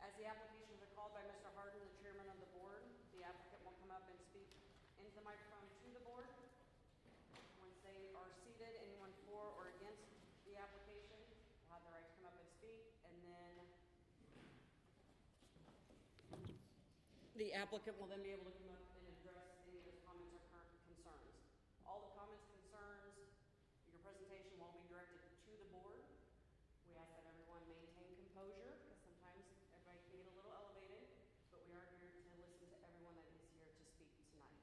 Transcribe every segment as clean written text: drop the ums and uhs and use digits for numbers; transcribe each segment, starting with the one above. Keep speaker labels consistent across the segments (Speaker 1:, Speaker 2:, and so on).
Speaker 1: As the applications are called by Mr. Harden, the chairman of the board, the applicant will come up and speak into the microphone to the board. Once they are seated, anyone for or against the application will have the right to come up and speak, and then the applicant will then be able to come up and address any of those comments or current concerns. All the comments, concerns, your presentation will be directed to the board. We ask that everyone maintain composure, because sometimes everybody can get a little elevated, but we are here to listen to everyone that is here to speak tonight.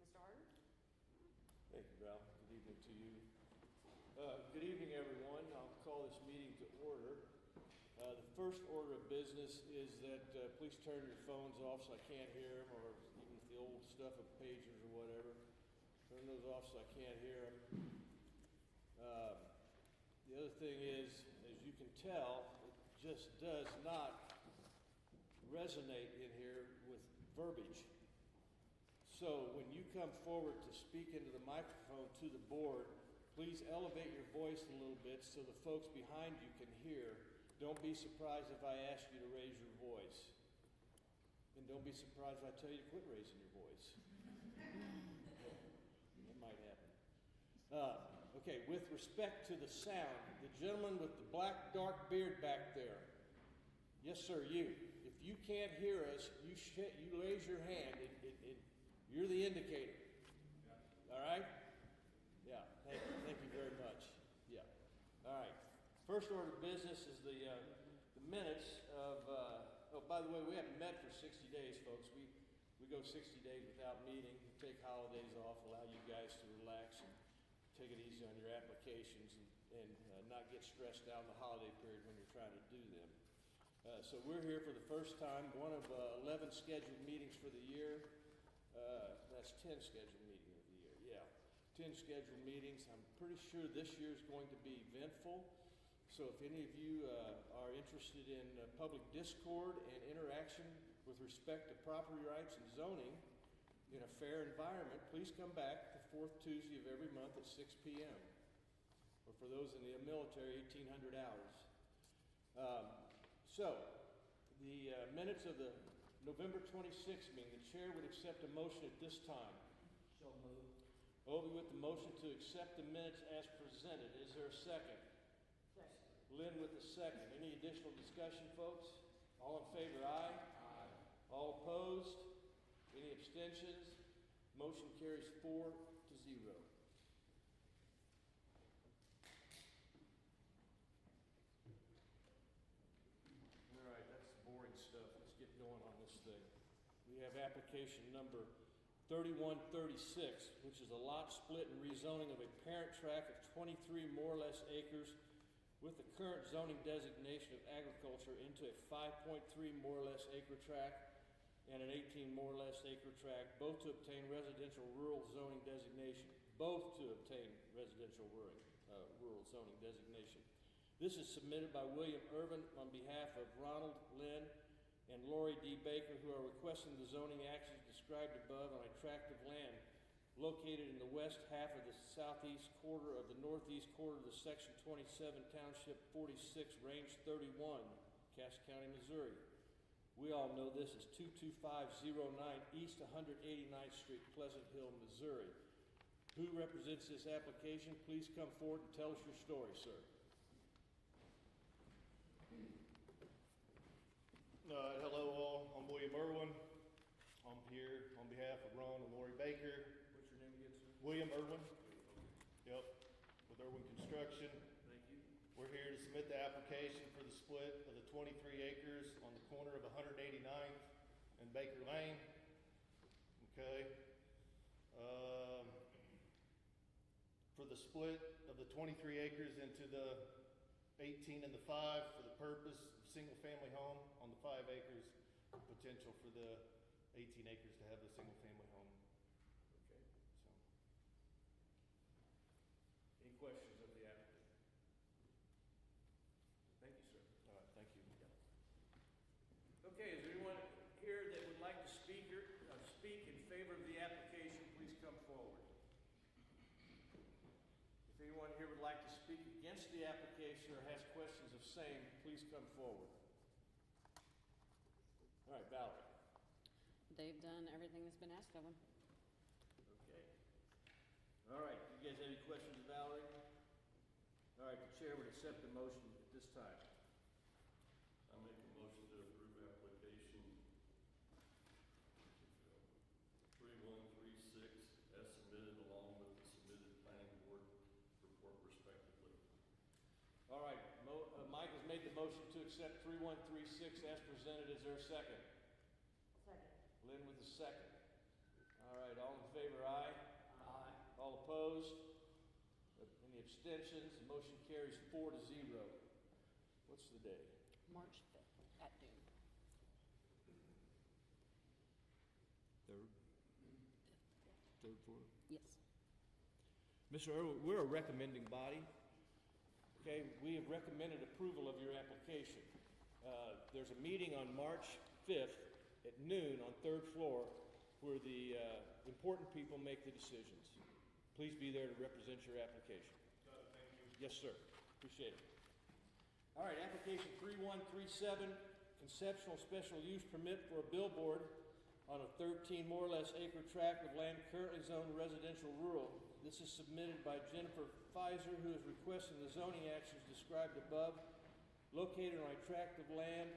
Speaker 1: Mr. Harden?
Speaker 2: Thank you, Val. Good evening to you. Good evening, everyone. I'll call this meeting to order. The first order of business is that please turn your phones off so I can't hear them, or even if the old stuff of pagers or whatever, turn those off so I can't hear them. The other thing is, as you can tell, it just does not resonate in here with verbiage. So when you come forward to speak into the microphone to the board, please elevate your voice a little bit so the folks behind you can hear. Don't be surprised if I ask you to raise your voice. And don't be surprised if I tell you to quit raising your voice. It might happen. Okay, with respect to the sound, the gentleman with the black dark beard back there. Yes, sir, you. If you can't hear us, you raise your hand. You're the indicator. Yeah. All right? Yeah, thank you very much. Yeah. All right. First order of business is the minutes of, oh, by the way, we haven't met for 60 days, folks. We go 60 days without meeting, take holidays off, allow you guys to relax and take it easy on your applications and not get stressed out in the holiday period when you're trying to do them. So we're here for the first time, one of 11 scheduled meetings for the year. That's 10 scheduled meetings of the year, yeah. 10 scheduled meetings. I'm pretty sure this year is going to be eventful. So if any of you are interested in public discord and interaction with respect to property rights and zoning in a fair environment, please come back the fourth Tuesday of every month at 6 p.m. Or for those in the military, 1800 hours. So the minutes of the November 26th meeting, the chair would accept a motion at this time.
Speaker 3: So moved.
Speaker 2: Obi with the motion to accept the minutes as presented. Is there a second?
Speaker 3: Second.
Speaker 2: Lynn with the second. Any additional discussion, folks? All in favor, aye?
Speaker 3: Aye.
Speaker 2: All opposed? Any abstentions? Motion carries 4-0. All right, that's the boring stuff. Let's get going on this thing. We have application number 3136, which is a lot split and rezoning of a parent tract of 23 more or less acres with the current zoning designation of agriculture into a 5.3 more or less acre tract and an 18 more or less acre tract, both to obtain residential rural zoning designation. Both to obtain residential rural zoning designation. This is submitted by William Irwin on behalf of Ronald, Lynn, and Lori D Baker, who are requesting the zoning actions described above on a tract of land located in the west half of the southeast quarter of the northeast quarter of the Section 27, Township 46, Range 31, Cass County, Missouri. We all know this is 22509 East 189th Street, Pleasant Hill, Missouri. Who represents this application? Please come forward and tell us your story, sir.
Speaker 4: Hello all, I'm William Irwin. I'm here on behalf of Ron and Lori Baker.
Speaker 2: What's your name again, sir?
Speaker 4: William Irwin. Yep, with Irwin Construction.
Speaker 2: Thank you.
Speaker 4: We're here to submit the application for the split of the 23 acres on the corner of 189th and Baker Lane. Okay. For the split of the 23 acres into the 18 and the 5 for the purpose of single family home on the 5 acres, potential for the 18 acres to have a single family home.
Speaker 2: Okay.
Speaker 4: So,
Speaker 2: Any questions of the applicant? Thank you, sir.
Speaker 4: all right, thank you.
Speaker 2: Okay, is there anyone here that would like to speak in favor of the application? Please come forward. If anyone here would like to speak against the application or has questions of same, please come forward. All right, Valerie.
Speaker 1: They've done everything that's been asked of them.
Speaker 2: Okay. All right, you guys have any questions of Valerie? All right, the chair would accept the motion at this time.
Speaker 5: I make a motion to approve application 3136 as submitted along with the submitted planning board report respectively.
Speaker 2: All right, Mike has made the motion to accept 3136 as presented. Is there a second?
Speaker 3: Second.
Speaker 2: Lynn with the second. All right, all in favor, aye? Aye. All opposed? Any abstentions? The motion carries 4-0. What's the day?
Speaker 1: March 5th at noon.
Speaker 2: Third floor?
Speaker 1: Yes.
Speaker 2: Mr. Irwin, we're a recommending body. Okay, we have recommended approval of your application. There's a meeting on March 5th at noon on third floor where the important people make the decisions. Please be there to represent your application.
Speaker 5: Thank you.
Speaker 2: Yes, sir. Appreciate it. All right, application 3137, conceptual special use permit for a billboard on a 13 more or less acre tract of land currently zoned residential rural. This is submitted by Jennifer Pfizer, who is requesting the zoning actions described above, located on a tract of land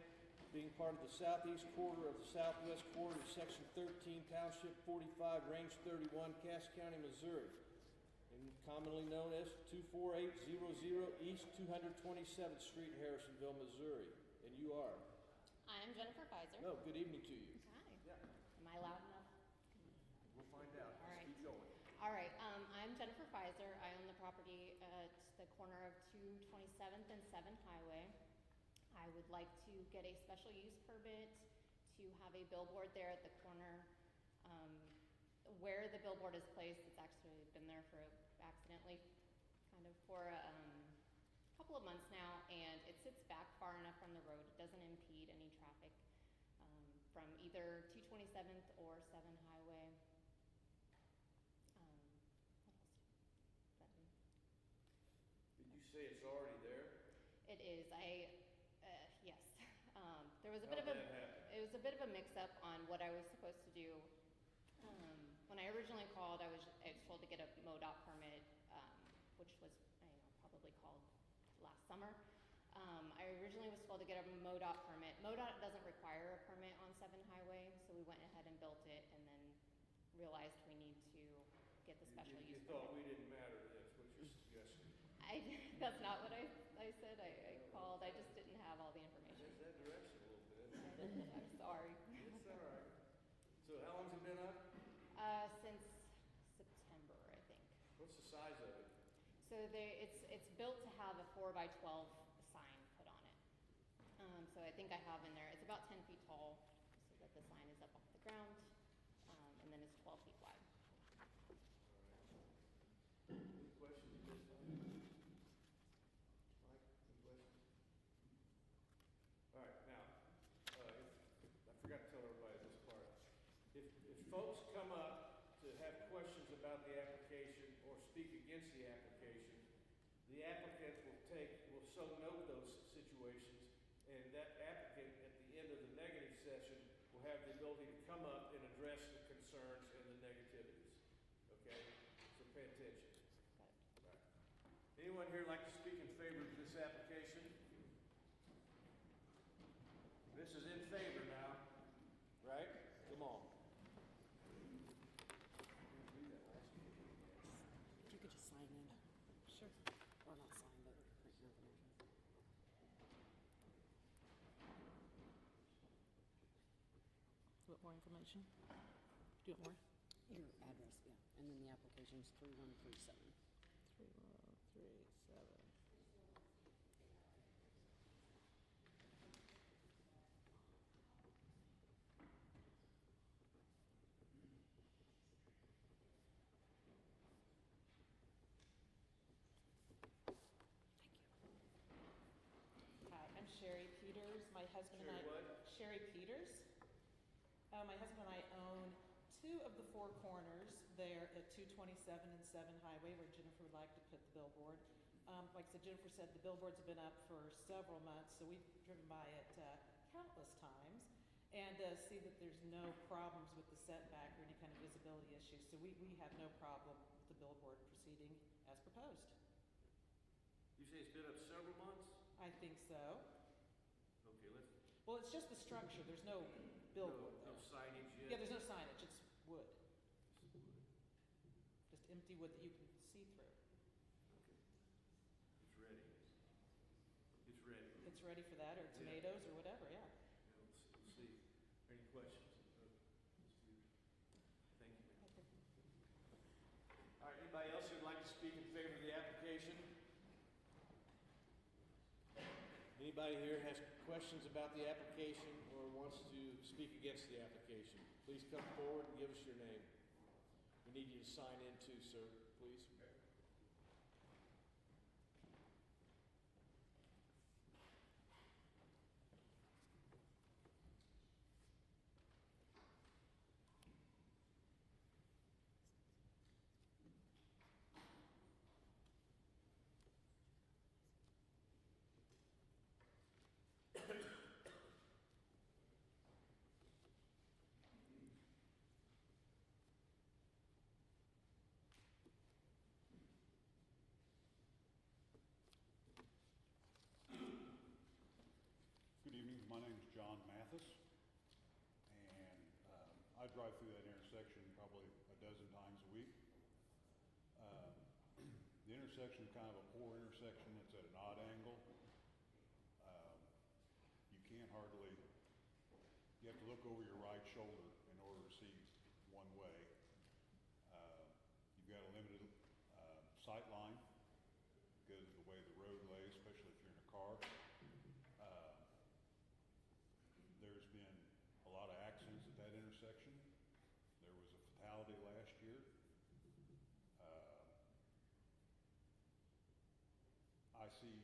Speaker 2: being part of the southeast quarter of the southwest quarter of Section 13, Township 45, Range 31, Cass County, Missouri, and commonly known as 24800 East 227th Street, Harrisonville, Missouri. And you are?
Speaker 6: I'm Jennifer Pfizer.
Speaker 2: No, good evening to you.
Speaker 6: Hi.
Speaker 2: Yeah,
Speaker 6: Am I loud enough?
Speaker 2: we'll find out.
Speaker 6: All
Speaker 2: Let's
Speaker 6: right.
Speaker 2: keep going.
Speaker 6: All right. I'm Jennifer Pfizer. I own the property at the corner of 227th and 7th Highway. I would like to get a special use permit to have a billboard there at the corner. Where the billboard is placed, it's actually been there for accidentally kind of for a couple of months now, and it sits back far enough from the road. It doesn't impede any traffic from either 227th or 7 Highway. What else?
Speaker 2: Did you say it's already there?
Speaker 6: It is. Yes. There was a
Speaker 2: How'd
Speaker 6: bit of
Speaker 2: that happen?
Speaker 6: it was a bit of a mix-up on what I was supposed to do. When I originally called, I was told to get a MoDOT permit, which was probably called last summer. I originally was told to get a MoDOT permit. MoDOT doesn't require a permit on 7 Highway, so we went ahead and built it, and then realized we need to get the special
Speaker 2: You
Speaker 6: use
Speaker 2: thought
Speaker 6: permit.
Speaker 2: we didn't matter, that's what you're suggesting.
Speaker 6: That's not what I said. I called. I just didn't have all the information.
Speaker 2: There's that direction a little bit.
Speaker 6: I'm sorry.
Speaker 2: It's all right. So how long's it been up?
Speaker 6: Since September, I think.
Speaker 2: What's the size of it?
Speaker 6: So it's built to have a 4x12 sign put on it. So I think I have in there, it's about 10 feet tall, so that the sign is up off the ground, and then it's 12 feet wide.
Speaker 2: Any questions at this time? Mike, any questions? All right, now, I forgot to tell everybody this part. If folks come up to have questions about the application or speak against the application, the applicant will so note those situations, and that applicant, at the end of the negative session, will have the ability to come up and address the concerns and the negativities. Okay? So pay attention.
Speaker 6: But
Speaker 2: Right. Anyone here like to speak in favor of this application? This is in favor now, right? Come on.
Speaker 1: If you could just sign in. Sure. Or not sign, but print your information.
Speaker 3: Want more information? Do you want more?
Speaker 1: Your address, yeah. And then the application's 3137.
Speaker 3: 3137. Hi, I'm Sherry Peters. My husband and I.
Speaker 2: Sherry what?
Speaker 3: Sherry Peters. My husband and I own 2 of the 4 corners there at 227 and 7 Highway where Jennifer would like to put the billboard. Like I said, Jennifer said the billboards have been up for several months, so we've driven by it countless times. and see that there's no problems with the setback or any kind of visibility issues. So we have no problem with the billboard proceeding as proposed.
Speaker 2: You say it's been up several months?
Speaker 3: I think so.
Speaker 2: Okay, let's.
Speaker 3: Well, it's just the structure, there's no billboard
Speaker 2: No
Speaker 3: there.
Speaker 2: signage yet?
Speaker 3: Yeah, there's no signage, it's wood. Just empty wood that you can see through.
Speaker 2: Okay. It's ready. It's ready.
Speaker 3: It's ready for that, or tomatoes, or whatever, yeah.
Speaker 2: Yeah, we'll see. Any questions? Thank you. All right, anybody else who'd like to speak in favor of the application? Anybody here has questions about the application or wants to speak against the application? Please come forward and give us your name. We need you to sign in too, sir, please.
Speaker 7: Good evening, my name's John Mathis, and I drive through that intersection probably a dozen times a week. The intersection is kind of a poor intersection, it's at an odd angle. You can't hardly, you have to look over your right shoulder in order to see one way. You've got a limited sight line because of the way the road lays, especially if you're in a car. There's been a lot of accidents at that intersection. There was a fatality last year. I see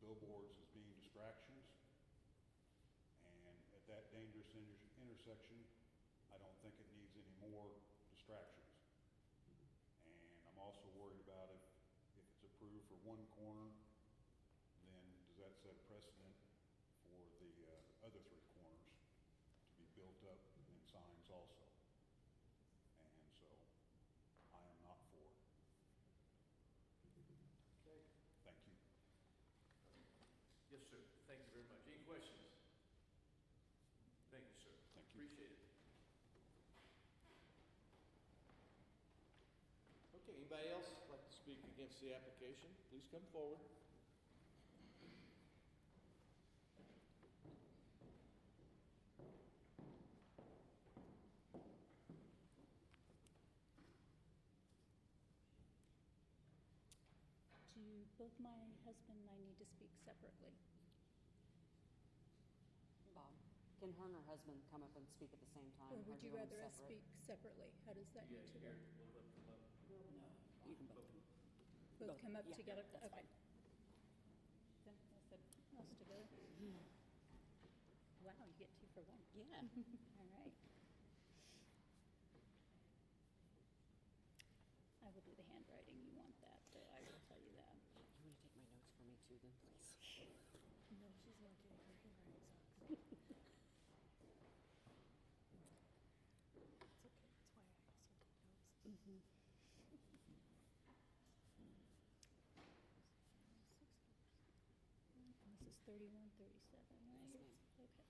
Speaker 7: billboards as being distractions, and at that dangerous intersection, I don't think it needs any more distractions. And I'm also worried about if it's approved for one corner, then does that set a precedent for the other three corners to be built up in signs also? And so I am not for it.
Speaker 2: Okay.
Speaker 7: Thank you.
Speaker 2: Yes, sir. Thank you very much. Any questions? Thank you, sir.
Speaker 7: Thank you.
Speaker 2: Appreciate it. Okay, anybody else like to speak against the application? Please come forward.
Speaker 8: Do both my husband and I need to speak separately?
Speaker 1: Bob, can her and her husband come up and speak at the same time?
Speaker 8: Or would
Speaker 1: do
Speaker 8: you
Speaker 1: want
Speaker 8: rather
Speaker 1: them
Speaker 8: us
Speaker 1: separate?
Speaker 8: speak separately? How does that need to work?
Speaker 1: You can both.
Speaker 8: Both come up
Speaker 1: Yeah,
Speaker 8: together?
Speaker 1: that's
Speaker 8: Okay.
Speaker 1: fine.
Speaker 8: Then I said us together. Wow, you get two for one.
Speaker 1: Yeah.
Speaker 8: All right. I will do the handwriting. You want that, so I will tell you that.
Speaker 1: You want to take my notes for me too, then, please?
Speaker 8: No, she's not getting her handwriting sucks.
Speaker 9: It's okay, that's why I also take notes.
Speaker 8: And this is 3137, right?
Speaker 1: Yes, ma'am.
Speaker 8: Okay.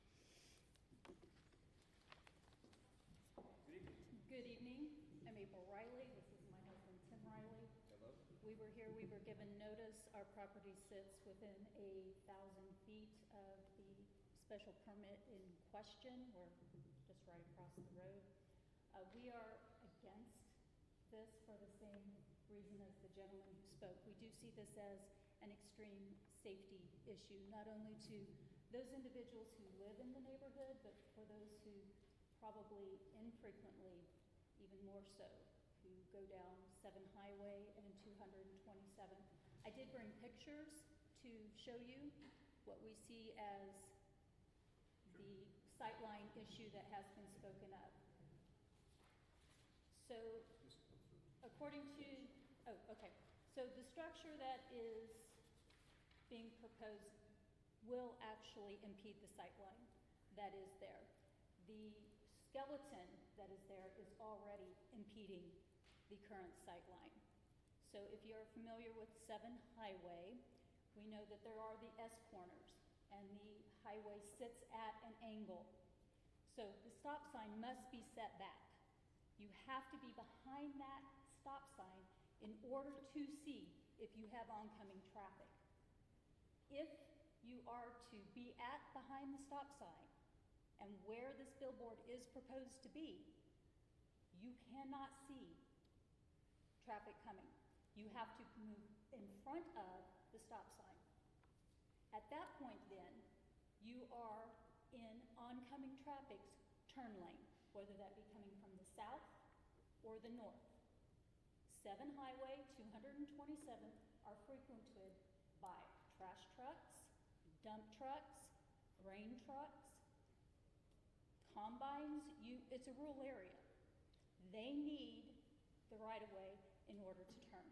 Speaker 2: Good evening.
Speaker 8: Good evening. I'm April Riley. This is my husband, Tim Riley.
Speaker 2: Hello.
Speaker 8: We were here, we were given notice. Our property sits within 1,000 feet of the special permit in question. We're just right across the road. We are against this for the same reason as the gentleman who spoke. We do see this as an extreme safety issue, not only to those individuals who live in the neighborhood, but for those who probably infrequently, even more so, who go down 7 Highway and 227. I did bring pictures to show you what we see as the sightline issue that has been spoken of. So, according to, so the structure that is being proposed will actually impede the sightline that is there. the skeleton that is there is already impeding the current sight line. So if you're familiar with 7 Highway, we know that there are the S corners, and the highway sits at an angle. So the stop sign must be set back. You have to be behind that stop sign in order to see if you have oncoming traffic. If you are to be at behind the stop sign and where this billboard is proposed to be, you cannot see traffic coming. You have to move in front of the stop sign. At that point then, you are in oncoming traffic's turn lane, whether that be coming from the south or the north. 7 Highway, 227th are frequented by trash trucks, dump trucks, grain trucks, combines. It's a rural area. They need the right-of-way in order to turn.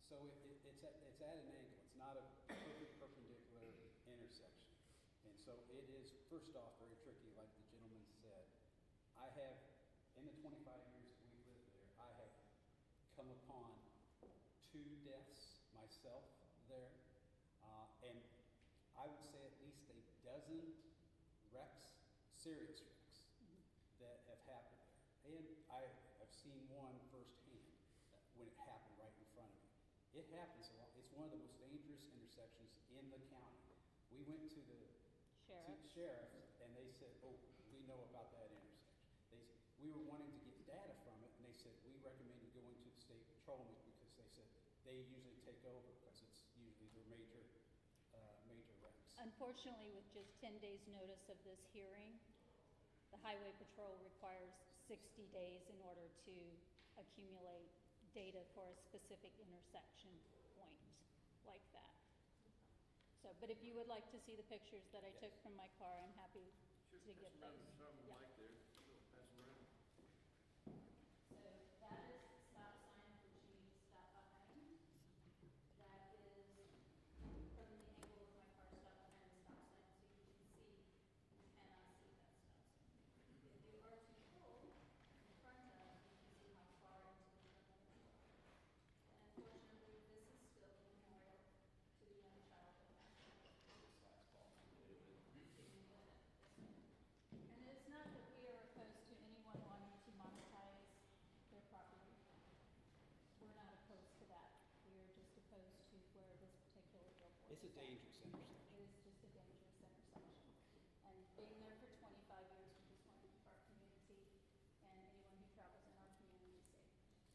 Speaker 10: So it's at an angle. It's not a perfect perpendicular intersection. And so it is, first off, very tricky, like the gentleman said. I have, in the 25 years that we lived there, I have come upon 2 deaths myself there. And I would say at least a dozen wrecks, serious wrecks, that have happened there. And I have seen one firsthand when it happened right in front of me. It happens a lot. It's one of the most dangerous intersections in the county. We went to the sheriff's, and they said, "Oh, we know about that intersection." We were wanting to get data from it, and they said, "We recommend you going to the state patrolman," because they said they usually take over because it's usually their major wrecks.
Speaker 8: Unfortunately, with just 10 days' notice of this hearing, the Highway Patrol requires 60 days in order to accumulate data for a specific intersection point like that. So, but if you would like to see the pictures that I took from my car, I'm happy to get those. Yeah.
Speaker 5: Mic there, pass them around.
Speaker 8: So that is the stop sign which you need to stop behind. That is from the angle of my car, stop behind the stop sign, so you can see, you cannot see that stop sign. If you are to pull in front of, you can see how far into the front of it. And unfortunately, this is still a memorial to the young child that passed away. And it's not that we are opposed to anyone wanting to monetize their property. We're not opposed to that. We are just opposed to where this particular billboard is.
Speaker 10: It's a dangerous intersection.
Speaker 8: It is just a dangerous intersection. And being there for 25 years, we just want to keep our community and anyone who travels in our community safe.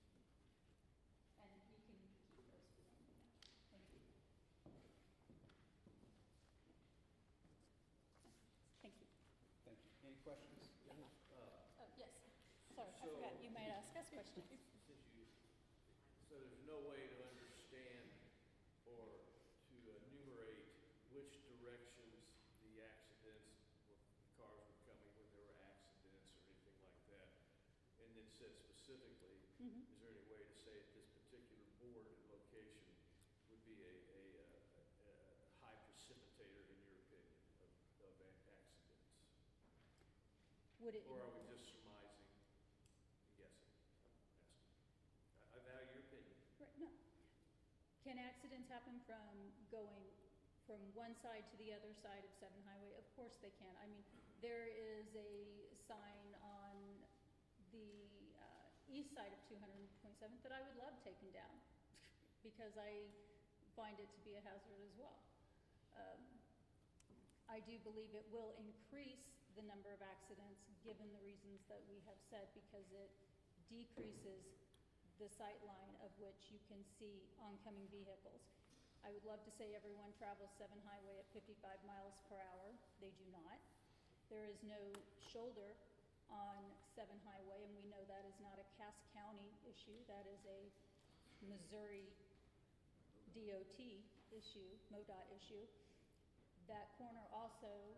Speaker 8: And you can keep those for them now. Thank you. Thank you.
Speaker 10: Thank you. Any questions?
Speaker 8: Oh, yes. Sorry, I forgot. You might ask us questions.
Speaker 5: So there's no way to understand or to enumerate which directions the accidents, the cars were coming when there were accidents or anything like that. And then said specifically, is there any way to say at this particular board and location would be a high precipitator, in your opinion, of accidents?
Speaker 8: Would it?
Speaker 5: Or are we just surmising and guessing? I'm asking. I value your opinion.
Speaker 8: Right, no. Can accidents happen from going from one side to the other side of 7 Highway? Of course they can. I mean, there is a sign on the east side of 227th that I would love taken down because I find it to be a hazard as well. I do believe it will increase the number of accidents given the reasons that we have said, because it decreases the sight line of which you can see oncoming vehicles. I would love to say everyone travels 7 Highway at 55 miles per hour. They do not. There is no shoulder on 7 Highway, and we know that is not a Cass County issue. That is a Missouri DOT issue, MoDOT issue. That corner also,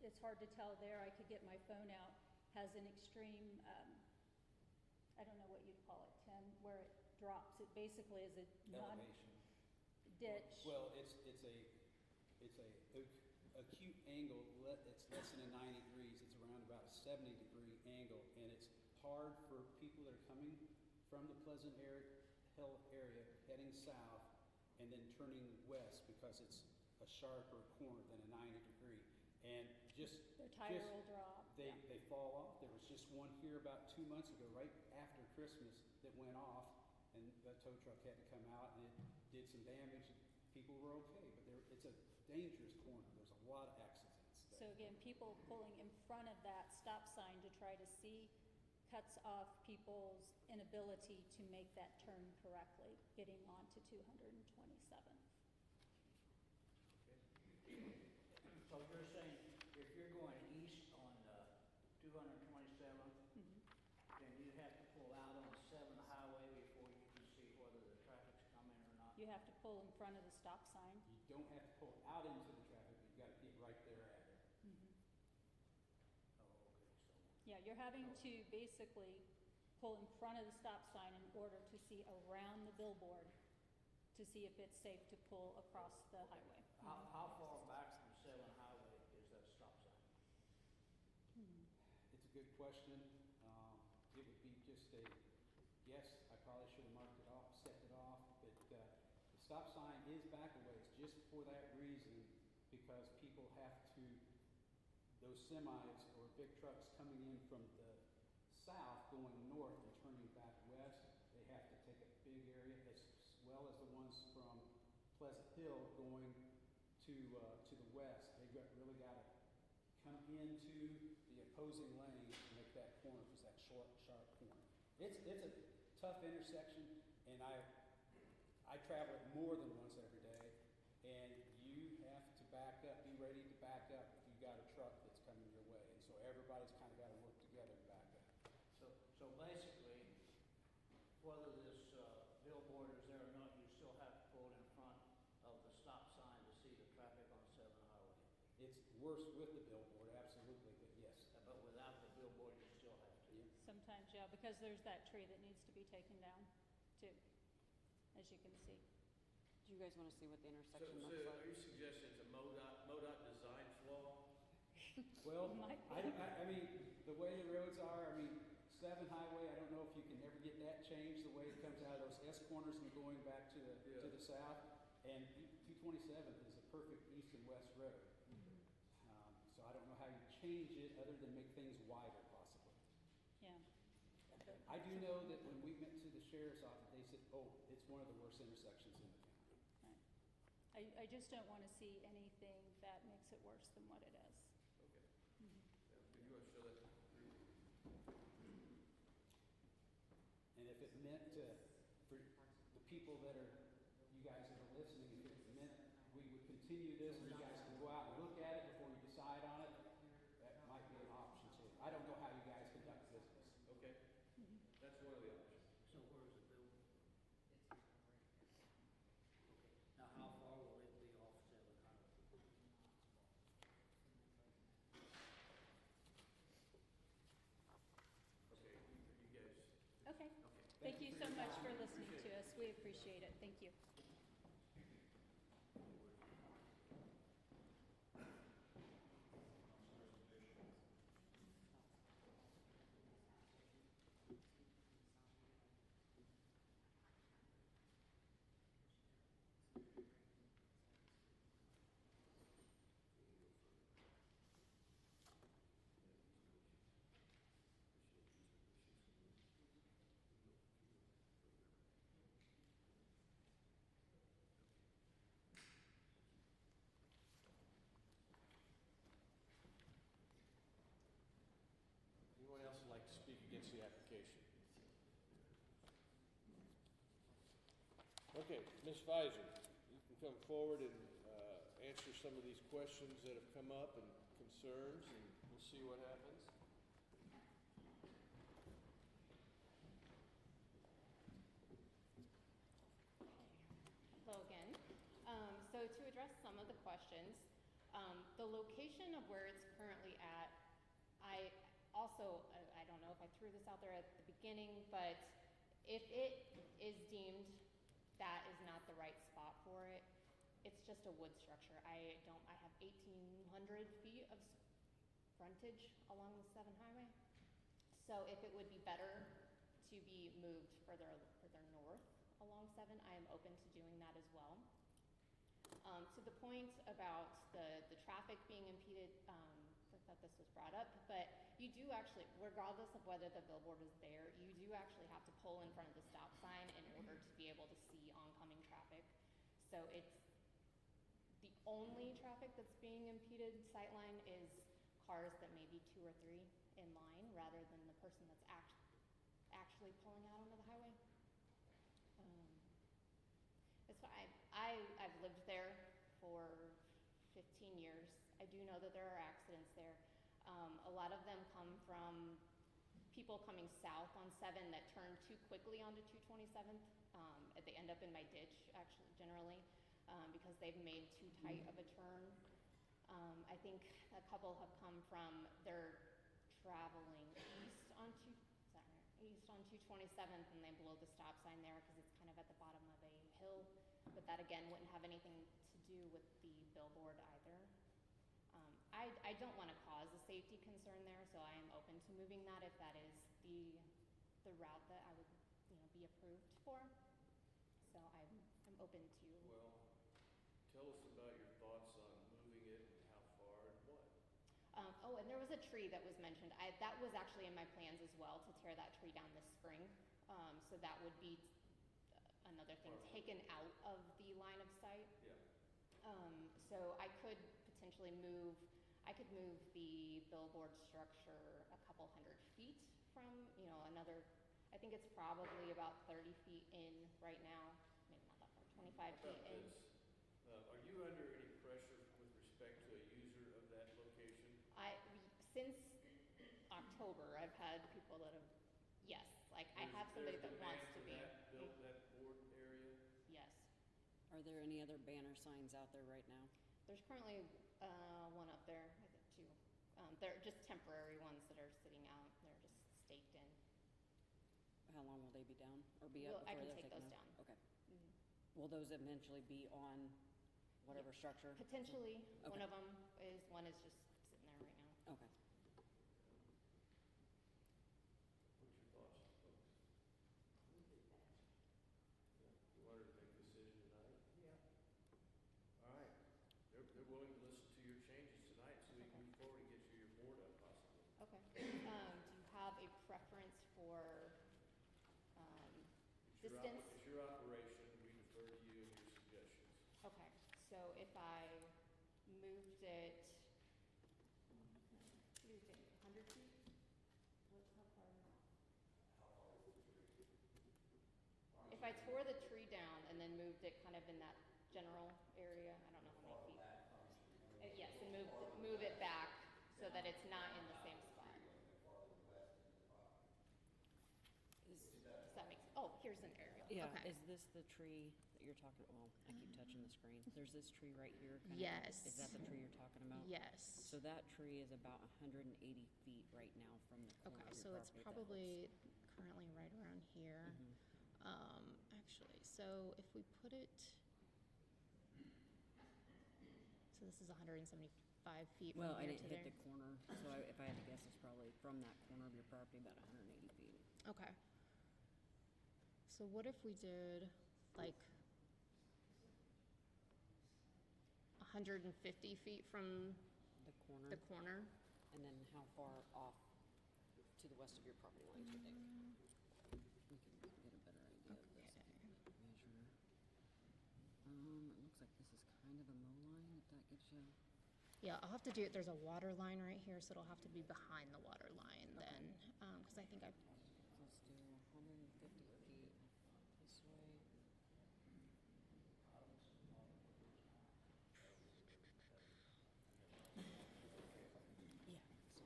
Speaker 8: it's hard to tell there. I could get my phone out, has an extreme, I don't know what you'd call it, Tim, where it drops. It basically is a
Speaker 10: Elevation.
Speaker 8: ditch.
Speaker 10: Well, it's a oak acute angle, it's less than a 90 degrees, it's around about a 70-degree angle, and it's hard for people that are coming from the Pleasant Hill area, heading south, and then turning west, because it's a sharper corner than a 90 degree. And
Speaker 8: Their tire will drop.
Speaker 10: they fall off. There was just one here about 2 months ago, right after Christmas, that went off, and the tow truck had to come out, and it did some damage. People were okay, but it's a dangerous corner. There's a lot of accidents there.
Speaker 8: So again, people pulling in front of that stop sign to try to see cuts off people's inability to make that turn correctly, getting onto 227th.
Speaker 11: So you're saying if you're going east on 227th, then you have to pull out on 7th Highway before you can see whether the traffic's coming or not?
Speaker 8: You have to pull in front of the stop sign.
Speaker 10: You don't have to pull out into the traffic, but you got to get right there at it.
Speaker 11: Oh, okay, so.
Speaker 8: Yeah, you're having to basically pull in front of the stop sign in order to see around the billboard to see if it's safe to pull across the highway.
Speaker 11: How far back from 7th Highway is that stop sign?
Speaker 10: It's a good question. It would be just a, yes, I probably should have marked it off, set it off, but the stop sign is back a ways just for that reason, because people have to, those semis or big trucks coming in from the south going north and turning back west, they have to take a big area, as well as the ones from Pleasant Hill going to the west. They've really got to come into the opposing lane to make that corner, because that short, sharp corner. It's a tough intersection, and I travel it more than once every day, and you have to back up, be ready to back up if you've got a truck that's coming your way. And so everybody's kind of got to work together to back up.
Speaker 11: So basically, whether this billboard is there or not, you still have to pull in front of the stop sign to see the traffic on 7th Highway.
Speaker 10: It's worse with the billboard, absolutely, but yes.
Speaker 11: But without the billboard, you still have to.
Speaker 10: Yeah.
Speaker 8: Sometimes, yeah, because there's that tree that needs to be taken down too, as you can see.
Speaker 1: Do you guys want to see what the
Speaker 5: So,
Speaker 1: intersection
Speaker 5: so
Speaker 1: looks
Speaker 5: are
Speaker 1: like?
Speaker 5: you suggesting it's a MoDOT design flaw?
Speaker 10: Well,
Speaker 8: Might be.
Speaker 10: I mean, the way the roads are, I mean, 7th Highway, I don't know if you can ever get that changed, the way it comes out of those S corners and going back to the south. And 227th is a perfect east and west road. So I don't know how you change it other than make things wider possibly.
Speaker 8: Yeah.
Speaker 10: I do know that when we went to the sheriff's office, they said, oh, it's one of the worst intersections in the county.
Speaker 8: Right. I just don't want to see anything that makes it worse than what it is.
Speaker 5: Okay. Yeah, if you want to show that.
Speaker 10: And if it meant for the people that are, you guys that are listening, if it meant we would continue this and you guys can go out and look at it before you decide on it, that might be an option too. I don't know how you guys conduct business.
Speaker 5: Okay. That's one of the options.
Speaker 11: So where's the billboard? Now, how far will it be off 7th Highway?
Speaker 5: Okay, you guys.
Speaker 8: Okay. Thank you so much for listening to us. We appreciate it. Thank you.
Speaker 2: Anyone else would like to speak against the application? Okay, Ms. Visor, you can come forward and answer some of these questions that have come up and concerns, and we'll see what happens.
Speaker 6: Hello again. So to address some of the questions, the location of where it's currently at, I don't know if I threw this out there at the beginning, but if it is deemed that is not the right spot for it, it's just a wood structure. I have 1,800 feet of frontage along the 7 highway. So if it would be better to be moved further north along 7, I am open to doing that as well. To the point about the traffic being impeded, I thought this was brought up, but you do actually, regardless of whether the billboard is there, you do actually have to pull in front of the stop sign in order to be able to see oncoming traffic. So it's the only traffic that's being impeded sightline is cars that may be 2 or 3 in line rather than the person that's actually pulling out onto the highway. That's why I've lived there for 15 years. I do know that there are accidents there. A lot of them come from people coming south on 7 that turn too quickly onto 227th. They end up in my ditch, actually, generally, because they've made too tight of a turn. I think a couple have come from, they're traveling east on 227th, and they blow the stop sign there because it's kind of at the bottom of a hill. But that, again, wouldn't have anything to do with the billboard either. I don't want to cause a safety concern there, so I am open to moving that if that is the route that I would, be approved for. So I'm open to.
Speaker 5: Well, tell us about your thoughts on moving it and how far and what.
Speaker 6: Oh, and there was a tree that was mentioned. That was actually in my plans as well, to tear that tree down this spring. So that would be another thing taken out of the line of sight.
Speaker 5: Yeah.
Speaker 6: So I could potentially move the billboard structure a couple hundred feet from, another, I think it's probably about 30 feet in right now, maybe not that far, 25 feet in.
Speaker 5: Are you under any pressure with respect to a user of that location?
Speaker 6: Since October, I've had people that have, yes, like I have somebody that wants to be.
Speaker 5: Built that board area?
Speaker 6: Yes.
Speaker 1: Are there any other banner signs out there right now?
Speaker 6: There's currently one up there, I think 2. They're just temporary ones that are sitting out. They're just staked in.
Speaker 1: How long will they be down or be up
Speaker 6: I
Speaker 1: before
Speaker 6: can
Speaker 1: they're
Speaker 6: take
Speaker 1: taken
Speaker 6: those
Speaker 1: down?
Speaker 6: down.
Speaker 1: Okay.
Speaker 6: Mhm.
Speaker 1: Will those eventually be on whatever structure?
Speaker 6: Potentially,
Speaker 1: Okay.
Speaker 6: one is just sitting there right now.
Speaker 1: Okay.
Speaker 5: What's your thoughts, folks? You wanted to make a decision tonight? Yeah. All right. They're willing to listen to your changes tonight so we can move forward and get you your board up possibly.
Speaker 6: Okay. Do you have a preference for distance?
Speaker 5: It's your operation. We defer to you and your suggestions.
Speaker 6: Okay. So if I moved it 100 feet? How far? If I tore the tree down and then moved it kind of in that general area, I don't know how many feet. Yes, and move it back so that it's not in the same spot. Does that make sense? Oh, here's an aerial.
Speaker 1: Yeah,
Speaker 6: Okay.
Speaker 1: is this the tree that you're talking, well, I keep touching the screen. There's this tree right here. kinda-
Speaker 6: Yes.
Speaker 1: Is that the tree you're talking about?
Speaker 6: Yes.
Speaker 1: So that tree is about 180 feet right now from the corner
Speaker 6: Okay,
Speaker 1: of
Speaker 6: so
Speaker 1: your
Speaker 6: it's
Speaker 1: property.
Speaker 6: probably currently right around here. Actually, so if we put it, so this is 175 feet from
Speaker 1: Well, I
Speaker 6: here
Speaker 1: didn't
Speaker 6: to
Speaker 1: hit
Speaker 6: there.
Speaker 1: the corner, so if I had to guess, it's probably from that corner of your property, about 180 feet.
Speaker 6: Okay. So what if we did like 150 feet from
Speaker 1: The corner?
Speaker 6: the corner?
Speaker 1: And then how far off to the west of your property line do you think? We can get a better idea of this. Measure. It looks like this is kind of a mow line, if that gives you.
Speaker 6: Yeah, I'll have to do it. There's a water line right here, so it'll have to be behind the water line then, because I think
Speaker 1: Let's do 150 feet this way.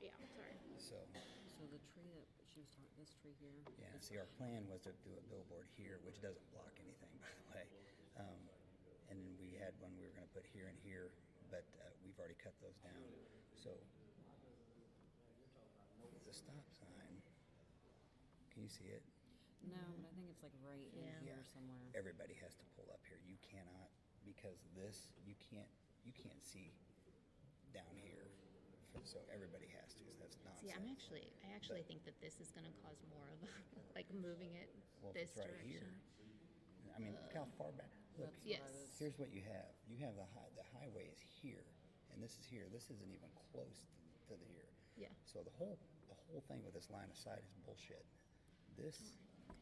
Speaker 6: yeah, sorry.
Speaker 12: So,
Speaker 1: So the tree that she was talking, this tree here?
Speaker 12: yeah, see, our plan was to do a billboard here, which doesn't block anything, by the way. And then we had one we were gonna put here and here, but we've already cut those down. So, the stop sign, can you see it?
Speaker 1: No, but I think it's like right in
Speaker 6: Yeah.
Speaker 1: here somewhere.
Speaker 12: Everybody has to pull up here. You cannot be because this, you can't see down here, so everybody has to, so that's nonsense.
Speaker 6: See, I actually think that this is gonna cause more of, like, moving it
Speaker 12: Well, if
Speaker 6: this
Speaker 12: it's right
Speaker 6: direction.
Speaker 12: here, I mean, look how far back, look,
Speaker 6: Yes.
Speaker 12: here's what you have. You have the highway is here, and this is here. This isn't even close to the here.
Speaker 6: Yeah.
Speaker 12: So the whole thing with this line of sight is bullshit. This,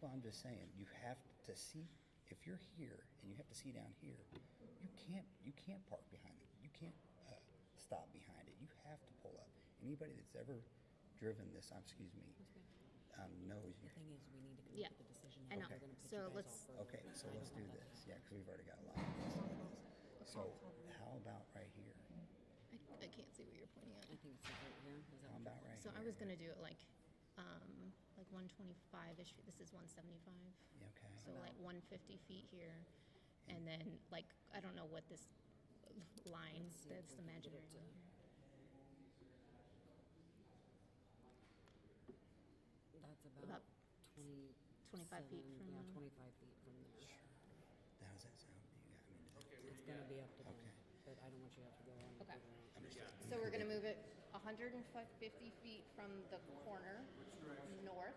Speaker 12: well, I'm just saying, you have to see, if you're here and you have to see down here, you can't park behind it. You can't stop behind it. You have to pull up. Anybody that's ever driven this, knows you.
Speaker 9: The thing is, we need to come
Speaker 6: Yeah,
Speaker 9: up with a decision.
Speaker 6: I know.
Speaker 9: We're gonna put
Speaker 6: So
Speaker 9: you guys
Speaker 6: let's-
Speaker 9: off further.
Speaker 12: Okay, so
Speaker 9: I
Speaker 12: let's
Speaker 9: don't
Speaker 12: do
Speaker 9: have that
Speaker 12: this.
Speaker 9: time.
Speaker 12: Yeah, because we've already got a lot of this. So how about right here?
Speaker 6: I can't see what you're pointing at.
Speaker 9: I think it's like right here. Is that
Speaker 12: How
Speaker 9: what
Speaker 12: about right
Speaker 6: So
Speaker 12: here?
Speaker 6: I was gonna do it like 125-ish, this is 175.
Speaker 12: Yeah, okay.
Speaker 6: So like 150 feet here, and then like, I don't know what this line,
Speaker 9: Let's see if
Speaker 6: that's
Speaker 9: we can get
Speaker 6: imaginary
Speaker 9: it to-
Speaker 6: line here.
Speaker 9: That's
Speaker 6: About
Speaker 9: 20.
Speaker 6: 25 feet from
Speaker 9: Yeah,
Speaker 6: the-
Speaker 9: 25 feet from there.
Speaker 12: How does that sound to you? I mean,
Speaker 5: Okay, what do
Speaker 9: It's
Speaker 5: you
Speaker 9: gonna
Speaker 5: got?
Speaker 9: be up to them,
Speaker 12: Okay.
Speaker 9: but I don't want you to have to go on.
Speaker 6: Okay.
Speaker 12: understood.
Speaker 6: So we're gonna move it 150 feet from the corner, north,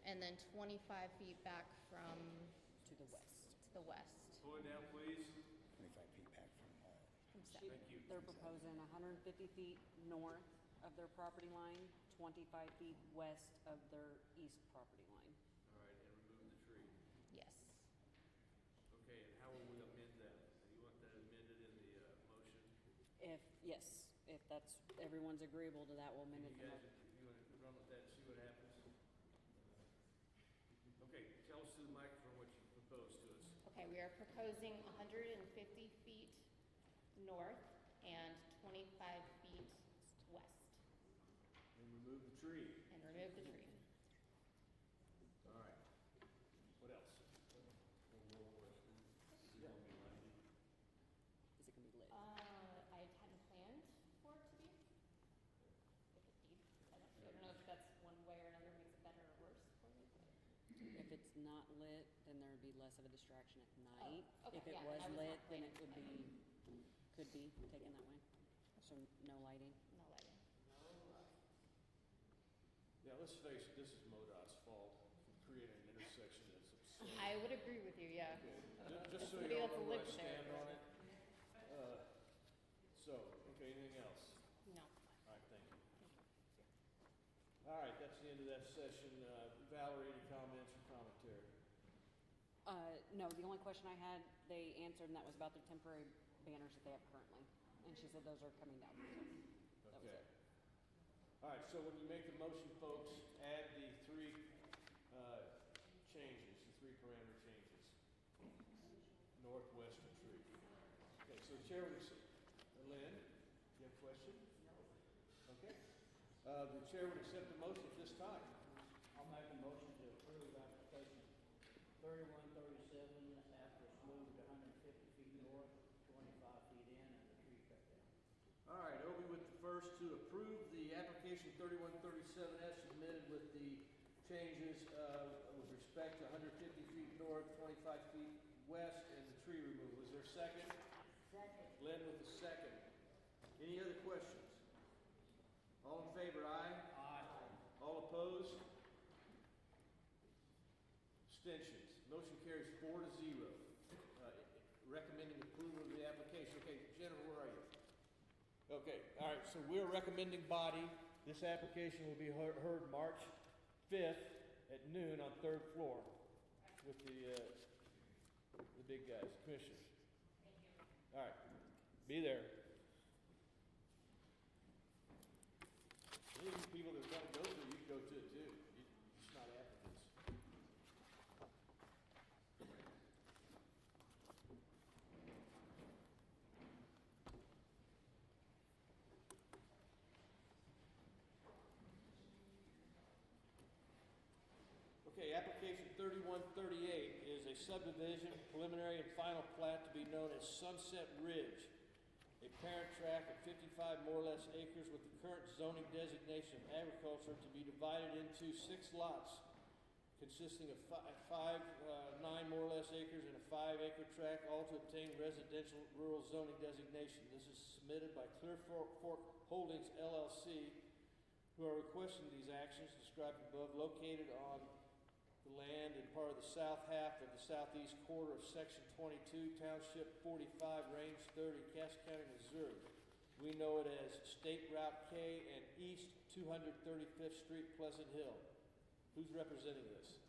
Speaker 6: and then 25 feet back from
Speaker 9: To the west.
Speaker 6: to the west,
Speaker 5: Slow it down, please.
Speaker 12: 25 feet back from all.
Speaker 6: from south.
Speaker 5: Thank you.
Speaker 1: They're proposing 150 feet north of their property line, 25 feet west of their east property line.
Speaker 5: All right, and remove the tree.
Speaker 6: Yes.
Speaker 5: Okay, and how will we amend that? You want that amended in the motion?
Speaker 1: If that's, everyone's agreeable to that, we'll amend
Speaker 5: You
Speaker 1: it.
Speaker 5: guys, you want to run with that and see what happens? Okay, tell us through the microphone what you proposed to us.
Speaker 6: Okay, we are proposing 150 feet north and 25 feet west,
Speaker 5: And remove the tree.
Speaker 6: and remove the tree.
Speaker 5: All right. What else?
Speaker 1: Is it gonna be lit?
Speaker 6: I hadn't planned for it to be. If indeed, I don't know if that's one way or another makes it better or worse for me, but.
Speaker 1: If it's not lit, then there would be less of a distraction at night.
Speaker 6: okay,
Speaker 1: If it
Speaker 6: yeah,
Speaker 1: was
Speaker 6: I was not
Speaker 1: lit, then it
Speaker 6: planning
Speaker 1: could be taken that way. So no lighting.
Speaker 6: No lighting.
Speaker 5: Yeah, let's face it, this is MoDOT's fault for creating an intersection that's absurd.
Speaker 6: I would agree with you, yeah.
Speaker 5: Just so
Speaker 6: Somebody
Speaker 5: you all
Speaker 6: else
Speaker 5: know where I
Speaker 6: lived there
Speaker 5: stand on
Speaker 6: forever.
Speaker 5: it. Okay, anything else?
Speaker 6: No.
Speaker 5: All right, thank you. All right, that's the end of that session. Valerie, any comments or commentary?
Speaker 1: No, the only question I had, they answered, and that was about the temporary banners that they have currently. And she said those are coming down, so that was
Speaker 5: Okay.
Speaker 1: it.
Speaker 5: All right, so when you make the motion, folks, add the three changes, the three parameter changes. North, west, and tree. Okay, so Chair would accept, Lynn, you have a question? No. Okay. The Chair would accept the motion at this time.
Speaker 11: I'll make a motion to approve application 3137 after it's moved 150 feet north, 25 feet in, and the tree cut down.
Speaker 5: All right, Obi with the first to approve the application 3137 as submitted with the changes with respect to 150 feet north, 25 feet west, and the tree removal. Is there a second?
Speaker 11: Second.
Speaker 5: Lynn with the second. Any other questions? All in favor, aye?
Speaker 11: Aye.
Speaker 5: All opposed? Abstentions. Motion carries 4-0. Recommending approval of the application. Okay, Jennifer, where are you? Okay, all right, so we're recommending body. This application will be heard March 5th at noon on 3rd floor with the big guys, commissioners. All right, be there. Any of you people that want to go to it, you can go to it too. It's not applicants. Okay, application 3138 is a subdivision, preliminary and final plat to be known as Sunset Ridge, a parent tract of 55 more or less acres with the current zoning designation of agriculture to be divided into 6 lots,
Speaker 2: consisting of nine more or less acres and a 5-acre tract, all to obtain residential rural zoning designation. This is submitted by Clear Fork Holdings LLC, who are requesting these actions described above, located on the land in part of the south half of the southeast quarter of Section 22, Township 45, Range 30, Cass County, Missouri. We know it as State Route K and East 235th Street, Pleasant Hill. Who's representing this?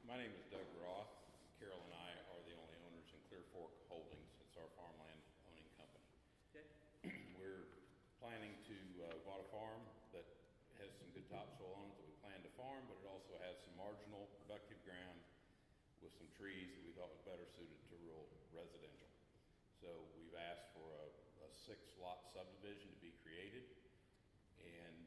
Speaker 13: My name is Doug Roth. Carol and I are the only owners in Clear Fork Holdings. It's our farmland owning company.
Speaker 2: Okay.
Speaker 13: We're planning to bought a farm that has some good topsoil on it that we plan to farm, but it also has some marginal productive ground with some trees that we thought was better suited to rural residential. So we've asked for a 6-lot subdivision to be created. And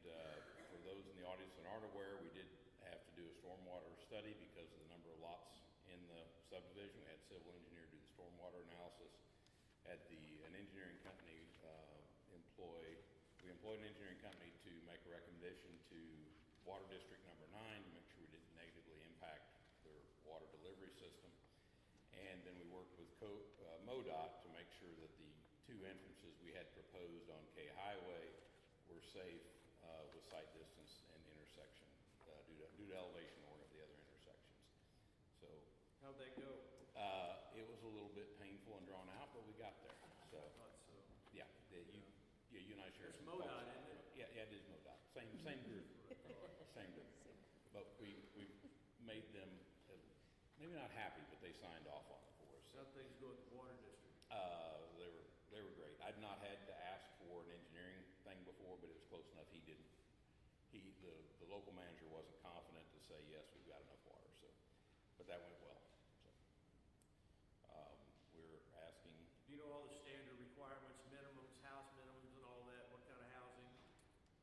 Speaker 13: for those in the audience that aren't aware, we did have to do a stormwater study because of the number of lots in the subdivision. We had civil engineer do the stormwater analysis. An engineering company we employed an engineering company to make a recommendation to Water District number 9 to make sure we didn't negatively impact their water delivery system. And then we worked with MoDOT to make sure that the 2 entrances we had proposed on K Highway were safe with sight distance and intersection due to elevation or of the other intersections. So
Speaker 5: How'd that go?
Speaker 13: it was a little bit painful and drawn out, but we got there. So
Speaker 5: Thought so.
Speaker 13: yeah, you and I share
Speaker 5: It's
Speaker 13: some
Speaker 5: MoDOT,
Speaker 13: thoughts.
Speaker 5: isn't it?
Speaker 13: Yeah, it is MoDOT. Same group. Same group. But we made them maybe not happy, but they signed off on it for us.
Speaker 5: How'd things go at the Water District?
Speaker 13: They were great. I'd not had to ask for an engineering thing before, but it was close enough. The local manager wasn't confident to say, yes, we've got enough water. So, but that went well. So, we're asking.
Speaker 5: Do you know all the standard requirements, minimums, house minimums and all that? What kind of housing?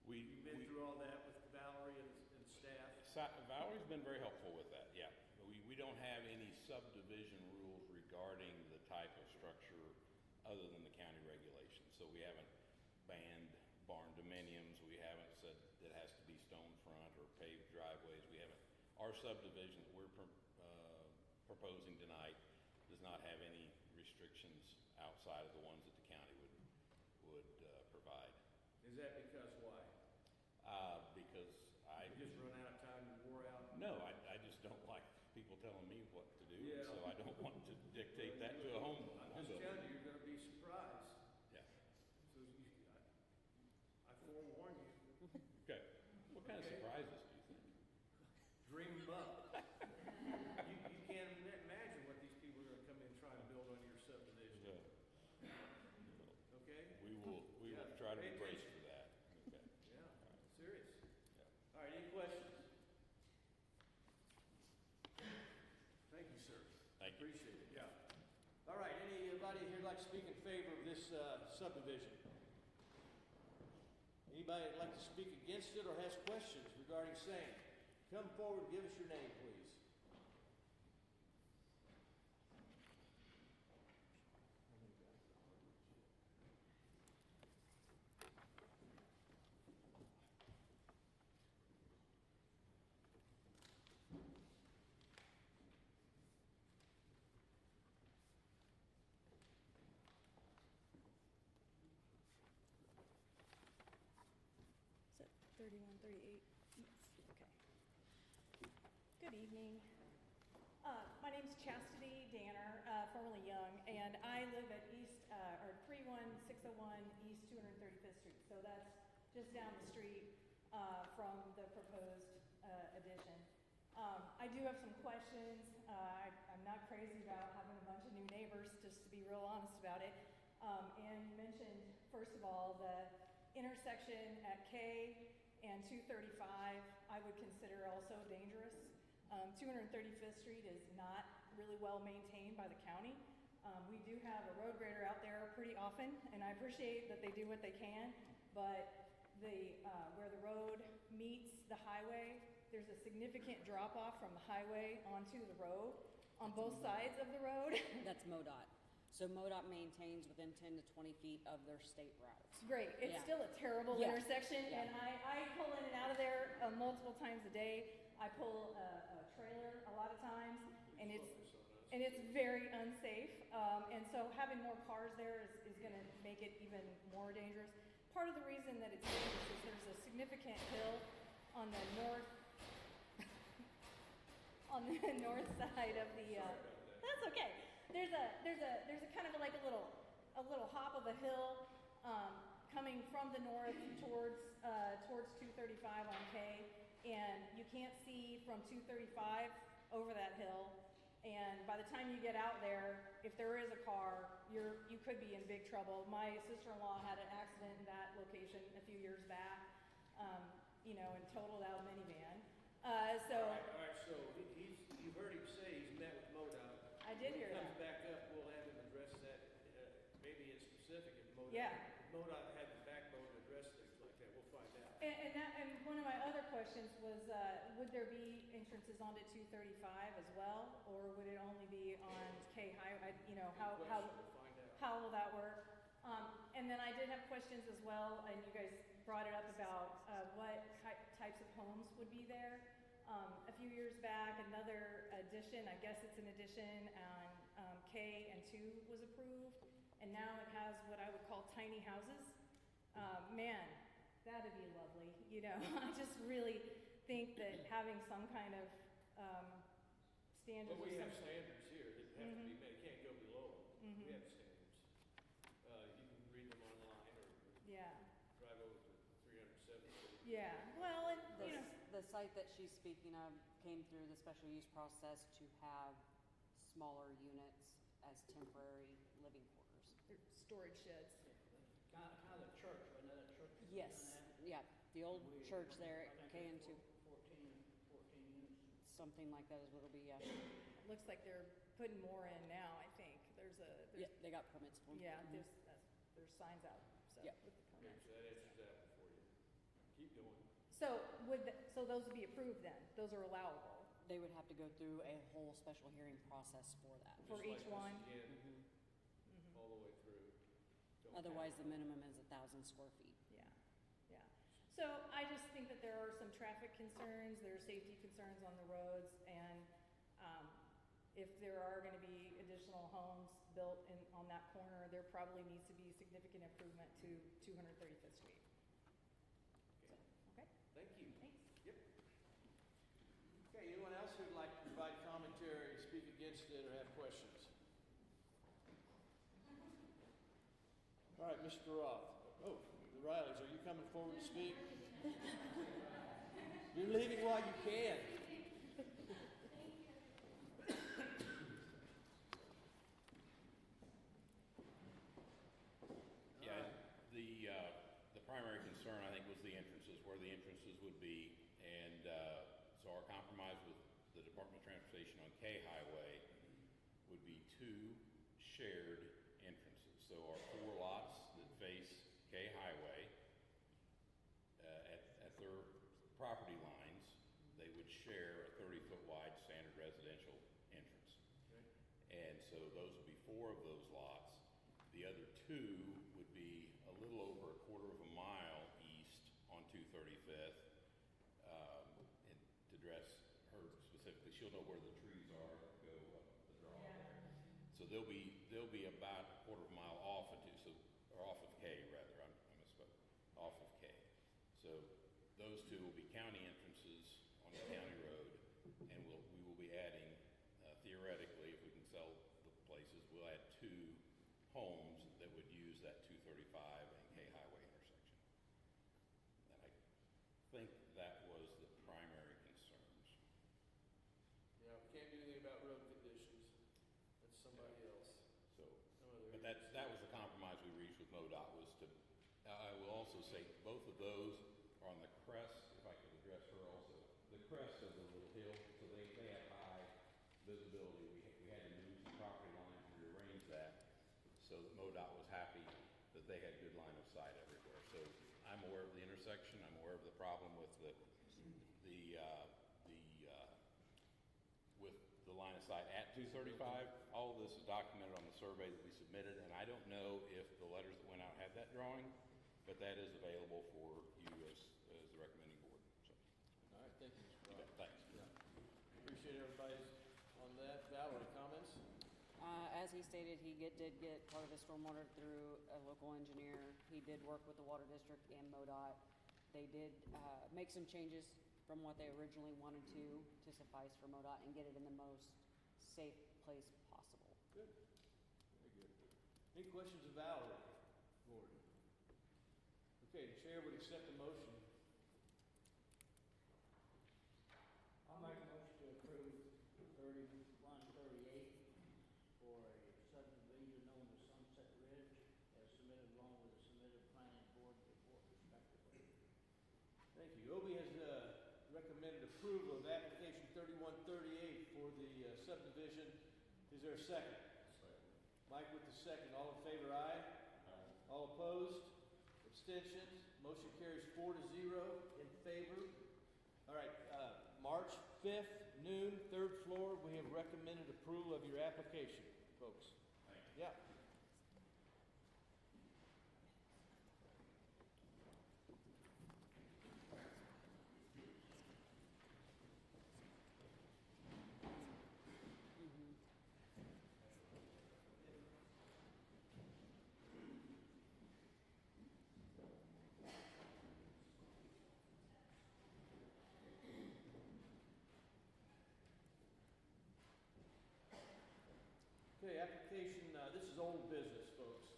Speaker 5: You've been through all that with Valerie and staff?
Speaker 13: Valerie's been very helpful with that, yeah. We don't have any subdivision rules regarding the type of structure other than the county regulations. So we haven't banned barn dominiums. We haven't said it has to be stone front or paved driveways. Our subdivision that we're proposing tonight does not have any restrictions outside of the ones that the county would provide.
Speaker 5: Is that because why?
Speaker 13: Because
Speaker 5: You just run out of time, you wore out?
Speaker 13: No, I just don't like people telling me what to do,
Speaker 5: Yeah.
Speaker 13: so I don't want to dictate that to a home.
Speaker 5: I'm just telling you, you're gonna be surprised.
Speaker 13: Yeah.
Speaker 5: So I forewarn you,
Speaker 13: Okay. What kind of surprises do you think?
Speaker 5: dream them up. You can't imagine what these people are gonna come in and try to build on your subdivision, okay?
Speaker 13: We will
Speaker 5: Yeah,
Speaker 13: try to
Speaker 5: pay
Speaker 13: brace
Speaker 5: attention.
Speaker 13: for that. Okay.
Speaker 5: Yeah, serious.
Speaker 13: Yeah.
Speaker 5: All right, any questions? Thank you, sir.
Speaker 13: Thank you.
Speaker 5: Appreciate it, yeah.
Speaker 2: All right, anybody here like to speak in favor of this subdivision? Anybody that'd like to speak against it or has questions regarding same? Come forward and give us your name, please.
Speaker 9: Is it 3138 East? Okay. Good evening. My name's Chastity Danner, formerly Young, and I live at 31601 East 235th Street. So that's just down the street from the proposed addition. I do have some questions. I'm not crazy about having a bunch of new neighbors, just to be real honest about it. And you mentioned, first of all, the intersection at K and 235 I would consider also dangerous. 235th Street is not really well maintained by the county. We do have a road grader out there pretty often, and I appreciate that they do what they can, but where the road meets the highway, there's a significant drop-off from the highway onto the road on both sides of the road.
Speaker 1: That's MoDOT. So MoDOT maintains within 10 to 20 feet of their state routes.
Speaker 9: Great, it's
Speaker 1: Yeah.
Speaker 9: still a terrible
Speaker 1: Yeah.
Speaker 9: intersection,
Speaker 1: Yeah.
Speaker 9: and I pull in and out of there multiple times a day. I pull a trailer a lot of times, and it's very unsafe. And so having more cars there is gonna make it even more dangerous. Part of the reason that it's dangerous is there's a significant hill on the north, on the north side of the, that's okay. There's a kind of like a little hop of a hill, coming from the north towards 235 on K, and you can't see from 235 over that hill. And by the time you get out there, if there is a car, you could be in big trouble. My sister-in-law had an accident in that location a few years back, and totaled out a minivan. So
Speaker 5: All right, so you heard him say he's met with MoDOT.
Speaker 9: I did hear
Speaker 5: When he comes
Speaker 9: that.
Speaker 5: back up, we'll have him address that, maybe in specific if MoDOT.
Speaker 9: Yeah.
Speaker 5: If MoDOT had the backbone to address things like that, we'll find out.
Speaker 9: And one of my other questions was, would there be entrances onto 235 as well, or would it only be on K Highway? How
Speaker 5: Good question, we'll find out.
Speaker 9: how will that work? And then I did have questions as well, and you guys brought it up about what types of homes would be there. A few years back, another addition, I guess it's an addition on K and 2 was approved, and now it has what I would call tiny houses. Man, that'd be lovely. I just really think that having some kind of standards.
Speaker 5: But we
Speaker 9: or
Speaker 5: have
Speaker 9: some-
Speaker 5: standards here that have to be met, it can't go below them.
Speaker 9: Mhm.
Speaker 5: We have standards. You can read them online or
Speaker 9: Yeah,
Speaker 5: drive over to 370.
Speaker 9: yeah. Well, and
Speaker 1: The site that she's speaking of came through the special use process to have smaller units as temporary living quarters.
Speaker 9: they're storage sheds.
Speaker 11: Kind of the church, wasn't that a church? that's
Speaker 1: Yes,
Speaker 11: done that?
Speaker 1: yeah, the old
Speaker 11: We-
Speaker 1: church there
Speaker 11: I
Speaker 1: at
Speaker 11: think
Speaker 1: K and
Speaker 11: there's
Speaker 1: 2,
Speaker 11: 14 units.
Speaker 1: something like that is what it'll be, yeah.
Speaker 9: It looks like they're putting more in now, I think.
Speaker 1: Yeah, they got permits for them.
Speaker 9: Yeah,
Speaker 1: Mhm.
Speaker 9: there's signs out, so,
Speaker 1: Yep.
Speaker 9: with the
Speaker 5: Okay,
Speaker 9: permits.
Speaker 5: so that answers that one for you. Keep going.
Speaker 9: So those would be approved then? Those are allowable
Speaker 1: They would have to go through a whole special hearing process for that.
Speaker 9: for
Speaker 5: Just
Speaker 9: each
Speaker 5: like this
Speaker 9: one?
Speaker 5: again,
Speaker 9: Mhm.
Speaker 5: all the way through. Don't
Speaker 1: Otherwise,
Speaker 5: count
Speaker 1: the
Speaker 5: on it.
Speaker 1: minimum is 1,000 square feet.
Speaker 9: Yeah. So I just think that there are some traffic concerns, there are safety concerns on the roads, and if there are gonna be additional homes built on that corner, there probably needs to be significant improvement to 235th Street. So, okay,
Speaker 5: Thank you.
Speaker 9: thanks.
Speaker 5: Yep. Okay, anyone else who'd like to provide commentary, speak against it, or have questions? All right, Mr. Roth. Oh, the Rileys, are you coming forward to speak? You're leaving while you can.
Speaker 13: Yeah, the primary concern, I think, was the entrances, where the entrances would be. And so our compromise with the Department of Transportation on K Highway would be 2 shared entrances. So our 4 lots that face K Highway, at their property lines, they would share a 30-foot wide standard residential entrance. And so those would be 4 of those lots. The other 2 would be a little over a quarter of a mile east on 235th. And to address her specifically, she'll know where the trees are that go up the draw there. So they'll be about a quarter of a mile off of off of K rather. I misspoke. Off of K. So those 2 will be county entrances on the county road, and we will be adding, theoretically, if we can sell the places, we'll add 2 homes that would use that 235 and K Highway intersection. And I think that was the primary concerns.
Speaker 5: Yeah, we can't do anything about road conditions. That's somebody else.
Speaker 13: So,
Speaker 5: Some other
Speaker 13: but that was the compromise we reached with MoDOT was to, I will also say both of those are on the crest, if I could address her also, the crest of the little hill, so they have high visibility. We had to move some property lines to rearrange that so that MoDOT was happy that they had good line of sight everywhere. So I'm aware of the intersection, I'm aware of the problem with with the line of sight at 235. All of this is documented on the survey that we submitted I don't know if the letters that went out had that drawing, but that is available for you as the recommending board. So,
Speaker 5: All right, thank you, Mr.
Speaker 13: you
Speaker 5: Brown.
Speaker 13: bet. Thanks.
Speaker 5: Appreciate everybody's on that. Valerie, comments?
Speaker 1: As he stated, he did get part of his stormwater through a local engineer. He did work with the water district and MoDOT. They did make some changes from what they originally wanted to suffice for MoDOT and get it in the most safe place possible.
Speaker 5: Good. Very good. Any questions of Valerie? Board. Okay, the chair would accept the motion.
Speaker 11: I'll make a motion to approve 3138 for a subdivision known as Sunset Ridge as submitted along with the submitted planning board report respectively.
Speaker 5: Thank you. Obie has recommended approval of application 3138 for the subdivision. Is there a second?
Speaker 13: Second.
Speaker 5: Mike with the second. All in favor, aye?
Speaker 13: Aye.
Speaker 5: All opposed? Abstentions? Motion carries 4-0 in favor. All right, March 5th, noon, 3rd floor, we have recommended approval of your application, folks.
Speaker 13: Thank you.
Speaker 5: Yeah. Okay, application, this is old business, folks.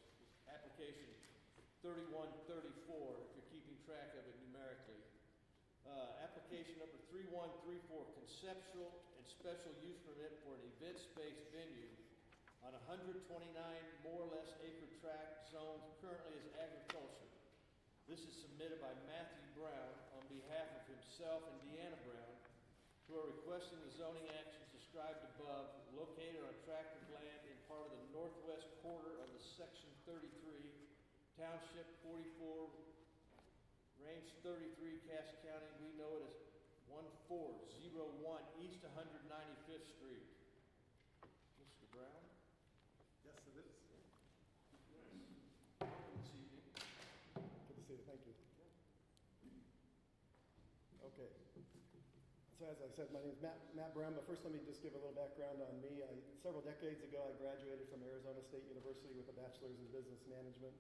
Speaker 5: Application 3134, if you're keeping track of it numerically. Application number 3134, conceptual and special use permit for an event space venue on 129 more or less acre tract zoned currently as agriculture. This is submitted by Matthew Brown on behalf of himself and Deanna Brown, who are requesting the zoning actions described above located on a tract of land in part of the northwest quarter of the Section 33, Township 44, Range 33, Cass County. We know it as 1401 East 195th Street. Mr. Brown?
Speaker 14: Yes, it is.
Speaker 5: Welcome this evening.
Speaker 14: Good to see you. Thank you. Okay. So as I said, my name is Matt Brown, but first let me just give a little background on me. Several decades ago, I graduated from Arizona State University with a bachelor's in business management.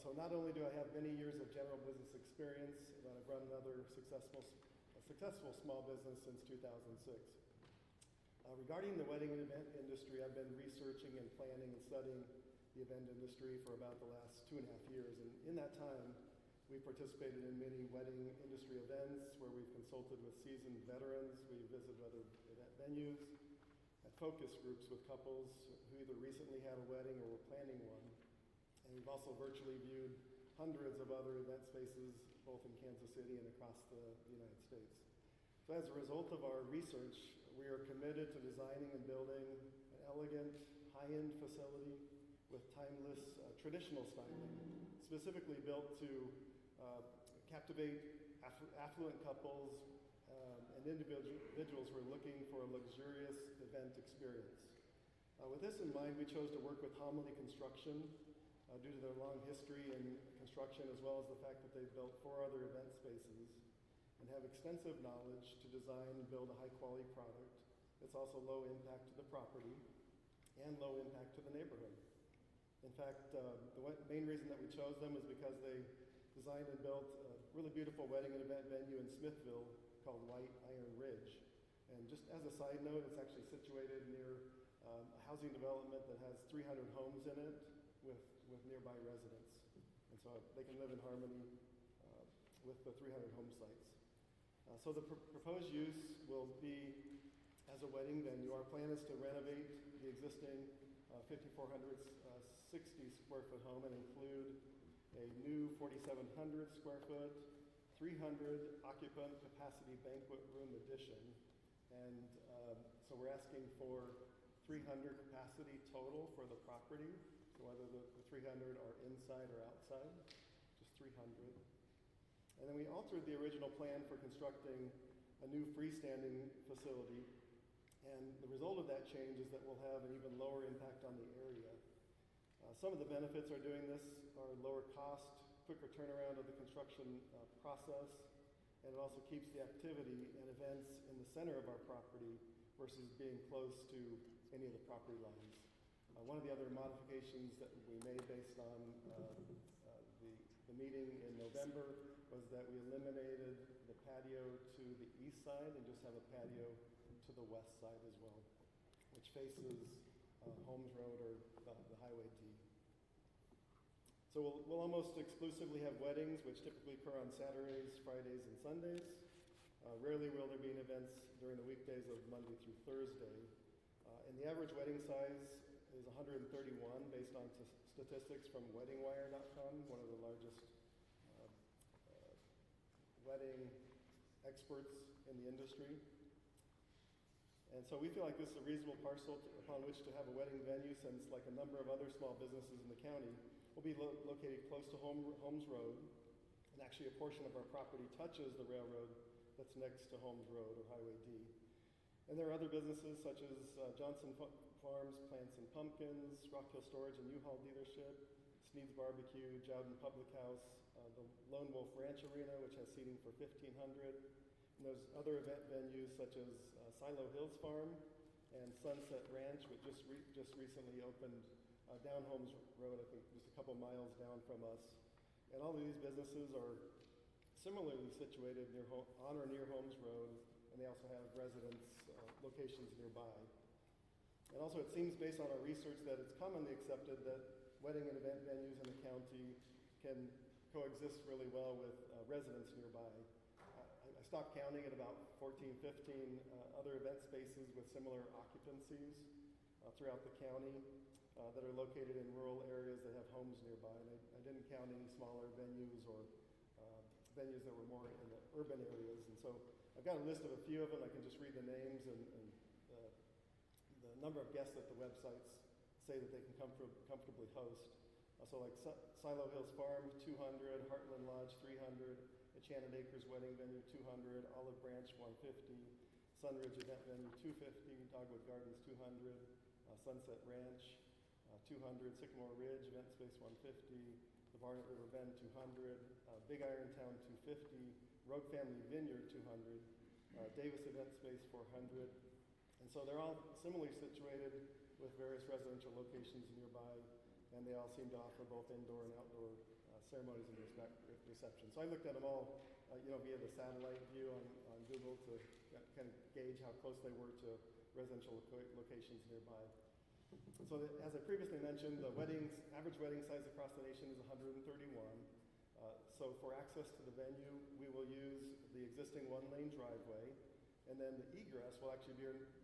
Speaker 14: So not only do I have many years of general business experience, but I've run another successful small business since 2006. Regarding the wedding and event industry, I've been researching and planning and studying the event industry for about the last 2.5 years. And in that time, we participated in many wedding industry events where we've consulted with seasoned veterans. We visited other event venues, had focus groups with couples who either recently had a wedding or were planning one. And we've also virtually viewed hundreds of other event spaces, both in Kansas City and across the United States. So as a result of our research, we are committed to designing and building an elegant, high-end facility with timeless traditional styling, specifically built to captivate affluent couples and individuals who are looking for a luxurious event experience. With this in mind, we chose to work with Homily Construction due to their long history in construction, as well as the fact that they've built 4 other event spaces and have extensive knowledge to design and build a high-quality product that's also low impact to the property and low impact to the neighborhood. In fact, the main reason that we chose them was because they designed and built a really beautiful wedding and event venue in Smithville called White Iron Ridge. And just as a side note, it's actually situated near a housing development that has 300 homes in it with nearby residents. And so they can live in harmony with the 300 home sites. So the proposed use will be as a wedding venue. Our plan is to renovate the existing 5,460 square foot home and include a new 4,700 square foot, 300 occupant capacity banquet room addition. And so we're asking for 300 capacity total for the property. So whether the 300 are inside or outside, just 300. And then we altered the original plan for constructing a new freestanding facility. And the result of that change is that we'll have an even lower impact on the area. Some of the benefits are doing this are lower cost, quicker turnaround of the construction process, and it also keeps the activity and events in the center of our property versus being close to any of the property lines. One of the other modifications that we made based on the meeting in November was that we eliminated the patio to the east side and just have a patio to the west side as well, which faces Holmes Road or the Highway D. So we'll almost exclusively have weddings, which typically occur on Saturdays, Fridays, and Sundays. Rarely will there be events during the weekdays of Monday through Thursday. And the average wedding size is 131 based on statistics from weddingwire.com, one of the largest wedding experts in the industry. And so we feel like this is a reasonable parcel upon which to have a wedding venue, since like a number of other small businesses in the county will be located close to Holmes Road. And actually a portion of our property touches the railroad that's next to Holmes Road or Highway D. And there are other businesses such as Johnson Farms, Plants and Pumpkins, Rock Hill Storage and U-Haul Dealership, Sneed's Barbecue, Jowden Public House, the Lone Wolf Ranch Arena, which has seating for 1,500. And there's other event venues such as Silo Hills Farm and Sunset Ranch, which just recently opened down Holmes Road, I think just a couple miles down from us. And all of these businesses are similarly situated on or near Holmes Road, and they also have residence locations nearby. And also it seems based on our research that it's commonly accepted that wedding and event venues in the county can coexist really well with residents nearby. I stopped counting at about 14, 15 other event spaces with similar occupancies throughout the county that are located in rural areas that have homes nearby. And I didn't count any smaller venues or venues that were more in the urban areas. And so I've got a list of a few of them. I can just read the names and the number of guests that the websites say that they can comfortably host. So like Silo Hills Farm, 200, Heartland Lodge, 300, Enchanted Acres Wedding Venue, 200, Olive Branch, 150, Sunridge Event Venue, 250, Dogwood Gardens, 200, Sunset Ranch, 200, Sycamore Ridge Event Space, 150, the Barnet River Bend, 200, Big Iron Town, 250, Road Family Vineyard, 200, Davis Event Space, 400. And so they're all similarly situated with various residential locations nearby, and they all seem to offer both indoor and outdoor ceremonies and receptions. So I looked at them all, via the satellite view on Google to kind of gauge how close they were to residential locations nearby. So as I previously mentioned, the average wedding size across the nation is 131. So for access to the venue, we will use the existing one-lane driveway, and then the egress will actually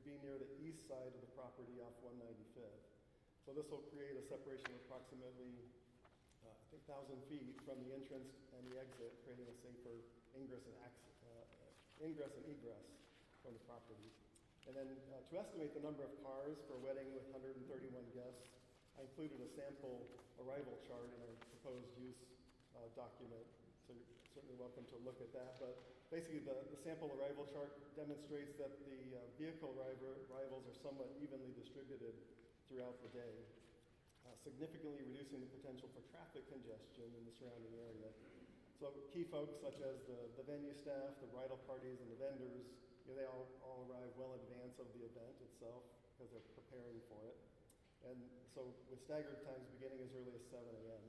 Speaker 14: be near the east side of the property off 195th. So this will create a separation of approximately 1,000 feet from the entrance and the exit, creating a safer ingress and egress from the property. And then to estimate the number of cars for a wedding with 131 guests, I included a sample arrival chart in our proposed use document. So you're certainly welcome to look at that. But basically the sample arrival chart demonstrates that the vehicle arrivals are somewhat evenly distributed throughout the day, significantly reducing the potential for traffic congestion in the surrounding area. So key folks such as the venue staff, the bridal parties, and the vendors, they all arrive well in advance of the event itself because they're preparing for it. And so with staggered times beginning as early as 7 a.m.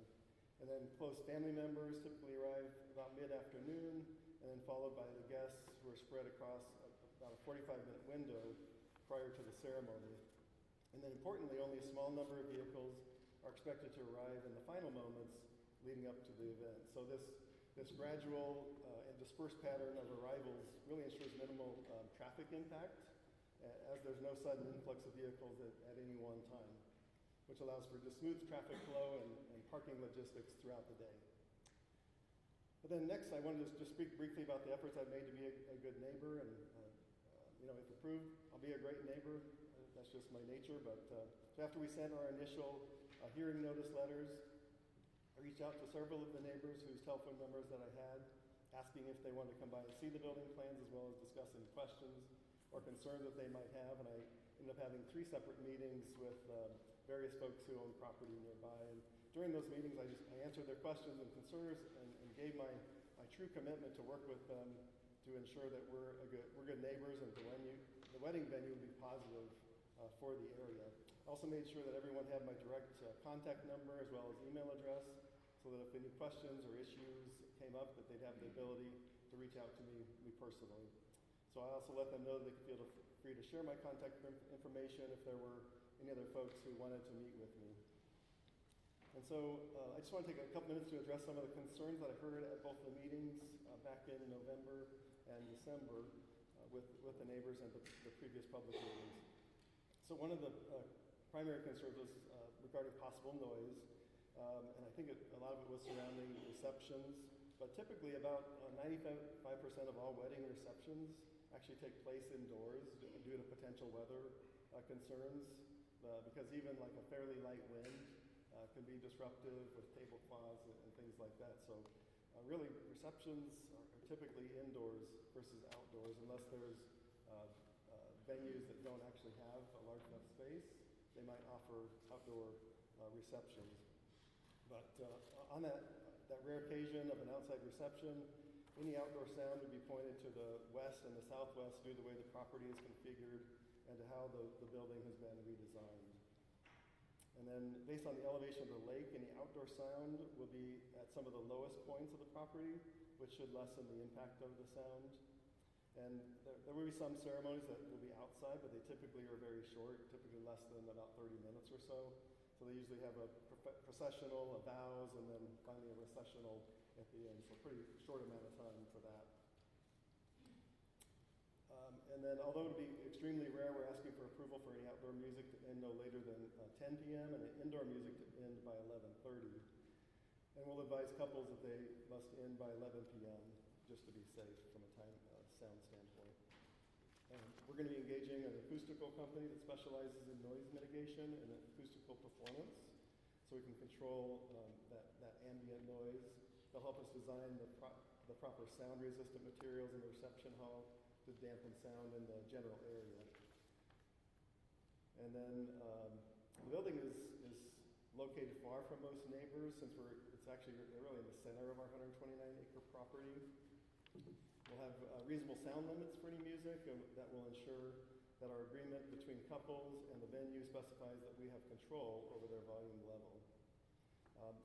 Speaker 14: And then close family members typically arrive about mid-afternoon, and then followed by the guests who are spread across about a 45-minute window prior to the ceremony. And then importantly, only a small number of vehicles are expected to arrive in the final moments leading up to the event. So this gradual and dispersed pattern of arrivals really ensures minimal traffic impact, as there's no sudden influx of vehicles at any one time, which allows for just smooth traffic flow and parking logistics throughout the day. But then next, I wanted to just speak briefly about the efforts I've made to be a good neighbor, and if approved, I'll be a great neighbor. That's just my nature. But so after we sent our initial hearing notice letters, I reached out to several of the neighbors whose telephone numbers that I had, asking if they wanted to come by and see the building plans, as well as discuss any questions or concerns that they might have. And I ended up having 3 separate meetings with various folks who own property nearby. And during those meetings, I answered their questions and concerns and gave my true commitment to work with them to ensure that we're good neighbors and the wedding venue would be positive for the area. I also made sure that everyone had my direct contact number as well as email address, so that if any questions or issues came up, that they'd have the ability to reach out to me personally. So I also let them know that they could feel free to share my contact information if there were any other folks who wanted to meet with me. And so I just want to take a couple minutes to address some of the concerns that I heard at both the meetings back in November and December with the neighbors and the previous public meetings. So one of the primary concerns was regarding possible noise. And I think a lot of it was surrounding receptions, but typically about 95% of all wedding receptions actually take place indoors due to potential weather concerns, because even like a fairly light wind can be disruptive with tablecloths and things like that. So really receptions are typically indoors versus outdoors, unless there's venues that don't actually have a large enough space. They might offer outdoor receptions. But on that rare occasion of an outside reception, any outdoor sound would be pointed to the west and the southwest due to the way the property is configured and to how the building has been redesigned. And then based on the elevation of the lake, any outdoor sound will be at some of the lowest points of the property, which should lessen the impact of the sound. And there will be some ceremonies that will be outside, but they typically are very short, typically less than about 30 minutes or so. So they usually have a processional, a vows, and then finally a recessional at the end. So pretty short amount of time for that. And then although it would be extremely rare, we're asking for approval for any outdoor music to end no later than 10 p.m. and indoor music to end by 11:30. And we'll advise couples that they must end by 11 p.m. just to be safe from a sound standpoint. And we're going to be engaging an acoustical company that specializes in noise mitigation and acoustical performance, so we can control that ambient noise. They'll help us design the proper sound-resistant materials in the reception hall to dampen sound in the general area. And then the building is located far from most neighbors, since it's actually really in the center of our 129-acre property. We'll have reasonable sound limits for any music that will ensure that our agreement between couples and the venue specifies that we have control over their volume level.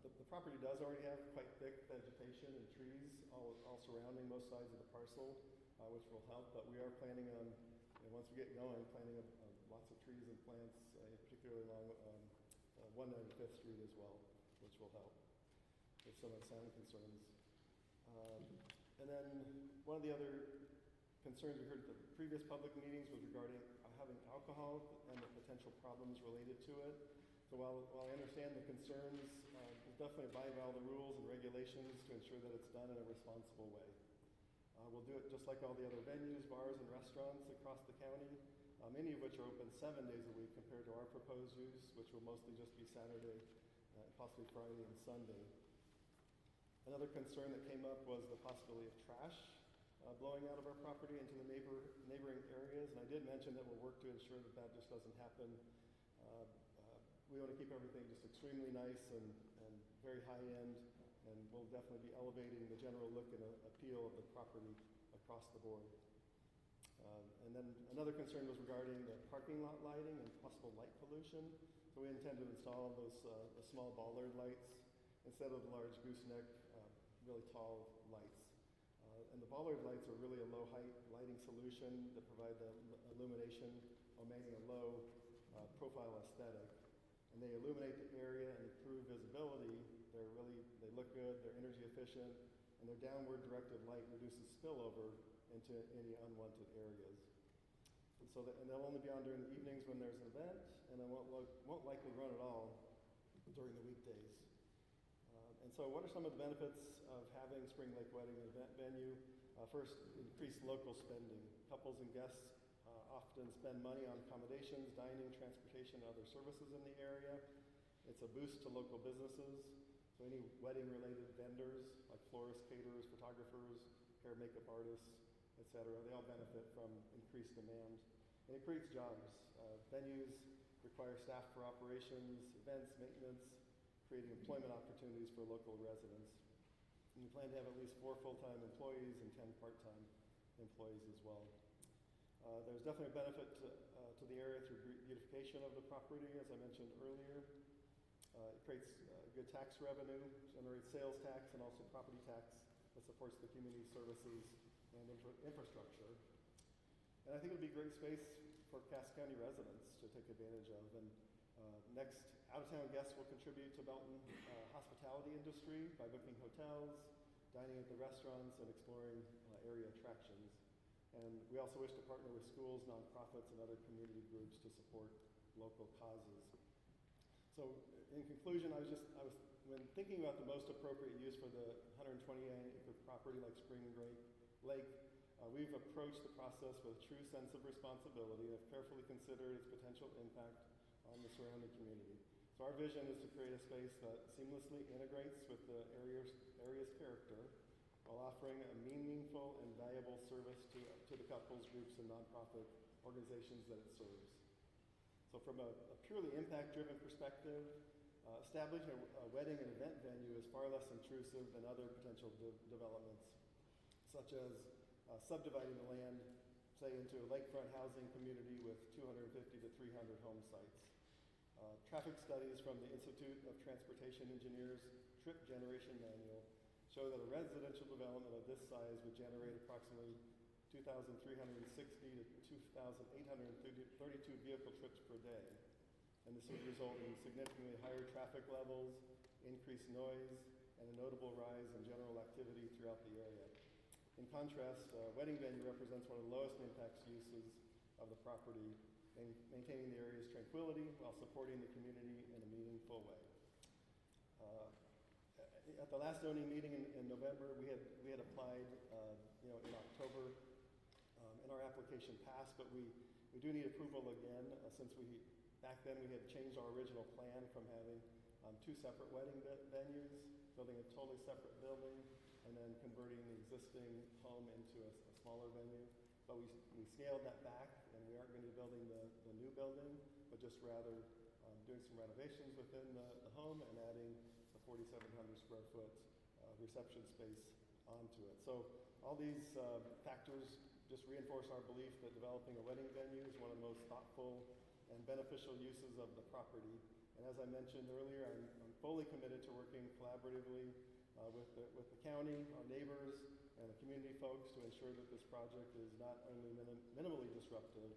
Speaker 14: The property does already have quite thick vegetation and trees all surrounding most sides of the parcel, which will help, but we are planning on, once we get going, planting lots of trees and plants, particularly along 195th Street as well, which will help with some of the sound concerns. And then one of the other concerns we heard at the previous public meetings was regarding having alcohol and the potential problems related to it. So while I understand the concerns, we'll definitely abide by all the rules and regulations to ensure that it's done in a responsible way. We'll do it just like all the other venues, bars, and restaurants across the county, many of which are open 7 days a week compared to our proposed use, which will mostly just be Saturday, possibly Friday and Sunday. Another concern that came up was the possibility of trash blowing out of our property into the neighboring areas. And I did mention that we'll work to ensure that just doesn't happen. We want to keep everything just extremely nice and very high end, and we'll definitely be elevating the general look and appeal of the property across the board. And then another concern was regarding the parking lot lighting and possible light pollution. So we intend to install those the small bollard lights instead of the large gooseneck, really tall lights. And the bollard lights are really a low height lighting solution that provide the illumination while maintaining a low profile aesthetic. And they illuminate the area and improve visibility. They look good, they're energy efficient, and their downward directed light reduces spillover into any unwanted areas. And they'll only be on during the evenings when there's an event, and they won't likely run at all during the weekdays. And so what are some of the benefits of having Spring Lake Wedding an event venue? First, increased local spending. Couples and guests often spend money on accommodations, dining, transportation, and other services in the area. It's a boost to local businesses. So any wedding-related vendors, like florists, caterers, photographers, hair and makeup artists, etc., they all benefit from increased demand. And it creates jobs. Venues require staff for operations, events, maintenance, creating employment opportunities for local residents. And we plan to have at least 4 full-time employees and 10 part-time employees as well. There's definitely a benefit to the area through beautification of the property, as I mentioned earlier. It creates good tax revenue, generates sales tax and also property tax that supports the community services and infrastructure. And I think it would be great space for Cass County residents to take advantage of. And next, out-of-town guests will contribute to Belton hospitality industry by booking hotels, dining at the restaurants, and exploring area attractions. And we also wish to partner with schools, nonprofits, and other community groups to support local causes. So in conclusion, when thinking about the most appropriate use for the 128-acre property like Spring Lake, we've approached the process with a true sense of responsibility and have carefully considered its potential impact on the surrounding community. So our vision is to create a space that seamlessly integrates with the area's character while offering a meaningful and valuable service to the couples, groups, and nonprofit organizations that it serves. So from a purely impact-driven perspective, establishing a wedding and event venue is far less intrusive than other potential developments, such as subdividing the land, say, into a lakefront housing community with 250 to 300 home sites. Traffic studies from the Institute of Transportation Engineers Trip Generation Manual show that a residential development of this size would generate approximately 2,360 to 2,832 vehicle trips per day. And this would result in significantly higher traffic levels, increased noise, and a notable rise in general activity throughout the area. In contrast, wedding venue represents one of the lowest impact uses of the property, maintaining the area's tranquility while supporting the community in a meaningful way. At the last zoning meeting in November, we had applied, in October, and our application passed, but we do need approval again since back then we had changed our original plan from having 2 separate wedding venues, building a totally separate building, and then converting the existing home into a smaller venue. But we scaled that back, and we aren't going to be building the new building, but just rather doing some renovations within the home and adding the 4,700 square foot reception space onto it. So all these factors just reinforce our belief that developing a wedding venue is one of the most thoughtful and beneficial uses of the property. And as I mentioned earlier, I'm fully committed to working collaboratively with the county, our neighbors, and the community folks to ensure that this project is not only minimally disruptive,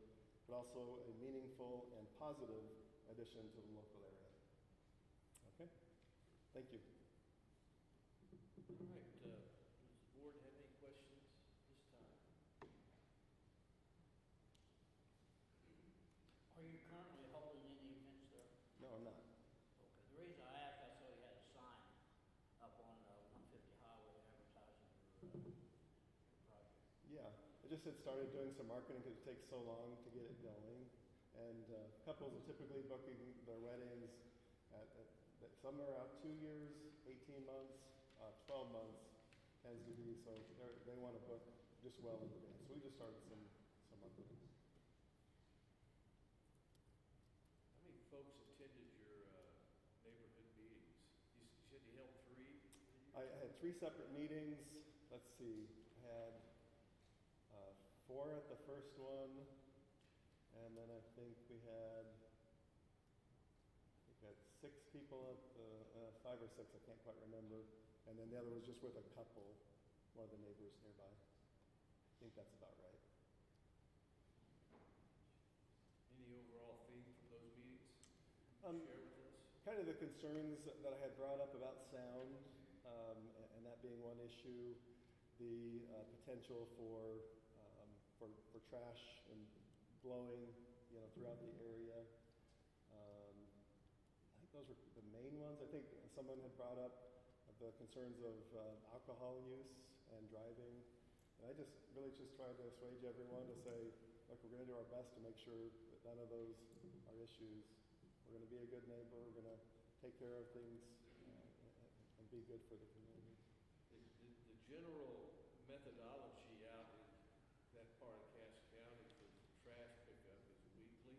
Speaker 14: but also a meaningful and positive addition to the local area. Okay? Thank you.
Speaker 5: All right, does the board have any questions this time?
Speaker 11: Are you currently holding any events there?
Speaker 14: No, I'm not.
Speaker 11: Okay, the reason I asked, I saw you had a sign up on 150 highway advertising your project.
Speaker 14: Yeah, I just had started doing some marketing because it takes so long to get it going. And couples are typically booking their weddings at somewhere out 2 years, 18 months, 12 months tends to be, so they want to book just well in advance. So we just started some marketing.
Speaker 5: How many folks attended your neighborhood meetings? You said you held 3?
Speaker 14: I had 3 separate meetings. Let's see, I had 4 at the first one, and then I think we had 6 people at the 5 or 6, I can't quite remember, and then the other was just with a couple, one of the neighbors nearby. I think that's about right.
Speaker 5: Any overall theme from those meetings share with us?
Speaker 14: Kind of the concerns that I had brought up about sound, and that being one issue, the potential for trash and blowing, throughout the area. I think those were the main ones. I think someone had brought up the concerns of alcohol use and driving. And I just really tried to assuage everyone to say, look, we're going to do our best to make sure that none of those are issues. We're going to be a good neighbor. We're going to take care of things and be good for the community.
Speaker 5: The general methodology out in that part of Cass County for trash pickup is weekly.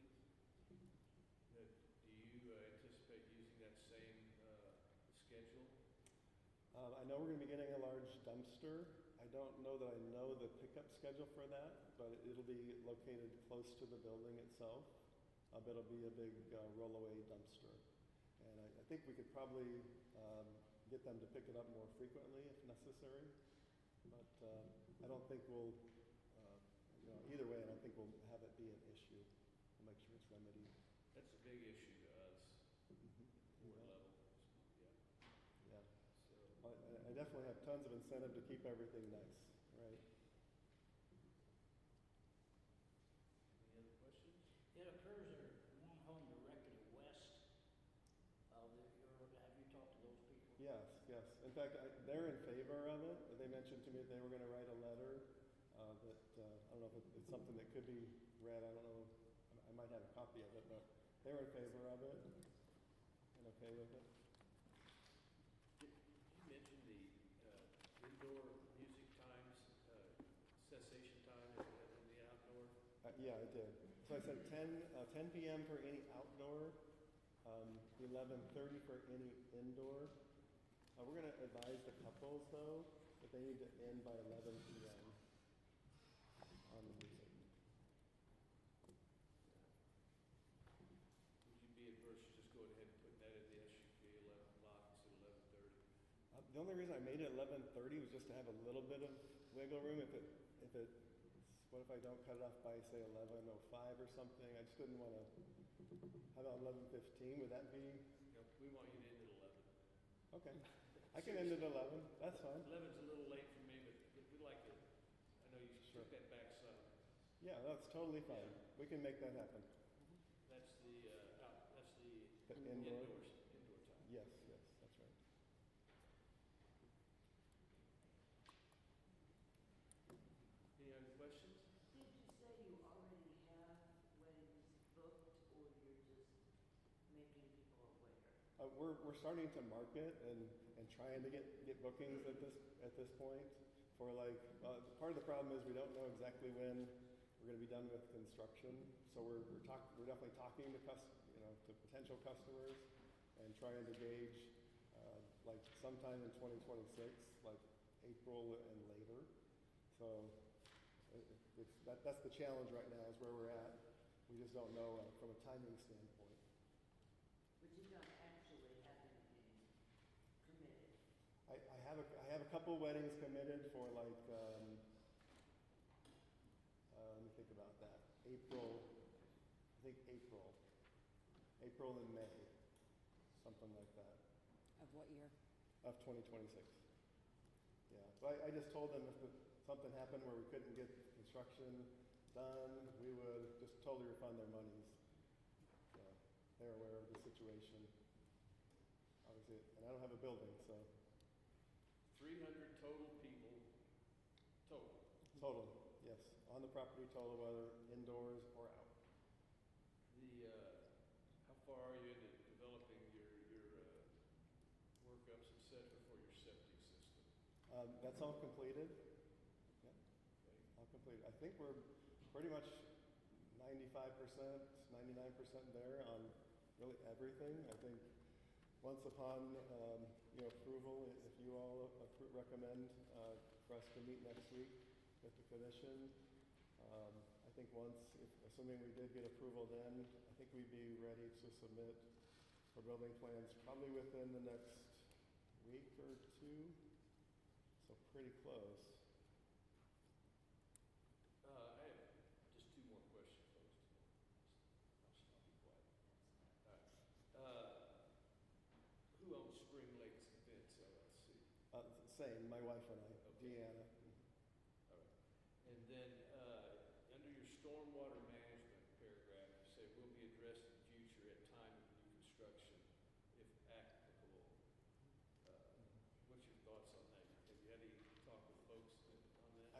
Speaker 14: I know we're gonna be getting a large dumpster. I don't know that I know the pickup schedule for that, but it'll be located close to the building itself. But it'll be a big rollaway dumpster. And I think we could probably get them to pick it up more frequently if necessary. But I don't think we'll, either way, I don't think we'll have it be an issue. We'll make sure it's remedied.
Speaker 5: That's a big issue to us, board
Speaker 14: Yeah.
Speaker 5: level, yeah.
Speaker 14: Yeah.
Speaker 5: So,
Speaker 14: I definitely have tons of incentive to keep everything nice, right?
Speaker 5: any other questions?
Speaker 11: It occurs there one home directly west of have you talked to those people?
Speaker 14: Yes, yes. In fact, they're in favor of it. They mentioned to me that they were going to write a letter that, I don't know if it's something that could be read. I don't know. I might have a copy of it, but they were in favor of it and okay with it.
Speaker 5: Did you mention the indoor music times, cessation time in the outdoor?
Speaker 14: Yeah, I did. So I said 10 p.m. for any outdoor, 11:30 for any indoor. We're going to advise the couples, though, that they need to end by 11 p.m. on the music.
Speaker 5: Would you be adverse to just going ahead and putting that in the SUP 11 o'clock instead of 11:30?
Speaker 14: The only reason I made it 11:30 was just to have a little bit of wiggle room. What if I don't cut it off by, say, 11:05 or something? I just didn't want to. How about 11:15? Would that be?
Speaker 5: Yep, we want you to end at 11.
Speaker 14: Okay. I can end at 11. That's fine.
Speaker 5: 11's a little late for me, but we'd like to, I know you
Speaker 14: Sure.
Speaker 5: took that back some.
Speaker 14: Yeah, that's totally fine. We can make that happen.
Speaker 5: That's the
Speaker 14: The indoor?
Speaker 5: indoor time.
Speaker 14: Yes, yes, that's right.
Speaker 5: Any other questions?
Speaker 11: Did you say you already have weddings booked, or you're just making people aware?
Speaker 14: We're starting to market and trying to get bookings at this point for part of the problem is we don't know exactly when we're going to be done with construction. So we're definitely talking to to potential customers and trying to gauge sometime in 2026, like April and later. So that's the challenge right now is where we're at. We just don't know from a timing standpoint.
Speaker 11: But you don't actually have anything committed?
Speaker 14: I have a couple weddings committed for let me think about that. April and May, something like that.
Speaker 1: Of what year?
Speaker 14: Of 2026. Yeah, so I just told them if something happened where we couldn't get construction done, we would just totally refund their monies. So they're aware of the situation. Obviously, and I don't have a building, so.
Speaker 5: 300 total people, total.
Speaker 14: Total, yes. On the property total, whether indoors or out.
Speaker 5: How far are you into developing your workups, et cetera, for your septic system?
Speaker 14: That's all completed. Yeah,
Speaker 5: Okay.
Speaker 14: all completed. I think we're pretty much 95%, 99% there on really everything. I think once upon approval, if you all recommend for us to meet next week with the commission, I think assuming we did get approval then, I think we'd be ready to submit for building plans probably within the next week or two. So pretty close.
Speaker 5: I have just two more questions, folks. I'll be quiet. All right. Who owns Spring Lakes Events LLC?
Speaker 14: Same, my wife and I,
Speaker 5: Okay.
Speaker 14: Deanna.
Speaker 5: All right. And then, under your stormwater management paragraph, you say will be addressed in the future at time of new construction, if applicable. What's your thoughts on that? Have you had any talk with folks on that?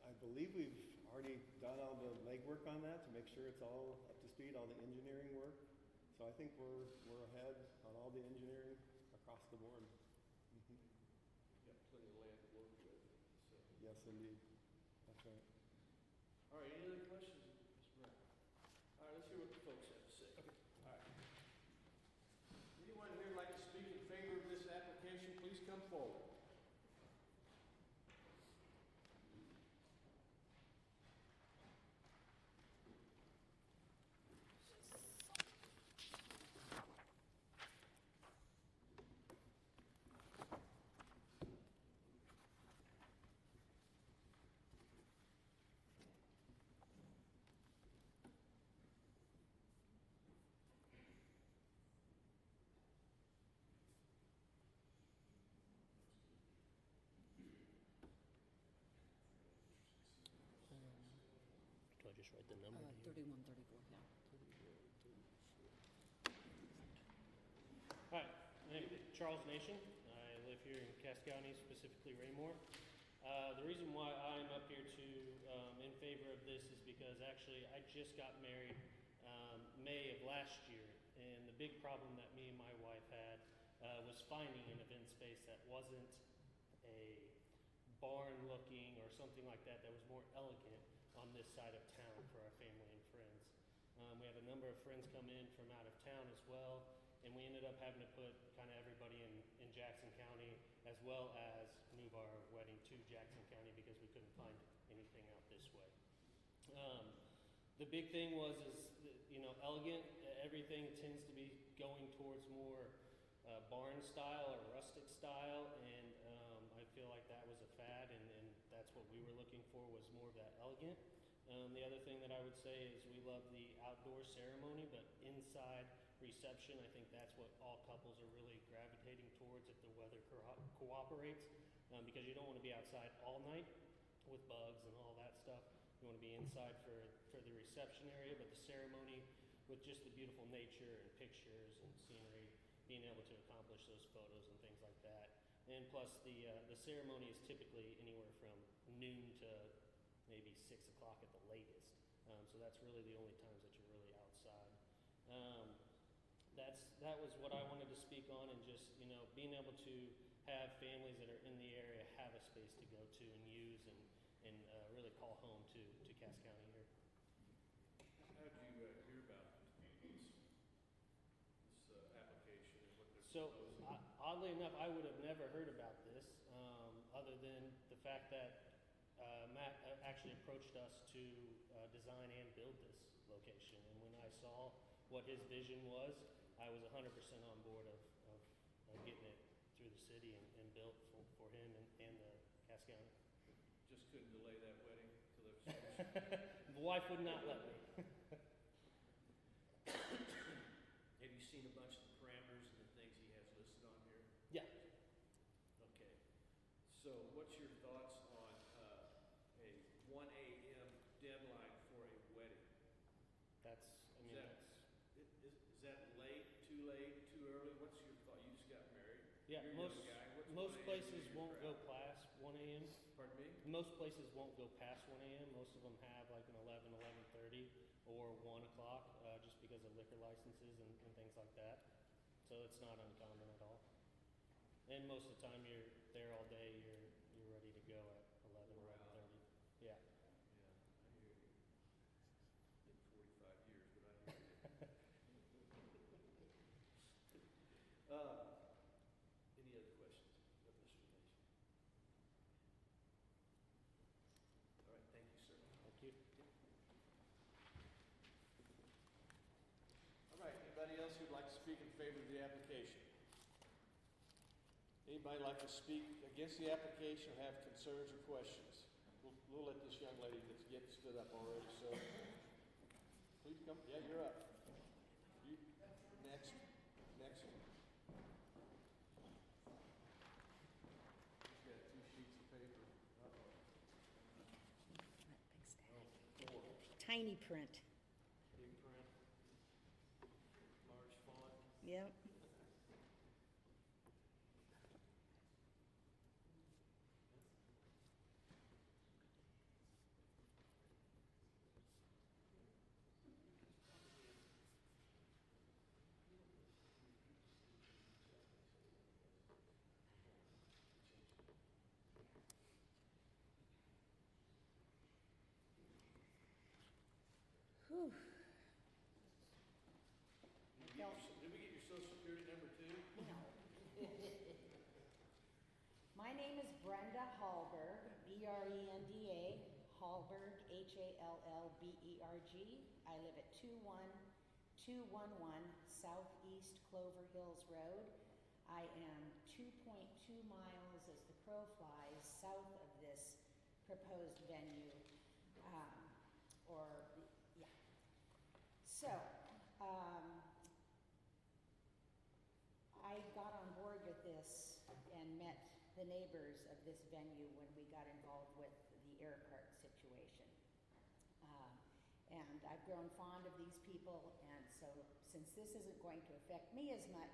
Speaker 14: I believe we've already done all the legwork on that to make sure it's all up to speed, all the engineering work. So I think we're ahead on all the engineering across the board. Mm-hmm.
Speaker 5: You've got plenty of land to work with, so.
Speaker 14: Yes, indeed. That's right.
Speaker 5: All right, any other questions, Mr. Brown? All right, let's hear what the folks have to say. Okay. All right. Anyone here like to speak in favor of this application, please come forward.
Speaker 15: just write the number here.
Speaker 9: 3134, yeah.
Speaker 15: Hi, my name is Charles Nation. I live here in Cass County, specifically Raymore. The reason why I'm up here in favor of this is because actually I just got married May of last year, and the big problem that me and my wife had was finding an event space that wasn't a barn looking or something like that was more elegant on this side of town for our family and friends. We have a number of friends come in from out of town as well, and we ended up having to put kind of everybody in Jackson County, as well as move our wedding to Jackson County because we couldn't find anything out this way. The big thing was elegant. Everything tends to be going towards more barn style or rustic style, and I feel like that was a fad, and that's what we were looking for, was more of that elegant. The other thing that I would say is we love the outdoor ceremony, but inside reception, I think that's what all couples are really gravitating towards if the weather cooperates, because you don't want to be outside all night with bugs and all that stuff. You want to be inside for the reception area, but the ceremony, with just the beautiful nature and pictures and scenery, being able to accomplish those photos and things like that. And plus the ceremony is typically anywhere from noon to maybe 6 o'clock at the latest. So that's really the only times that you're really outside. That was what I wanted to speak on, and just, being able to have families that are in the area have a space to go to and use and really call home to Cass County here.
Speaker 5: How did you hear about this application and what they're
Speaker 15: So,
Speaker 5: proposing?
Speaker 15: oddly enough, I would have never heard about this, other than the fact that Matt actually approached us to design and build this location. And when I saw what his vision was, I was 100% on board of getting it through the city and built for him and the Cass County.
Speaker 5: Just couldn't delay that wedding till it was finished?
Speaker 15: The wife would not let me.
Speaker 5: Have you seen a bunch of the parameters and the things he has listed on here?
Speaker 15: Yeah.
Speaker 5: Okay. So what's your thoughts on a 1 a.m. deadline for a wedding? Is that late, too early? What's your thought? You just got married.
Speaker 15: Yeah,
Speaker 5: You're a young guy. What's
Speaker 15: most
Speaker 5: 1 a.m.
Speaker 15: places
Speaker 5: in your
Speaker 15: won't go
Speaker 5: crowd?
Speaker 15: past 1 a.m.
Speaker 5: Pardon me?
Speaker 15: Most places won't go past 1 a.m. Most of them have like an 11, 11:30 or 1 o'clock, just because of liquor licenses and things like that. So it's not uncommon at all. And most of the time you're there all day, you're ready to go at 11, 11:30. Yeah.
Speaker 5: Yeah, I hear you. Been 45 years, but I hear you. Any other questions of Mr. Nation? All right, thank you, sir.
Speaker 15: Thank you.
Speaker 2: All right, anybody else who'd like to speak in favor of the application? Anybody like to speak against the application or have concerns or questions? We'll let this young lady get stood up already, so please come. Yeah, you're up. You next.
Speaker 5: He's got 2 sheets of paper.
Speaker 9: Big stack. Tiny print.
Speaker 5: Big print. Large font.
Speaker 9: Yep. Whew.
Speaker 5: Did we get your social security number too?
Speaker 16: No. My name is Brenda Hallberg, B-R-E-N-D-A, Hallberg, H-A-L-L-B-E-R-G. I live at 21211 Southeast Clover Hills Road. I am 2.2 miles as the crow flies south of this proposed venue. So, I got on board with this and met the neighbors of this venue when we got involved with the air cart situation. And I've grown fond of these people, and so since this isn't going to affect me as much,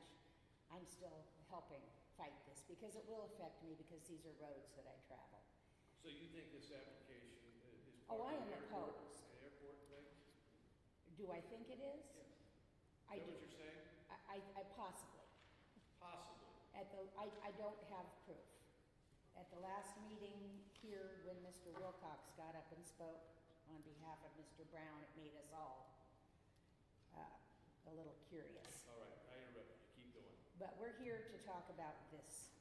Speaker 16: I'm still helping fight this, because it will affect me, because these are roads that I travel.
Speaker 5: So you think this application is
Speaker 16: Oh,
Speaker 5: part
Speaker 16: I
Speaker 5: of
Speaker 16: am
Speaker 5: the airport,
Speaker 16: opposed.
Speaker 5: airport thing?
Speaker 16: Do I think it is?
Speaker 5: Yeah.
Speaker 16: I
Speaker 5: Is that
Speaker 16: do.
Speaker 5: what you're saying?
Speaker 16: I possibly.
Speaker 5: Possibly.
Speaker 16: I don't have proof. At the last meeting here, when Mr. Wilcox got up and spoke on behalf of Mr. Brown, it made us all a little curious.
Speaker 5: All right, I interrupted you. Keep going.
Speaker 16: But we're here to talk about this.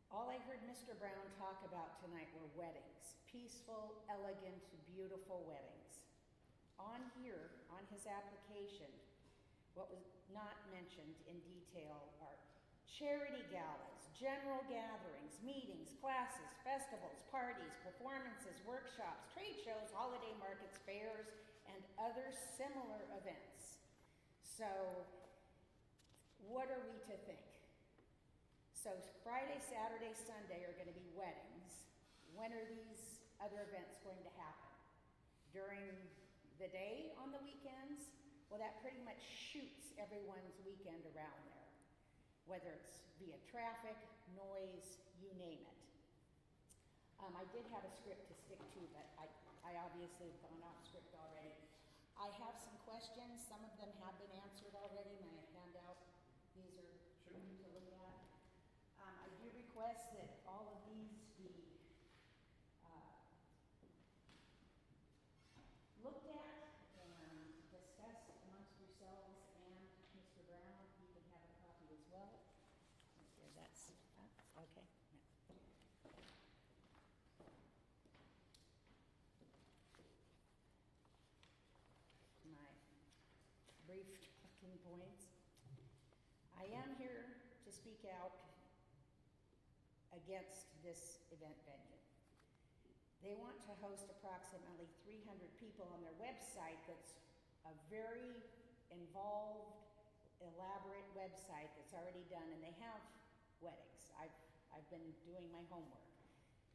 Speaker 16: All I heard Mr. Brown talk about tonight were weddings. Peaceful, elegant, beautiful weddings. On here, on his application, what was not mentioned in detail are charity galas, general gatherings, meetings, classes, festivals, parties, performances, workshops, trade shows, holiday markets, fairs, and other similar events. So, what are we to think? So Friday, Saturday, Sunday are going to be weddings. When are these other events going to happen? During the day on the weekends? Well, that pretty much shoots everyone's weekend around there, whether it's via traffic, noise, you name it. I did have a script to stick to, but I obviously have gone off script already. I have some questions. Some of them have been answered already. My handout, these are for you to look at. I do request that all of these be looked at and discussed amongst yourselves and Mr. Brown. You can have a copy as well. Here, that's okay. My brief talking points. I am here to speak out against this event venue. They want to host approximately 300 people on their website that's a very involved, elaborate website that's already done, and they have weddings. I've been doing my homework.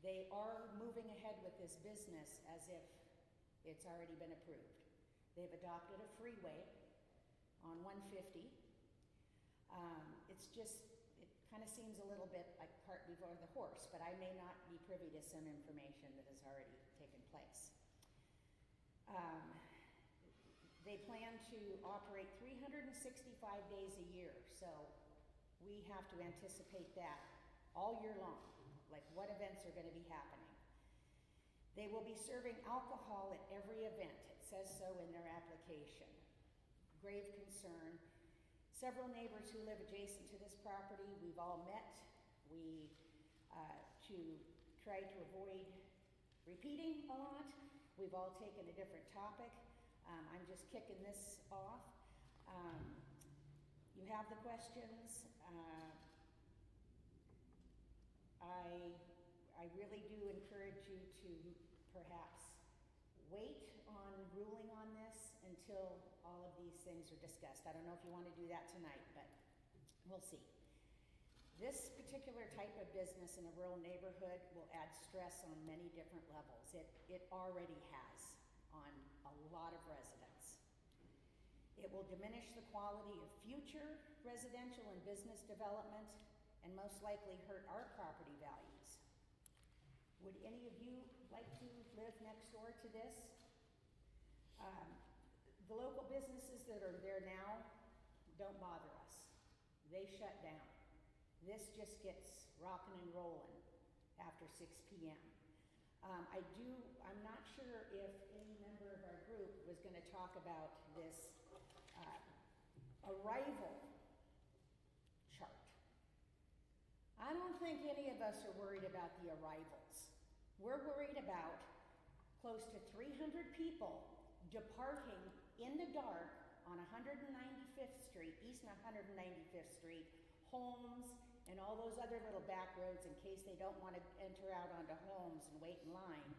Speaker 16: They are moving ahead with this business as if it's already been approved. They've adopted a freeway on 150. It's just, it kind of seems a little bit like cart before the horse, but I may not be privy to some information that has already taken place. They plan to operate 365 days a year, so we have to anticipate that all year long, like what events are going to be happening. They will be serving alcohol at every event. It says so in their application. Grave concern. Several neighbors who live adjacent to this property, we've all met. We, to try to avoid repeating a lot, we've all taken a different topic. I'm just kicking this off. You have the questions. I really do encourage you to perhaps wait on ruling on this until all of these things are discussed. I don't know if you want to do that tonight, but we'll see. This particular type of business in a rural neighborhood will add stress on many different levels. It already has on a lot of residents. It will diminish the quality of future residential and business development and most likely hurt our property values. Would any of you like to live next door to this? The local businesses that are there now don't bother us. They shut down. This just gets rocking and rolling after 6 p.m. I'm not sure if any member of our group was going to talk about this arrival chart. I don't think any of us are worried about the arrivals. We're worried about close to 300 people departing in the dark on 195th Street, East 195th Street, homes, and all those other little back roads in case they don't want to enter out onto homes and wait in line.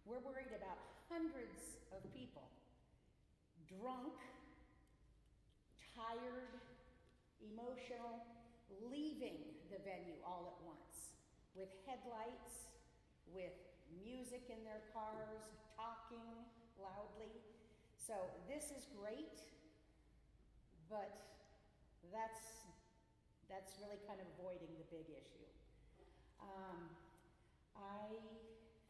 Speaker 16: We're worried about hundreds of people, drunk, tired, emotional, leaving the venue all at once, with headlights, with music in their cars, talking loudly. So this is great, but that's really kind of avoiding the big issue. I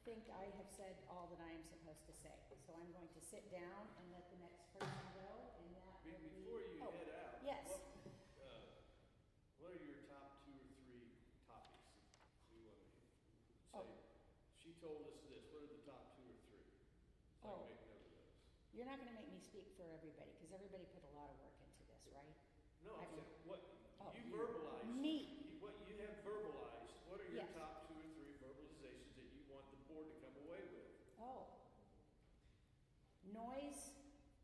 Speaker 16: think I have said all that I am supposed to say, so I'm going to sit down and let the next person go, and that will be...
Speaker 5: Before you head out,
Speaker 16: yes.
Speaker 5: what are your top 2 or 3 topics that you want to say?
Speaker 16: Oh.
Speaker 5: She told us this. What are the top 2 or 3? So I can make note of those.
Speaker 16: You're not going to make me speak for everybody, because everybody put a lot of work into this, right?
Speaker 5: No,
Speaker 16: I mean,
Speaker 5: what
Speaker 16: oh,
Speaker 5: you verbalized.
Speaker 16: me.
Speaker 5: What you have verbalized. What are your
Speaker 16: Yes.
Speaker 5: top 2 or 3 verbalizations that you want the board to come away with?
Speaker 16: Oh. Noise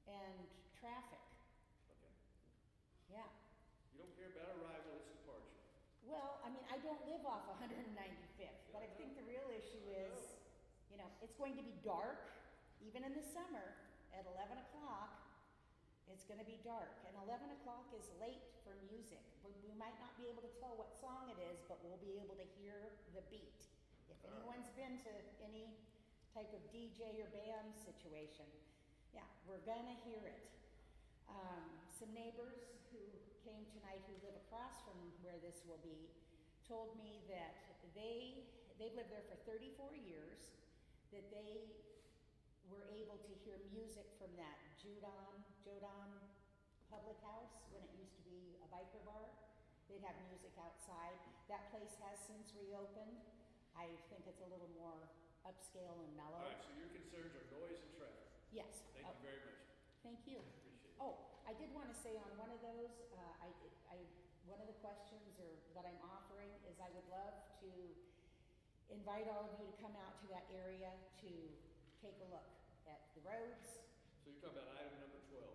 Speaker 16: and traffic.
Speaker 5: Okay.
Speaker 16: Yeah.
Speaker 5: You don't care about arrival, it's departure.
Speaker 16: Well, I mean, I don't live off 195th, but I think the real issue is, you know, it's going to be dark, even in the summer, at 11 o'clock. It's going to be dark, and 11 o'clock is late for music. We might not be able to tell what song it is, but we'll be able to hear the beat. If anyone's been to any type of DJ or band situation, yeah, we're going to hear it. Some neighbors who came tonight who live across from where this will be told me that they've lived there for 34 years, that they were able to hear music from that Jodon Public House when it used to be a biker bar. They'd have music outside. That place has since reopened. I think it's a little more upscale and mellow.
Speaker 5: All right, so your concerns are noise and traffic.
Speaker 16: Yes.
Speaker 5: Thank you very much.
Speaker 16: Thank you.
Speaker 5: Appreciate it.
Speaker 16: Oh, I did want to say on one of those, one of the questions or what I'm offering is I would love to invite all of you to come out to that area to take a look at the roads.
Speaker 5: So you're talking about item number 12.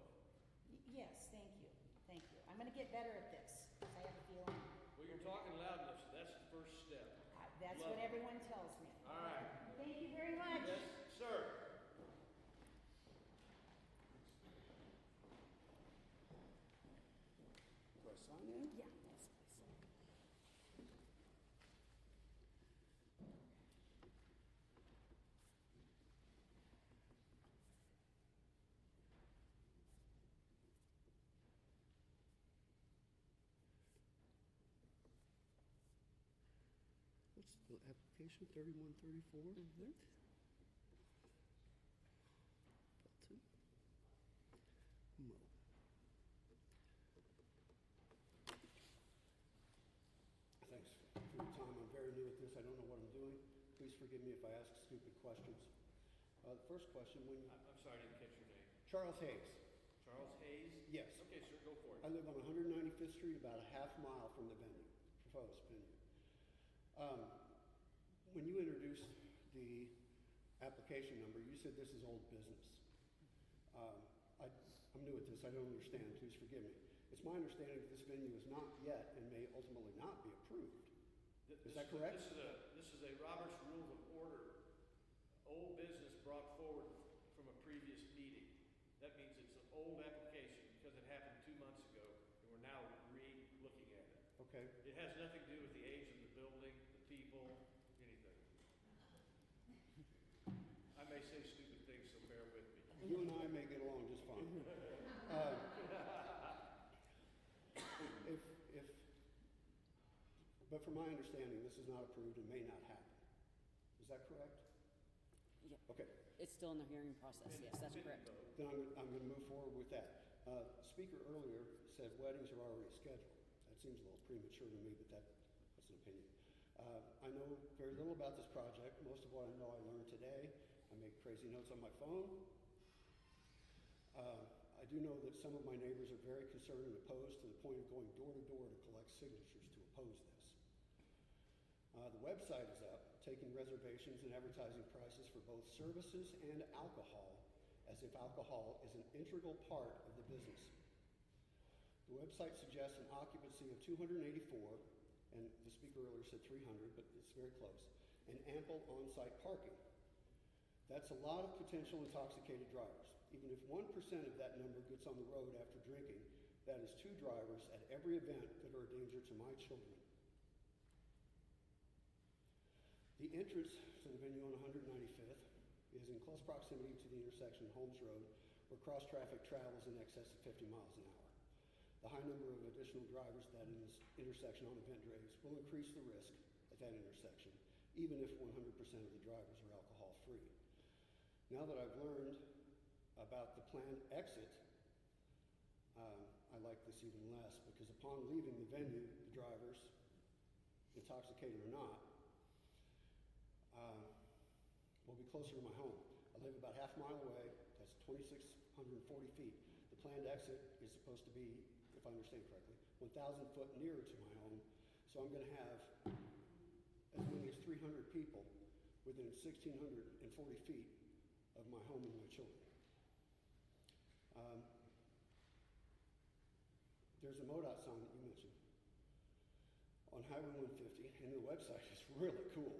Speaker 16: Yes, thank you. Thank you. I'm going to get better at this, because I have a feeling.
Speaker 5: Well, you're talking loud enough, so that's the first step.
Speaker 16: That's
Speaker 5: Love
Speaker 16: what
Speaker 5: it.
Speaker 16: everyone tells me.
Speaker 5: All right.
Speaker 16: Thank you very much.
Speaker 5: Yes, sir.
Speaker 17: Do I sign in?
Speaker 16: Yeah, yes, please.
Speaker 17: What's the application, 3134?
Speaker 16: Mm-hmm.
Speaker 17: Button. Mo. Thanks for your time. I'm very new at this. I don't know what I'm doing. Please forgive me if I ask stupid questions. The first question,
Speaker 5: I'm sorry, I didn't catch your name.
Speaker 17: Charles Hayes.
Speaker 5: Charles Hayes?
Speaker 17: Yes.
Speaker 5: Okay, sir, go for it.
Speaker 17: I live on 195th Street, about a half mile from the venue, proposed venue. When you introduced the application number, you said this is old business. I'm new at this, I don't understand, please forgive me. It's my understanding that this venue is not yet and may ultimately not be approved. Is that correct?
Speaker 5: This is a Robert's Rules of Order, old business brought forward from a previous meeting. That means it's an old application because it happened 2 months ago, and we're now re-looking at it.
Speaker 17: Okay.
Speaker 5: It has nothing to do with the age of the building, the people, anything. I may say stupid things, so bear with me.
Speaker 17: You and I may get along just fine. But from my understanding, this is not approved and may not happen. Is that correct?
Speaker 1: Yeah.
Speaker 17: Okay.
Speaker 1: It's still in the hearing process, yes, that's correct.
Speaker 17: Then I'm going to move forward with that. Speaker earlier said weddings are already scheduled. That seems a little premature to me, but that's an opinion. I know very little about this project. Most of what I know I learned today. I make crazy notes on my phone. I do know that some of my neighbors are very concerned and opposed to the point of going door to door to collect signatures to oppose this. The website is up, taking reservations and advertising prices for both services and alcohol, as if alcohol is an integral part of the business. The website suggests an occupancy of 284, and the speaker earlier said 300, but it's very close, and ample on-site parking. That's a lot of potential intoxicated drivers. Even if 1% of that number gets on the road after drinking, that is 2 drivers at every event that are a danger to my children. The entrance to the venue on 195th is in close proximity to the intersection of Holmes Road, where cross-traffic travels in excess of 50 miles an hour. The high number of additional drivers that in this intersection on event days will increase the risk at that intersection, even if 100% of the drivers are alcohol-free. Now that I've learned about the planned exit, I like this even less, because upon leaving the venue, the drivers, intoxicated or not, will be closer to my home. I live about half a mile away. That's 2,640 feet. The planned exit is supposed to be, if I understand correctly, 1,000 foot nearer to my home. So I'm going to have as many as 300 people within 1,640 feet of my home and my children. There's a MoDOT sign that you mentioned on Highway 150, and the website is really cool.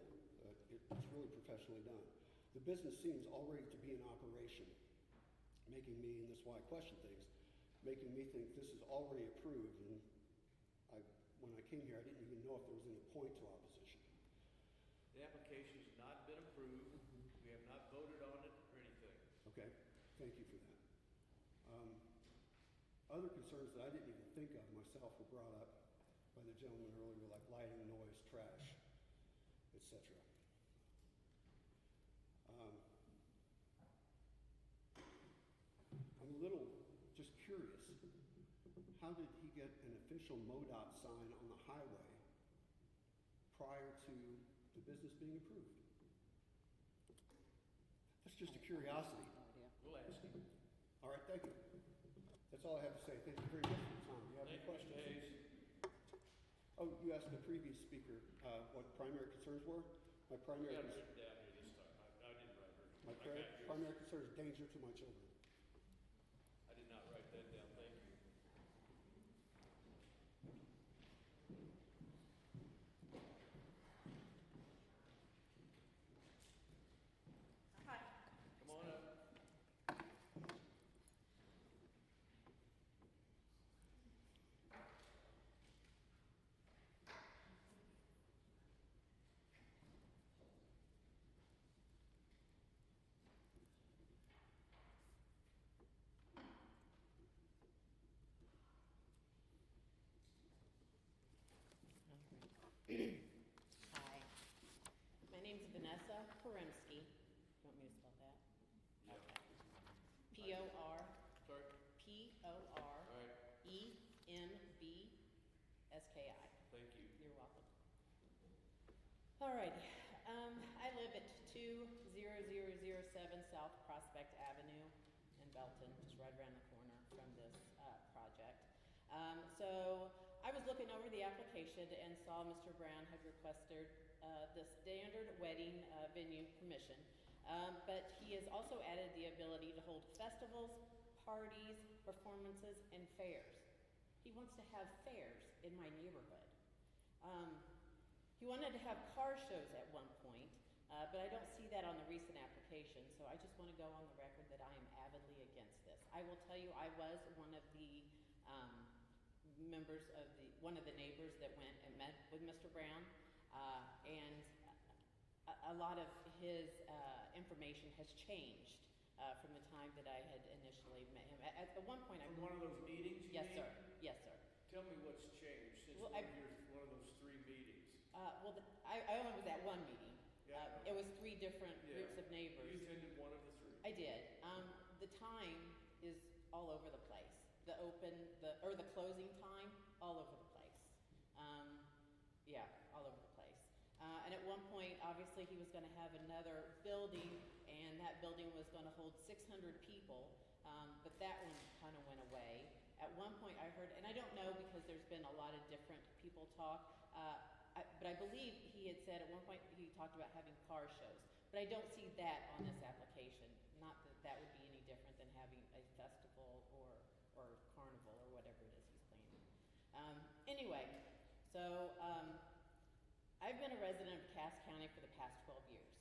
Speaker 17: It's really professionally done. The business seems already to be in operation, making me, and that's why I question things, making me think this is already approved. And when I came here, I didn't even know if there was any point to opposition.
Speaker 5: The application's not been approved. We have not voted on it or anything.
Speaker 17: Okay, thank you for that. Other concerns that I didn't even think of myself were brought up by the gentleman earlier, like lighting, noise, trash, etc. I'm a little just curious. How did he get an official MoDOT sign on the highway prior to the business being approved? That's just a curiosity.
Speaker 5: We'll ask him.
Speaker 17: All right, thank you. That's all I have to say. Thank you very much for your time. Do you have any questions?
Speaker 5: Hayes.
Speaker 17: Oh, you asked the previous speaker what primary concerns were. My primary
Speaker 5: I got it
Speaker 17: cons-
Speaker 5: written down here this time. I didn't write it.
Speaker 17: my
Speaker 5: I
Speaker 17: pri-
Speaker 5: got yours.
Speaker 17: primary concern is danger to my children.
Speaker 5: I did not write that down. Thank you.
Speaker 1: Hi.
Speaker 5: Come on up.
Speaker 1: Hi. My name's Vanessa Poremski. You want me to spell that?
Speaker 5: Yeah.
Speaker 1: Okay. P-O-R.
Speaker 5: Sorry.
Speaker 1: P-O-R-E-M-B-S-K-I.
Speaker 5: Thank you.
Speaker 1: You're welcome. Alrighty. I live at 20007 South Prospect Avenue in Belton, just right around the corner from this project. So I was looking over the application and saw Mr. Brown had requested the standard wedding venue permission, but he has also added the ability to hold festivals, parties, performances, and fairs. He wants to have fairs in my neighborhood. He wanted to have car shows at one point, but I don't see that on the recent application, so I just want to go on the record that I am avidly against this. I will tell you, I was one of the one of the neighbors that went and met with Mr. Brown, and a lot of his information has changed from the time that I had initially met him. At one point,
Speaker 5: From one of those meetings, you
Speaker 1: Yes,
Speaker 5: mean?
Speaker 1: sir. Yes, sir.
Speaker 5: Tell me what's changed since
Speaker 1: Well,
Speaker 5: one of those 3 meetings.
Speaker 1: I only was at one meeting.
Speaker 5: Yeah.
Speaker 1: It was 3 different groups of neighbors.
Speaker 5: You attended one of the 3.
Speaker 1: I did. The time is all over the place. The closing time, all over the place. Yeah, all over the place. And at one point, obviously, he was going to have another building, and that building was going to hold 600 people, but that one kind of went away. At one point, I heard, and I don't know because there's been a lot of different people talk, but I believe he had said at one point he talked about having car shows, but I don't see that on this application. Not that that would be any different than having a festival or carnival or whatever it is he's planning. Anyway, so I've been a resident of Cass County for the past 12 years.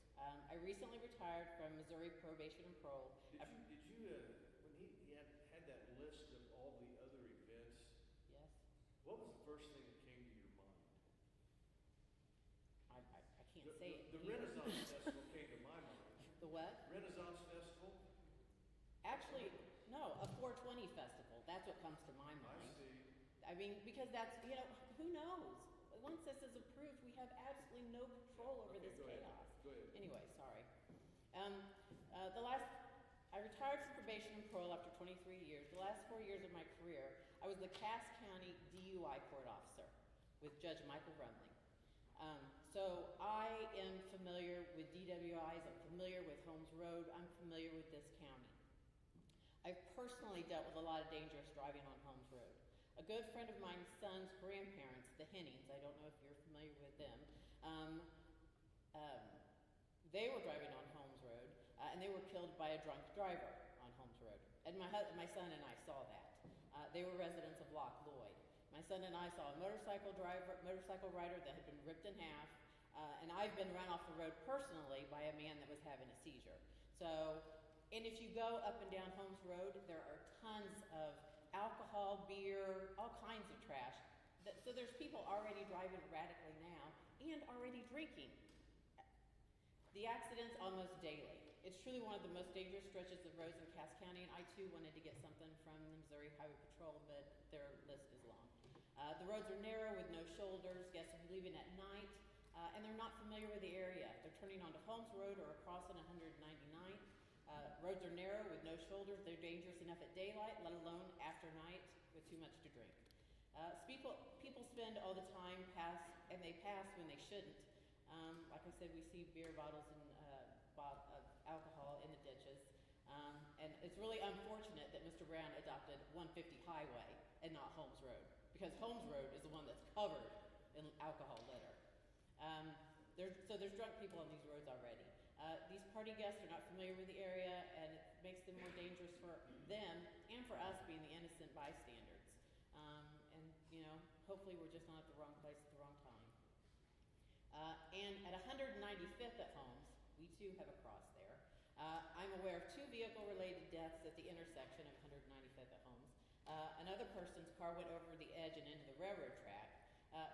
Speaker 1: I recently retired from Missouri Probation and Parole.
Speaker 5: Did you when he had that list of all the other events?
Speaker 1: Yes.
Speaker 5: What was the first thing that came to your mind?
Speaker 1: I can't say it.
Speaker 5: The Renaissance Festival came to my mind.
Speaker 1: The what?
Speaker 5: Renaissance
Speaker 1: actually, no, a 420 festival, that's what comes to my mind.
Speaker 5: I see.
Speaker 1: I mean, because that's, you know, who knows? Once this is approved, we have absolutely no control over
Speaker 5: Okay,
Speaker 1: this
Speaker 5: go ahead.
Speaker 1: chaos.
Speaker 5: Go ahead.
Speaker 1: Anyway, sorry. I retired from probation and parole after 23 years. The last 4 years of my career, I was the Cass County DUI court officer with Judge Michael Rumling. So I am familiar with DWIs, I'm familiar with Holmes Road, I'm familiar with this county. I've personally dealt with a lot of dangerous driving on Holmes Road. A good friend of mine's son's grandparents, the Hennings, I don't know if you're familiar with them, they were driving on Holmes Road, and they were killed by a drunk driver on Holmes Road. And my son and I saw that. They were residents of Loch Lloyd. My son and I saw a motorcycle rider that had been ripped in half, and I've been run off the road personally by a man that was having a seizure. So, and if you go up and down Holmes Road, there are tons of alcohol, beer, all kinds of trash. So there's people already driving erratically now and already drinking. The accidents almost daily. It's truly one of the most dangerous stretches of roads in Cass County, and I too wanted to get something from the Missouri Highway Patrol, but their list is long. The roads are narrow with no shoulders. Guests are leaving at night, and they're not familiar with the area. They're turning onto Holmes Road or crossing 199th. Roads are narrow with no shoulders. They're dangerous enough at daylight, let alone after night with too much to drink. People spend all the time and they pass when they shouldn't. Like I said, we see beer bottles and alcohol in the ditches. And it's really unfortunate that Mr. Brown adopted 150 Highway and not Holmes Road, because Holmes Road is the one that's covered in alcohol litter. So there's drunk people on these roads already. These party guests are not familiar with the area, and it makes them more dangerous for them and for us being the innocent bystanders. And, you know, hopefully we're just not at the wrong place at the wrong time. And at 195th at Holmes, we too have a cross there. I'm aware of 2 vehicle-related deaths at the intersection of 195th at Holmes. Another person's car went over the edge and into the railroad track.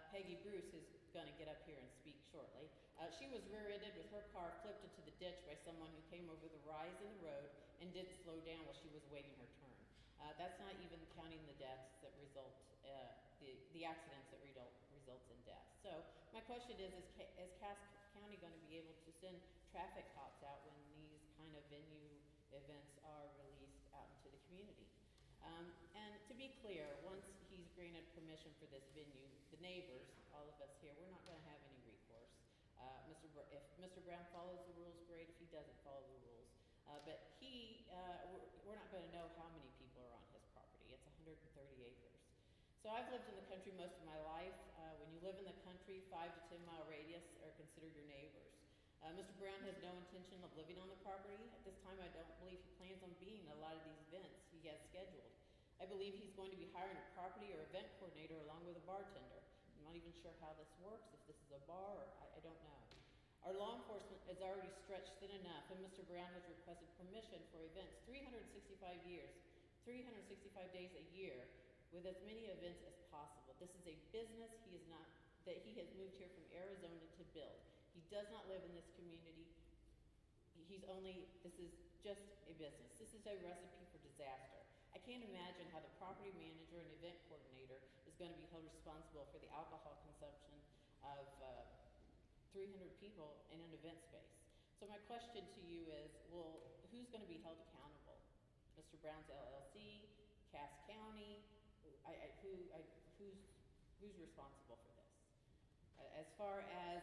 Speaker 1: Peggy Bruce is going to get up here and speak shortly. She was rear-ended with her car flipped into the ditch by someone who came over the rise in the road and didn't slow down while she was waiting her turn. That's not even counting the deaths that result, the accidents that results in death. So my question is Cass County going to be able to send traffic cops out when these kind of venue events are released out into the community? And to be clear, once he's granted permission for this venue, the neighbors, all of us here, we're not going to have any recourse. If Mr. Brown follows the rules, great. If he doesn't follow the rules, but we're not going to know how many people are on his property. It's 130 acres. So I've lived in the country most of my life. When you live in the country, 5 to 10 mile radius are considered your neighbors. Mr. Brown has no intention of living on the property. At this time, I don't believe he plans on being at a lot of these events he has scheduled. I believe he's going to be hiring a property or event coordinator along with a bartender. I'm not even sure how this works, if this is a bar or I don't know. Our law enforcement is already stretched thin enough, and Mr. Brown has requested permission for events 365 days a year, with as many events as possible. This is a business that he has moved here from Arizona to build. He does not live in this community. This is just a business. This is a recipe for disaster. I can't imagine how the property manager and event coordinator is going to be held responsible for the alcohol consumption of 300 people in an event space. So my question to you is, who's going to be held accountable? Mr. Brown's LLC, Cass County, who's responsible for this? As far as,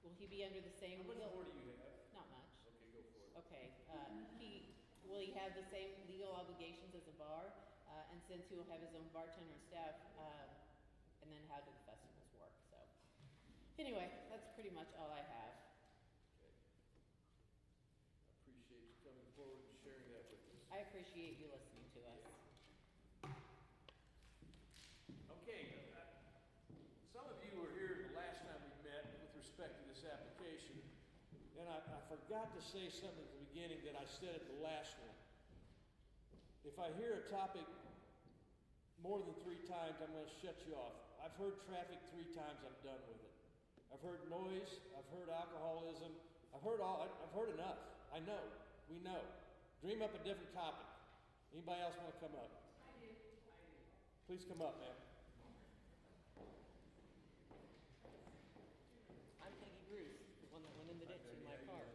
Speaker 1: will he be under the same?
Speaker 5: How much more do you have?
Speaker 1: Not much.
Speaker 5: Okay, go for it.
Speaker 1: Okay, will he have the same legal obligations as a bar? And since he will have his own bartender and staff, and then how do the festivals work? So, anyway, that's pretty much all I have.
Speaker 5: Okay. I appreciate you coming forward and sharing that with us.
Speaker 1: I appreciate you listening to us.
Speaker 5: Okay, some of you were here the last time we met with respect to this application,
Speaker 2: And I forgot to say something at the beginning that I said at the last one. If I hear a topic more than 3 times, I'm going to shut you off. I've heard traffic 3 times, I'm done with it. I've heard noise, I've heard alcoholism, I've heard enough. I know, we know. Dream up a different topic. Anybody else want to come up? I do. Please come up, ma'am.
Speaker 18: I'm Peggy Bruce, the one that went in the ditch in my car.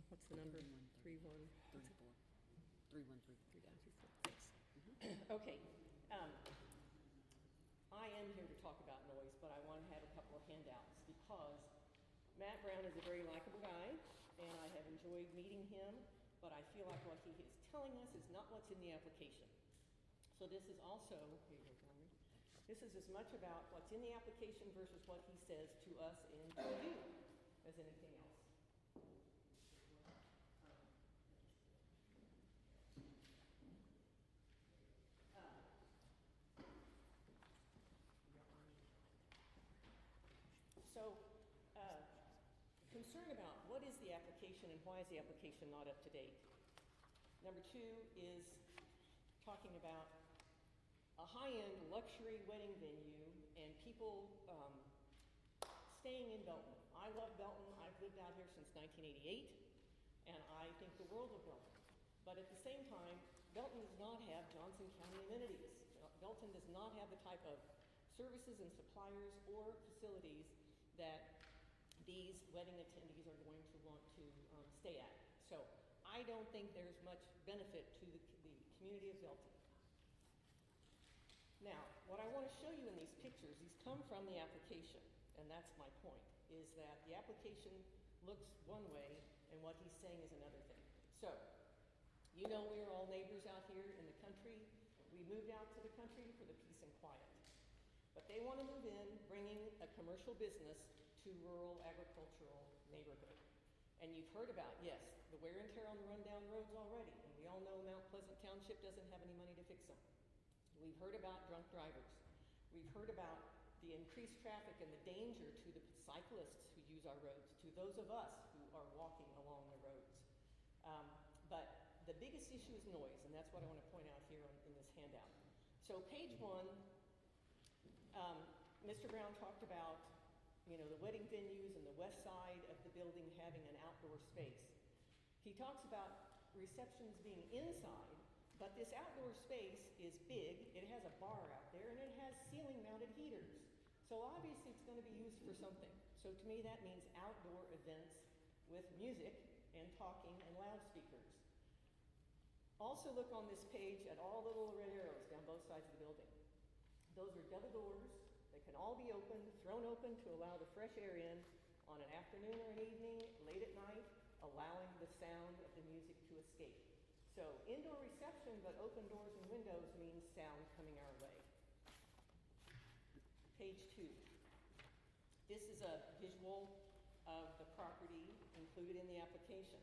Speaker 18: What's the number? 3-1.
Speaker 1: 34. 313.
Speaker 18: 3-1-3-4. Okay. I am here to talk about noise, but I want to have a couple of handouts because Matt Brown is a very likable guy, and I have enjoyed meeting him, but I feel like what he is telling us is not what's in the application. So this is also, here you go, Gary. This is as much about what's in the application versus what he says to us and to you as anything else. Concern about what is the application and why is the application not up to date. Number 2 is talking about a high-end luxury wedding venue and people staying in Belton. I love Belton. I've lived out here since 1988, and I think the world of Belton. But at the same time, Belton does not have Johnson County amenities. Belton does not have the type of services and suppliers or facilities that these wedding attendees are going to want to stay at. So I don't think there's much benefit to the community of Belton. Now, what I want to show you in these pictures, these come from the application, and that's my point, is that the application looks one way and what he's saying is another thing. So, you know we're all neighbors out here in the country. We moved out to the country for the peace and quiet. But they want to move in, bringing a commercial business to rural agricultural neighborhood. And you've heard about, yes, the wear and tear on the rundown roads already. And we all know Mount Pleasant Township doesn't have any money to fix them. We've heard about drunk drivers. We've heard about the increased traffic and the danger to the cyclists who use our roads, to those of us who are walking along the roads. But the biggest issue is noise, and that's what I want to point out here in this handout. So page 1, Mr. Brown talked about the wedding venues and the west side of the building having an outdoor space. He talks about receptions being inside, but this outdoor space is big. It has a bar out there, and it has ceiling-mounted heaters. So obviously it's going to be used for something. So to me that means outdoor events with music and talking and loudspeakers. Also look on this page at all the little red arrows down both sides of the building. Those are double doors. They can all be opened, thrown open to allow the fresh air in on an afternoon or an evening, late at night, allowing the sound of the music to escape. So indoor reception, but open doors and windows means sound coming our way. Page 2. This is a visual of the property included in the application.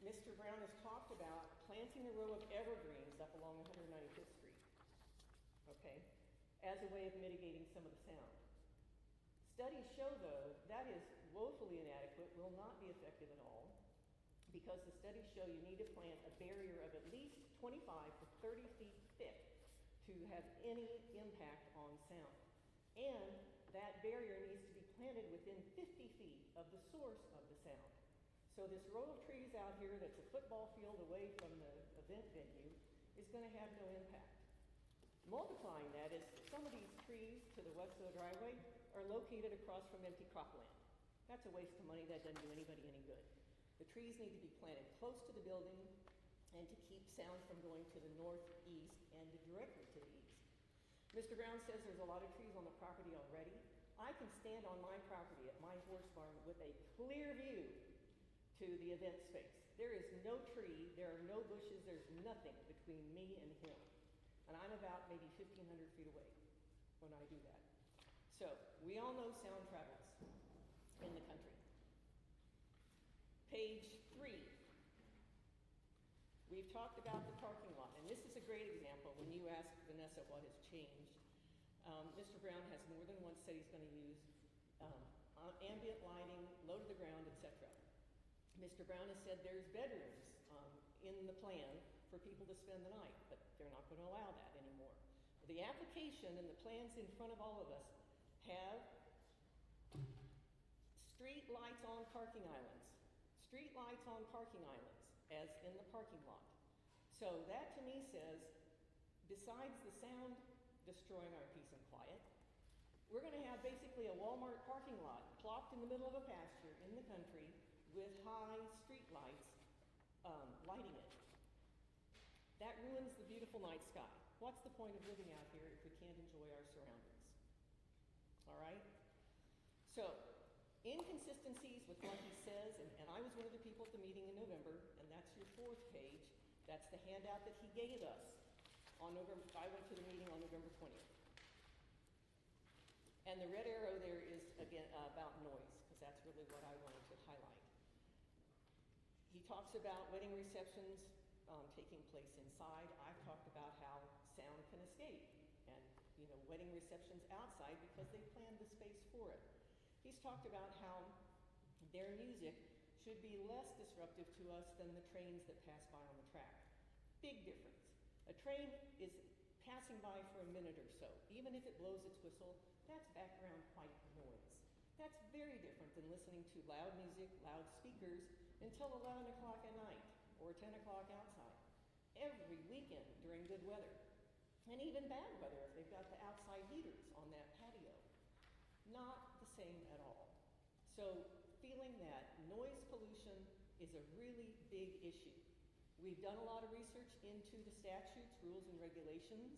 Speaker 18: Mr. Brown has talked about planting a row of evergreens up along 195th Street. Okay? As a way of mitigating some of the sound. Studies show, though, that is woefully inadequate, will not be effective at all, because the studies show you need to plant a barrier of at least 25 to 30 feet thick to have any impact on sound. And that barrier needs to be planted within 50 feet of the source of the sound. So this row of trees out here that's a football field away from the event venue is going to have no impact. Multiplying that is some of these trees to the west of the driveway are located across from empty cropland. That's a waste of money. That doesn't do anybody any good. The trees need to be planted close to the building and to keep sound from going to the northeast and directly to the east. Mr. Brown says there's a lot of trees on the property already. I can stand on my property at my horse barn with a clear view to the event space. There is no tree, there are no bushes, there's nothing between me and him. And I'm about maybe 1,500 feet away when I do that. So, we all know sound travels in the country. Page 3. We've talked about the parking lot, and this is a great example when you ask Vanessa what has changed. Mr. Brown has more than once said he's going to use ambient lighting, low to the ground, etc. Mr. Brown has said there's bedrooms in the plan for people to spend the night, but they're not going to allow that anymore. The application and the plans in front of all of us have street lights on parking islands. Street lights on parking islands, as in the parking lot. So that to me says, besides the sound destroying our peace and quiet, we're going to have basically a Walmart parking lot plopped in the middle of a pasture in the country with high street lights lighting it. That ruins the beautiful night sky. What's the point of living out here if we can't enjoy our surroundings? All right? So, inconsistencies with what he says, and I was one of the people at the meeting in November, and that's your 4th page. That's the handout that he gave us on November. I went to the meeting on November 20th. And the red arrow there is, again, about noise, because that's really what I wanted to highlight. He talks about wedding receptions taking place inside. I've talked about how sound can escape, and, wedding receptions outside because they planned the space for it. He's talked about how their music should be less disruptive to us than the trains that pass by on the track. Big difference. A train is passing by for a minute or so. Even if it blows its whistle, that's background white noise. That's very different than listening to loud music, loud speakers, until 11 o'clock at night or 10 o'clock outside. Every weekend during good weather. And even bad weather if they've got the outside heaters on that patio. Not the same at all. So feeling that noise pollution is a really big issue. We've done a lot of research into the statutes, rules, and regulations.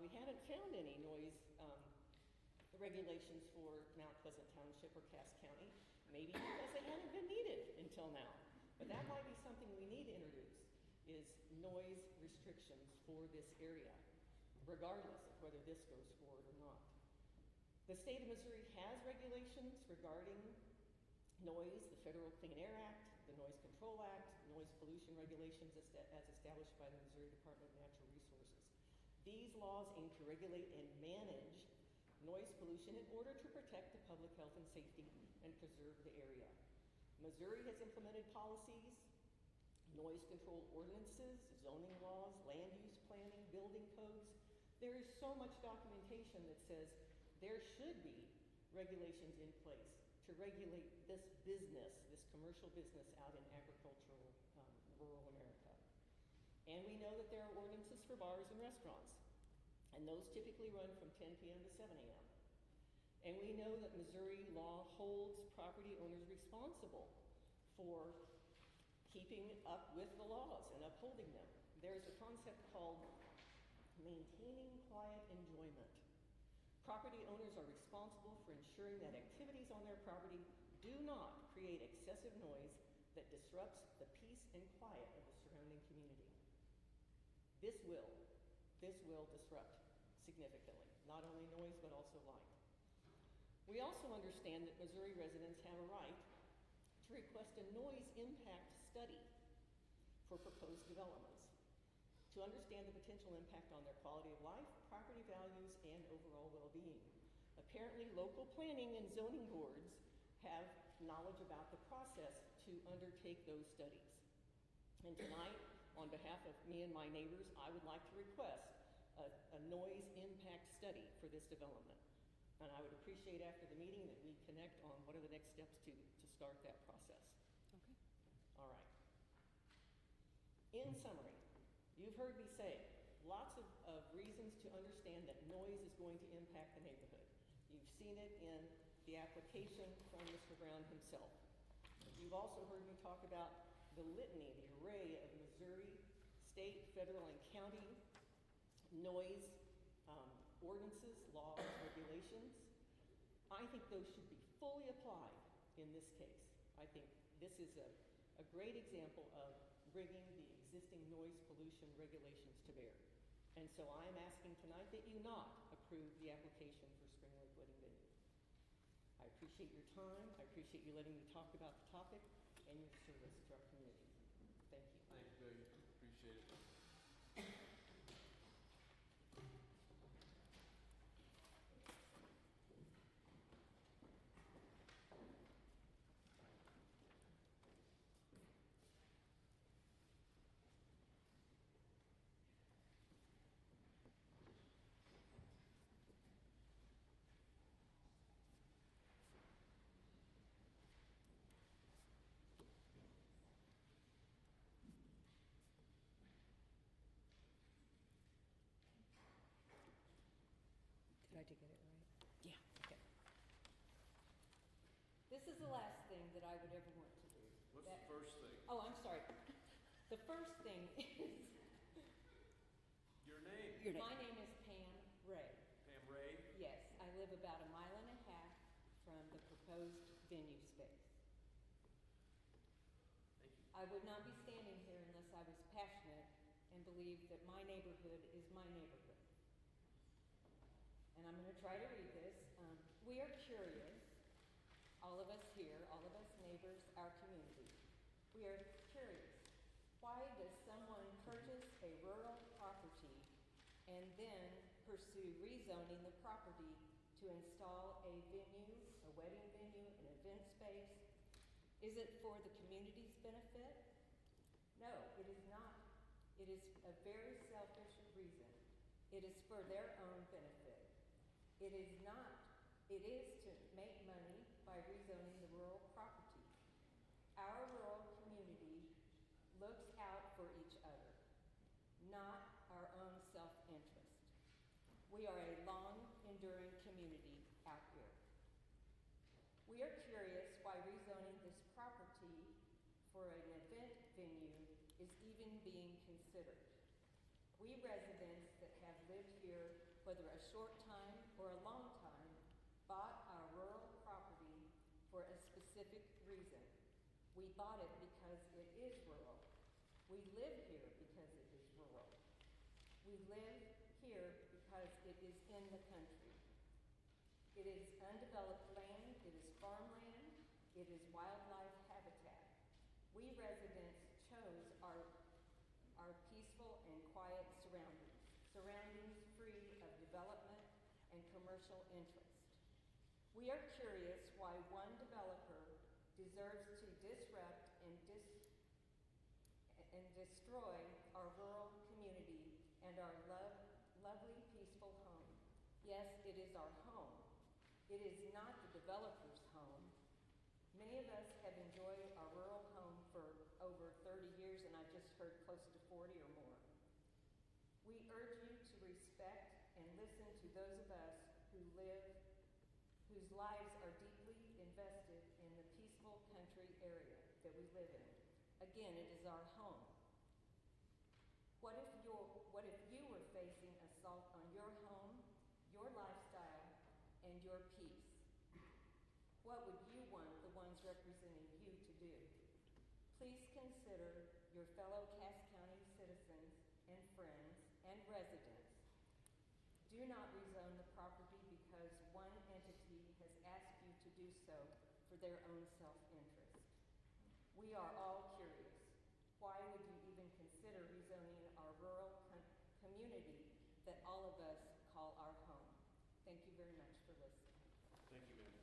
Speaker 18: We haven't found any noise regulations for Mount Pleasant Township or Cass County, maybe because they haven't been needed until now. But that might be something we need to introduce, is noise restrictions for this area, regardless of whether this goes forward or not. The state of Missouri has regulations regarding noise, the Federal Clean Air Act, the Noise Control Act, noise pollution regulations as established by the Missouri Department of Natural Resources. These laws aim to regulate and manage noise pollution in order to protect the public health and safety and preserve the area. Missouri has implemented policies, noise control ordinances, zoning laws, land use planning, building codes. There is so much documentation that says there should be regulations in place to regulate this business, this commercial business out in agricultural, rural America. And we know that there are ordinances for bars and restaurants, and those typically run from 10 p.m. to 7 a.m. And we know that Missouri law holds property owners responsible for keeping up with the laws and upholding them. There's a concept called maintaining quiet enjoyment. Property owners are responsible for ensuring that activities on their property do not create excessive noise that disrupts the peace and quiet of the surrounding community. This will disrupt significantly, not only noise but also light. We also understand that Missouri residents have a right to request a noise impact study for proposed developments to understand the potential impact on their quality of life, property values, and overall well-being. Apparently, local planning and zoning boards have knowledge about the process to undertake those studies. And tonight, on behalf of me and my neighbors, I would like to request a noise impact study for this development. And I would appreciate after the meeting that we connect on what are the next steps to start that process.
Speaker 1: Okay.
Speaker 18: All right. In summary, you've heard me say lots of reasons to understand that noise is going to impact the neighborhood. You've seen it in the application from Mr. Brown himself. You've also heard me talk about the litany, the array of Missouri, state, federal, and county noise ordinances, laws, regulations. I think those should be fully applied in this case. I think this is a great example of bringing the existing noise pollution regulations to bear. And so I am asking tonight that you not approve the application for Spring Lake Wedding Venue. I appreciate your time. I appreciate you letting me talk about the topic and your service to our community. Thank you.
Speaker 5: Thank you, Billy. Appreciate it.
Speaker 16: I would ever want to do.
Speaker 5: What's the first thing?
Speaker 16: Oh, I'm sorry. The first thing is,
Speaker 5: Your name?
Speaker 16: my name is Pam Ray.
Speaker 5: Pam Ray?
Speaker 16: Yes, I live about a mile and a half from the proposed venue space.
Speaker 5: Thank you.
Speaker 16: I would not be standing here unless I was passionate and believed that my neighborhood is my neighborhood. And I'm going to try to read this. We are curious, all of us here, all of us neighbors, our community. We are curious. Why does someone purchase a rural property and then pursue rezoning the property to install a venue, a wedding venue, an event space? Is it for the community's benefit? No, it is not. It is a very selfish reason. It is for their own benefit. It is not. It is to make money by rezoning the rural property. Our rural community looks out for each other, not our own self-interest. We are a long-enduring community out here. We are curious why rezoning this property for an event venue is even being considered. We residents that have lived here, whether a short time or a long time, bought our rural property for a specific reason. We bought it because it is rural. We live here because it is rural. We live here because it is in the country. It is undeveloped land, it is farmland, it is wildlife habitat. We residents chose our peaceful and quiet surroundings free of development and commercial interest. We are curious why one developer deserves to disrupt and destroy our rural community and our lovely, peaceful home. Yes, it is our home. It is not the developer's home. Many of us have enjoyed our rural home for over 30 years, and I just heard close to 40 or more. We urge you to respect and listen to those of us whose lives are deeply invested in the peaceful country area that we live in. Again, it is our home. What if you were facing assault on your home, your lifestyle, and your peace? What would you want the ones representing you to do? Please consider your fellow Cass County citizens and friends and residents. Do not rezone the property because one entity has asked you to do so for their own self-interest. We are all curious. Why would you even consider rezoning our rural community that all of us call our home? Thank you very much for listening.
Speaker 5: Thank you, ma'am.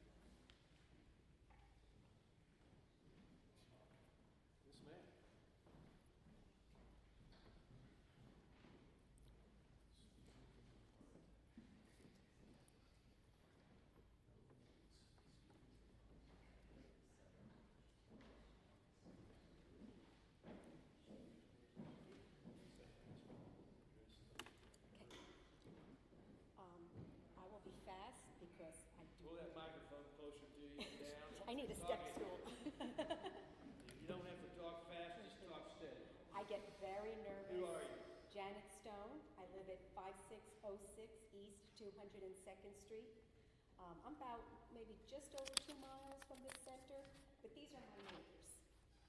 Speaker 5: Yes, ma'am.
Speaker 16: I will be fast because I do.
Speaker 5: Pull that microphone closer to you, down.
Speaker 16: I need a step stool.
Speaker 5: You don't have to talk fast, just talk steady.
Speaker 16: I get very nervous.
Speaker 5: Who are you?
Speaker 16: Janet Stone. I live at 5606 East 202nd Street. I'm about maybe just over 2 miles from the center, but these are my neighbors.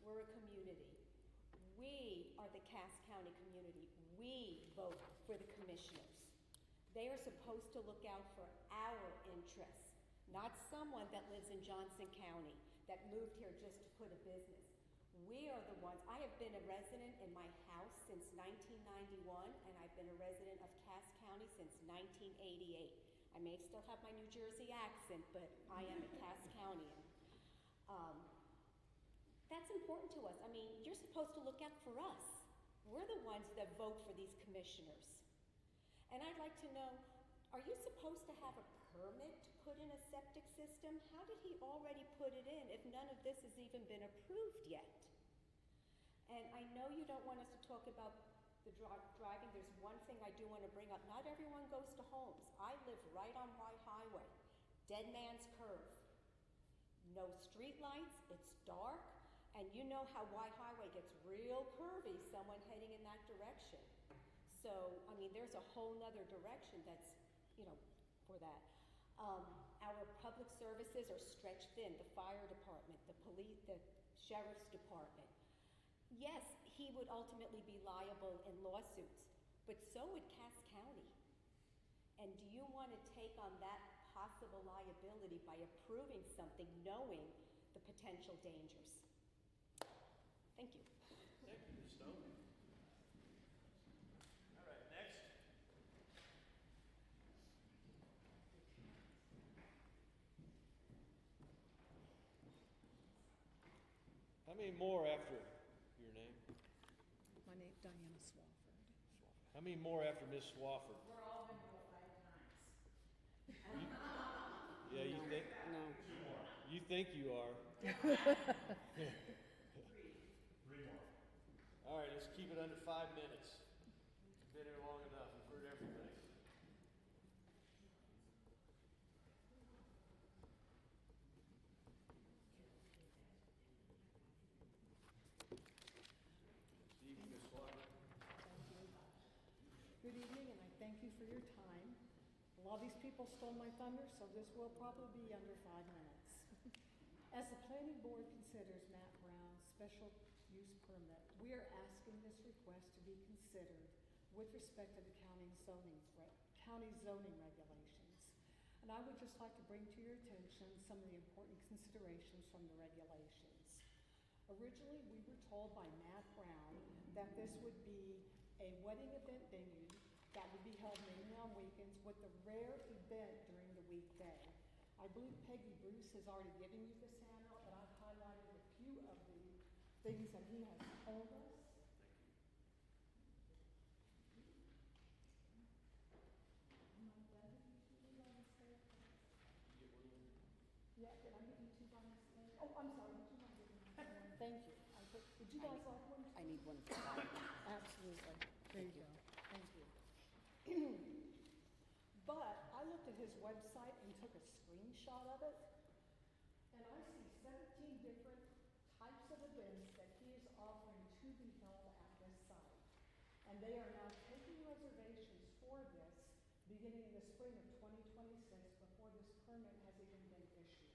Speaker 16: We're a community. We are the Cass County community. We vote for the commissioners. They are supposed to look out for our interests, not someone that lives in Johnson County that moved here just to put a business. We are the ones. I have been a resident in my house since 1991, and I've been a resident of Cass County since 1988. I may still have my New Jersey accent, but I am a Cass Countyan. That's important to us. I mean, you're supposed to look out for us. We're the ones that vote for these commissioners. And I'd like to know, are you supposed to have a permit to put in a septic system? How did he already put it in if none of this has even been approved yet? And I know you don't want us to talk about the driving. There's one thing I do want to bring up. Not everyone goes to homes. I live right on White Highway, Dead Man's Curve. no street lights, it's dark, and you know how White Highway gets real curvy, someone heading in that direction. So, I mean, there's a whole nother direction that's, you know, for that. Our public services are stretched thin, the fire department, the police, the sheriff's department. Yes, he would ultimately be liable in lawsuits, but so would Cass County. And do you want to take on that possible liability by approving something knowing the potential dangers? Thank you.
Speaker 5: Thank you, Ms. Stone. All right, next.
Speaker 2: How many more after your name?
Speaker 3: My name, Diana Swafford.
Speaker 2: How many more after Miss Swafford?
Speaker 16: We're all going to go 5 times.
Speaker 2: Yeah, you think?
Speaker 1: No.
Speaker 2: You think you are.
Speaker 4: Three more.
Speaker 2: All right, let's keep it under 5 minutes. Been here long enough. We've heard everything. Steve, Ms. Swafford.
Speaker 3: Thank you. Good evening, and I thank you for your time. A lot of these people stole my thunder, so this will probably be under 5 minutes. As the planning board considers Matt Brown's special use permit, we are asking this request to be considered with respect to the county zoning regulations. And I would just like to bring to your attention some of the important considerations from the regulations. Originally, we were told by Matt Brown that this would be a wedding event venue that would be held mainly on weekends with a rare event during the weekday. I believe Peggy Bruce has already given you this handout, but I've highlighted a few of the things that he has told us. Yeah, did I give you 2 by mistake? Oh, I'm sorry, did you not give me one? Thank you. Would you guys like one?
Speaker 1: I need one.
Speaker 3: Absolutely. There you go. Thank you. But I looked at his website and took a screenshot of it, and I see 17 different types of events that he is offering to be held at this site. And they are now taking reservations for this beginning in the spring of 2026 before this permit has even been issued.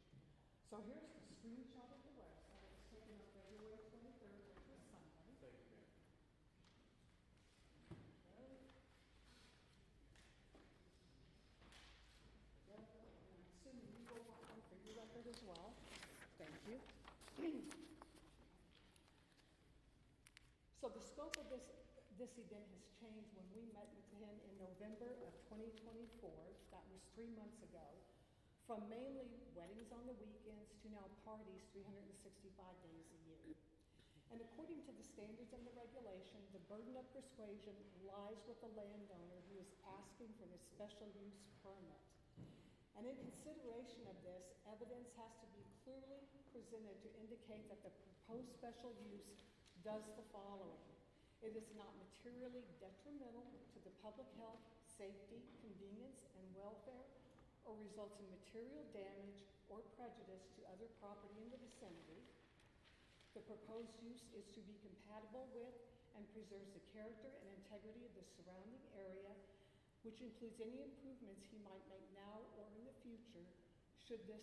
Speaker 3: So here's the screenshot of the website. It was taken on February 23rd, which was Sunday.
Speaker 5: Thank you, ma'am.
Speaker 3: I'm assuming you go want one for your record as well. Thank you. So the scope of this event has changed when we met with him in November of 2024, that was 3 months ago, from mainly weddings on the weekends to now parties 365 days a year. And according to the standards and the regulation, the burden of persuasion lies with the landowner who is asking for this special use permit. And in consideration of this, evidence has to be clearly presented to indicate that the proposed special use does the following. It is not materially detrimental to the public health, safety, convenience, and welfare, or results in material damage or prejudice to other property in the vicinity. The proposed use is to be compatible with and preserves the character and integrity of the surrounding area, which includes any improvements he might make now or in the future should this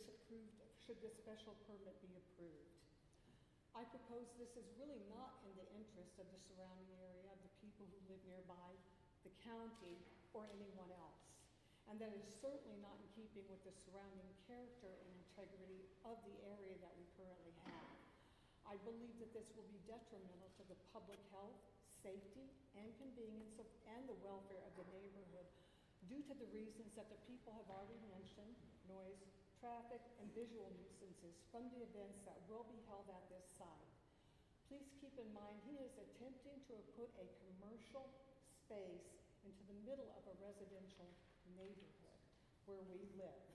Speaker 3: special permit be approved. I propose this is really not in the interest of the surrounding area, of the people who live nearby, the county, or anyone else. And that is certainly not in keeping with the surrounding character and integrity of the area that we currently have. I believe that this will be detrimental to the public health, safety, and convenience and the welfare of the neighborhood due to the reasons that the people have already mentioned: noise, traffic, and visual nuisances from the events that will be held at this site. Please keep in mind he is attempting to put a commercial space into the middle of a residential neighborhood where we live.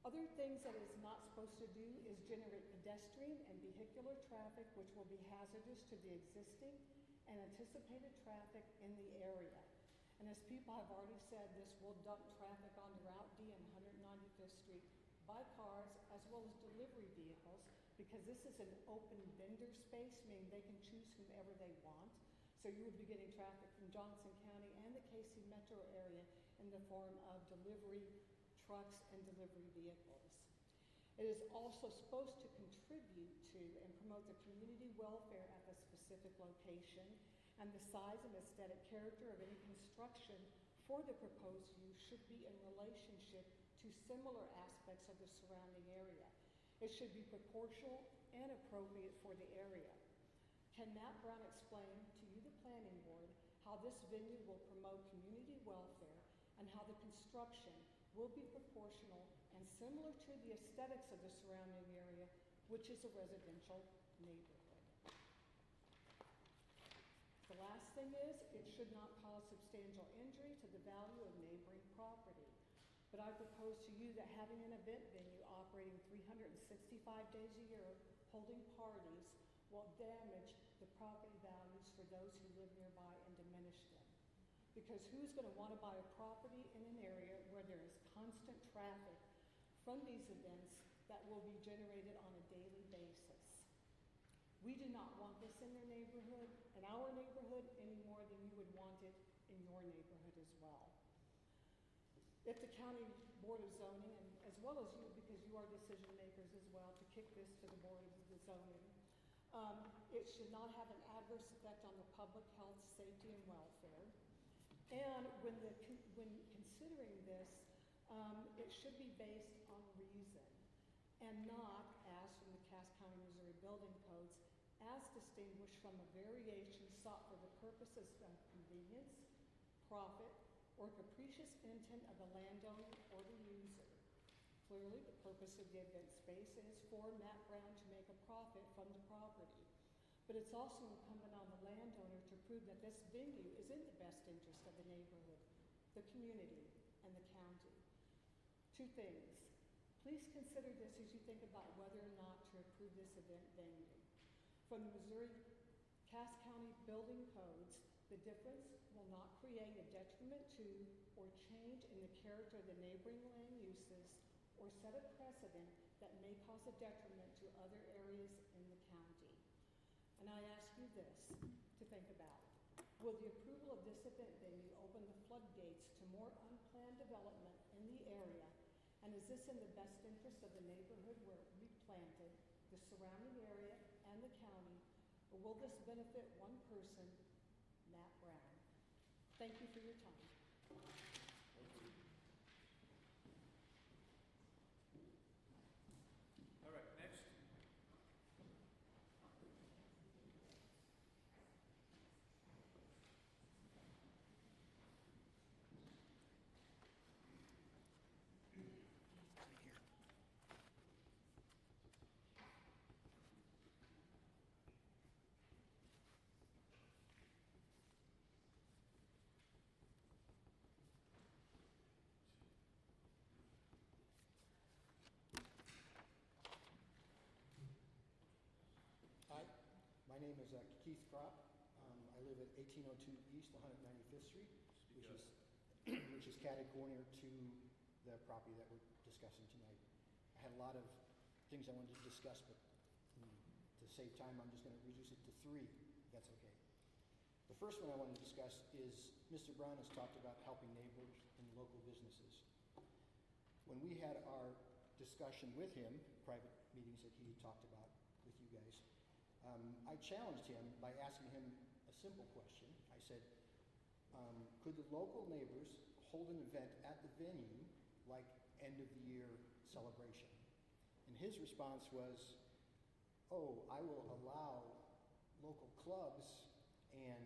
Speaker 3: Other things that it's not supposed to do is generate pedestrian and vehicular traffic, which will be hazardous to the existing and anticipated traffic in the area. And as people have already said, this will dump traffic onto Route D and 195th Street by cars well as delivery vehicles, because this is an open vendor space, meaning they can choose whomever they want. So you would be getting traffic from Johnson County and the KC metro area in the form of delivery trucks and delivery vehicles. It is also supposed to contribute to and promote the community welfare at the specific location, and the size and aesthetic character of any construction for the proposed use should be in relationship to similar aspects of the surrounding area. It should be proportional and appropriate for the area. Can Matt Brown explain to you, the planning board, how this venue will promote community welfare and how the construction will be proportional and similar to the aesthetics of the surrounding area, which is a residential neighborhood? The last thing is, it should not cause substantial injury to the value of neighboring property. But I propose to you that having an event venue operating 365 days a year, holding parties, will damage the property values for those who live nearby and diminish them. Because who's going to want to buy a property in an area where there is constant traffic from these events that will be generated on a daily basis? We do not want this in their neighborhood, in our neighborhood, any more than you would want it in your neighborhood as well. If the County Board of Zoning, and as well as you, because you are decision makers as well, to kick this to the Board of the Zoning, it should not have an adverse effect on the public health, safety, and welfare. And when considering this, it should be based on reason and not, as from the Cass County, Missouri building codes, as distinguished from a variation sought for the purposes of convenience, profit, or capricious intent of the landowner or the user. Clearly, the purpose of the event space is for Matt Brown to make a profit from the property. But it's also incumbent on the landowner to prove that this venue is in the best interest of the neighborhood, the community, and the county. Two things. Please consider this as you think about whether or not to approve this event venue. From the Missouri Cass County building codes, the difference will not create a detriment to or change in the character of the neighboring land uses or set a precedent that may cause a detriment to other areas in the county. And I ask you this to think about. Will the approval of this event venue open the floodgates to more unplanned development in the area? And is this in the best interest of the neighborhood where it replanted, the surrounding area, and the county? Or will this benefit one person, Matt Brown? Thank you for your time.
Speaker 5: All right, next.
Speaker 19: Hi, my name is Keith Kropp. I live at 1802 East 195th Street, which is catty corner to the property that we're discussing tonight. I had a lot of things I wanted to discuss, but to save time, I'm just going to reduce it to 3, if that's okay. The first one I wanted to discuss is Mr. Brown has talked about helping neighbors and local businesses. When we had our discussion with him, private meetings that he talked about with you guys, I challenged him by asking him a simple question. I said, could the local neighbors hold an event at the venue like end of the year celebration? And his response was, oh, I will allow local clubs and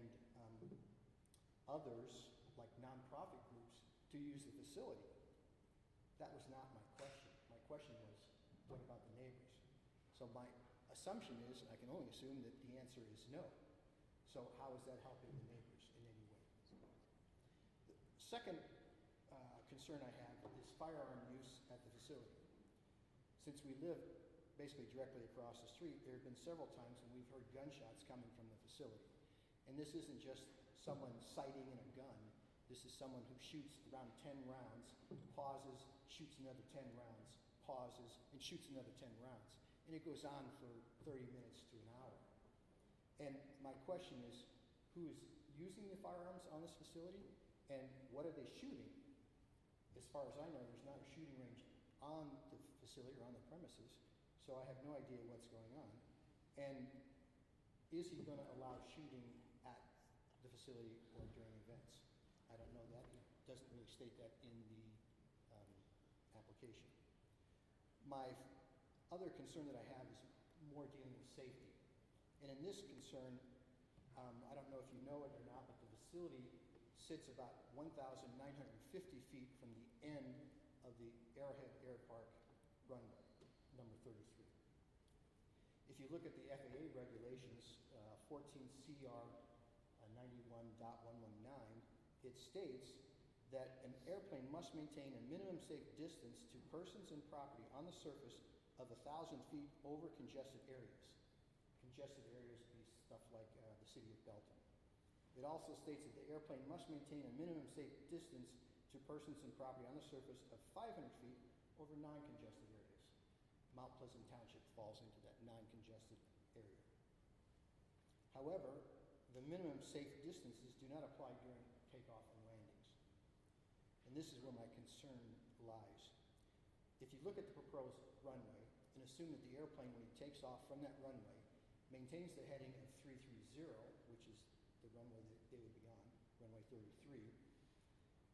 Speaker 19: others, like nonprofit groups, to use the facility. That was not my question. My question was, what about the neighbors? So my assumption is, and I can only assume that the answer is no. So how is that helping the neighbors in any way? The second concern I have is firearm use at the facility. Since we live basically directly across the street, there have been several times when we've heard gunshots coming from the facility. And this isn't just someone sighting in a gun. This is someone who shoots around 10 rounds, pauses, shoots another 10 rounds, pauses, and shoots another 10 rounds. And it goes on for 30 minutes to an hour. And my question is, who is using the firearms on this facility, and what are they shooting? As far as I know, there's not a shooting range on the facility or on the premises, so I have no idea what's going on. And is he going to allow shooting at the facility or during events? I don't know that. It doesn't really state that in the application. My other concern that I have is more dealing with safety. And in this concern, I don't know if you know it or not, but the facility sits about 1,950 feet from the end of the Arrowhead Air Park runway, number 33. If you look at the FAA regulations, 14 CR 91.119, it states that an airplane must maintain a minimum safe distance to persons and property on the surface of 1,000 feet over congested areas. Congested areas would be stuff like the city of Belton. It also states that the airplane must maintain a minimum safe distance to persons and property on the surface of 500 feet over non-congested areas. Mount Pleasant Township falls into that non-congested area. However, the minimum safe distances do not apply during takeoff and landings. And this is where my concern lies. If you look at the proposed runway and assume that the airplane, when it takes off from that runway, maintains the heading of 330, which is the runway that they would be on, runway 33,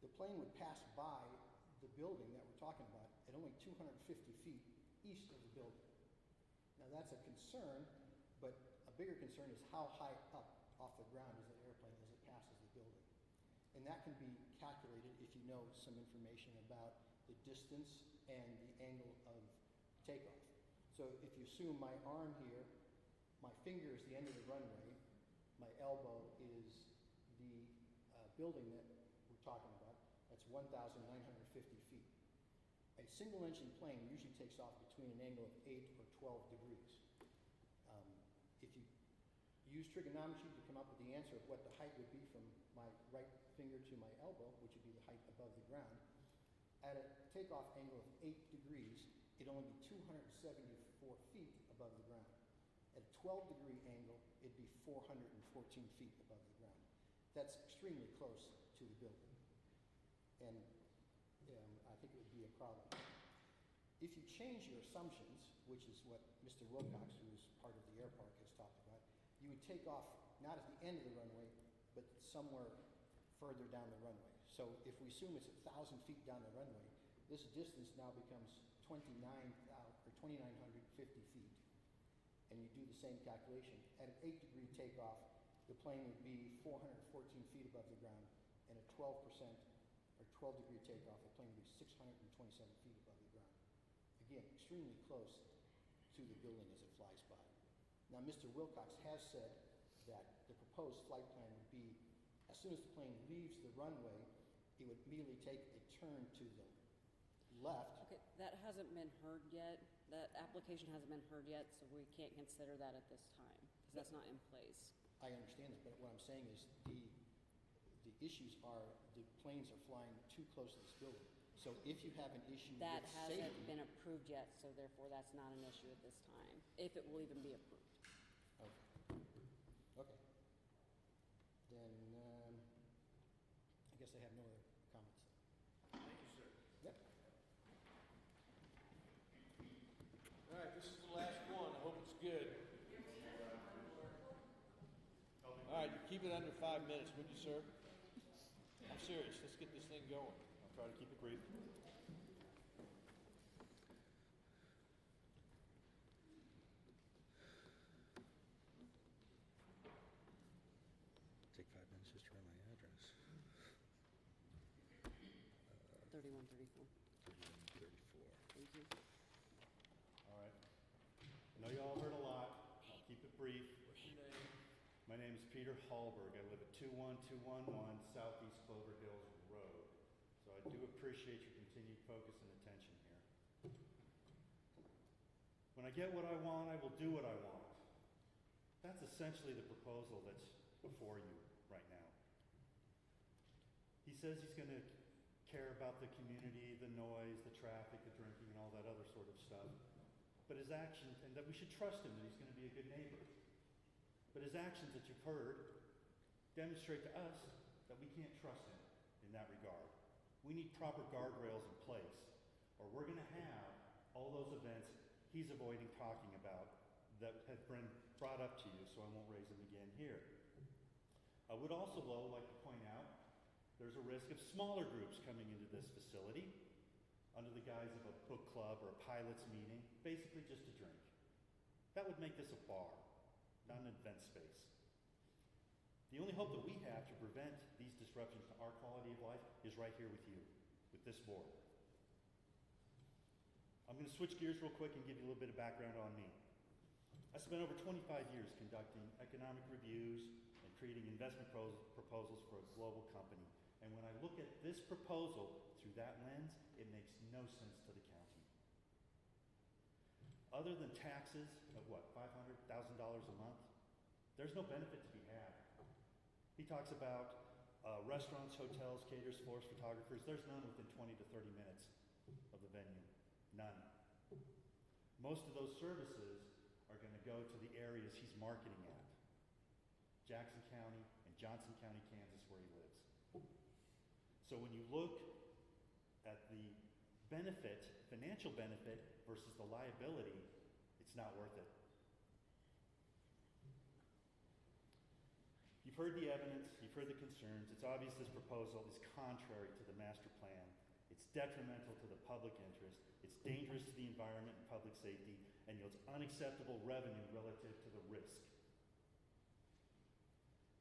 Speaker 19: the plane would pass by the building that we're talking about at only 250 feet east of the building. Now that's a concern, but a bigger concern is how high up off the ground is that airplane as it passes the building. And that can be calculated if you know some information about the distance and the angle of takeoff. So if you assume my arm here, my finger is the end of the runway, my elbow is the building that we're talking about, that's 1,950 feet. A single engine plane usually takes off between an angle of 8 or 12 degrees. If you use trigonometry to come up with the answer of what the height would be from my right finger to my elbow, which would be the height above the ground, at a takeoff angle of 8 degrees, it'd only be 274 feet above the ground. At a 12-degree angle, it'd be 414 feet above the ground. That's extremely close to the building. And I think it would be a problem. If you change your assumptions, which is what Mr. Wilcox, who is part of the air park, has talked about, you would take off not at the end of the runway, but somewhere further down the runway. So if we assume it's 1,000 feet down the runway, this distance now becomes 2,950 feet. And you do the same calculation. At an 8-degree takeoff, the plane would be 414 feet above the ground, and at 12% or 12-degree takeoff, the plane would be 627 feet above the ground. Again, extremely close to the building as it flies by. Now, Mr. Wilcox has said that the proposed flight plan would be, as soon as the plane leaves the runway, it would immediately take a turn to the left.
Speaker 1: Okay, that hasn't been heard yet. That application hasn't been heard yet, so we can't consider that at this time, because that's not in place.
Speaker 19: I understand that, but what I'm saying is the issues are the planes are flying too close to this building. So if you have an issue
Speaker 1: That
Speaker 19: with
Speaker 1: hasn't
Speaker 19: safety,
Speaker 1: been approved yet, so therefore that's not an issue at this time, if it will even be approved.
Speaker 19: Okay. Then I guess I have no other comments.
Speaker 5: Thank you, sir.
Speaker 19: Yep.
Speaker 2: All right, this is the last one. I hope it's good. All right, keep it under 5 minutes, would you, sir? I'm serious. Let's get this thing going.
Speaker 7: I'll try to keep it brief.
Speaker 12: Take 5 minutes just to write my address.
Speaker 1: 3134.
Speaker 12: 3134.
Speaker 1: Thank you.
Speaker 7: All right. I know you all heard a lot. I'll keep it brief.
Speaker 5: What's your name?
Speaker 7: My name is Peter Hallberg. I live at 21211 Southeast Clover Hills Road. So I do appreciate your continued focus and attention here. When I get what I want, I will do what I want. That's essentially the proposal that's before you right now. He says he's going to care about the community, the noise, the traffic, the drinking, and all that other sort of
Speaker 20: but his actions, and that we should trust him, that he's going to be a good neighbor. But his actions that you've heard demonstrate to us that we can't trust him in that regard. We need proper guardrails in place, or we're going to have all those events he's avoiding talking about that have been brought up to you, so I won't raise them again here. I would also, though, like to point out there's a risk of smaller groups coming into this facility under the guise of a book club or a pilots meeting, basically just to drink. That would make this a bar, not an event space. The only hope that we have to prevent these disruptions to our quality of life is right here with you, with this board. I'm going to switch gears real quick and give you a little bit of background on me. I spent over 25 years conducting economic reviews and creating investment proposals for a global company. And when I look at this proposal through that lens, it makes no sense to the county. Other than taxes of what, $500,000 a month, there's no benefit to be had. He talks about restaurants, hotels, caterers, floors, photographers. There's none within 20 to 30 minutes of the venue. None. Most of those services are going to go to the areas he's marketing at. Jackson County and Johnson County, Kansas, where he lives. So when you look at the benefit, financial benefit versus the liability, it's not worth it. You've heard the evidence, you've heard the concerns. It's obvious this proposal is contrary to the master plan. It's detrimental to the public interest. It's dangerous to the environment and public safety, and yields unacceptable revenue relative to the risk.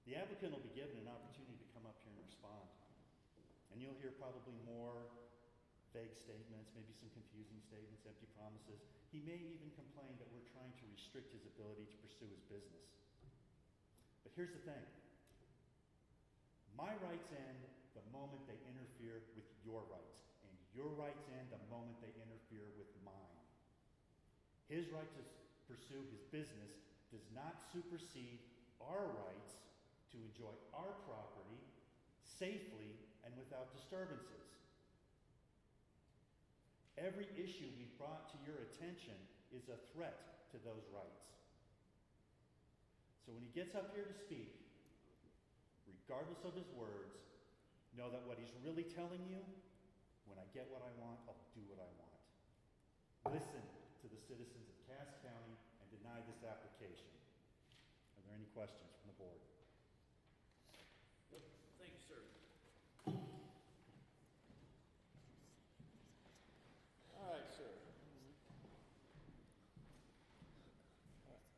Speaker 20: The applicant will be given an opportunity to come up here and respond. And you'll hear probably more vague statements, maybe some confusing statements, empty promises. He may even complain that we're trying to restrict his ability to pursue his business. But here's the thing. My rights end the moment they interfere with your rights, and your rights end the moment they interfere with mine. His right to pursue his business does not supersede our rights to enjoy our property safely and without disturbances. Every issue we've brought to your attention is a threat to those rights. So when he gets up here to speak, regardless of his words, know that what he's really telling you, when I get what I want, I'll do what I want. Listen to the citizens of Cass County and deny this application. Are there any questions from the board?
Speaker 5: Thank you, sir.
Speaker 2: All right, sir.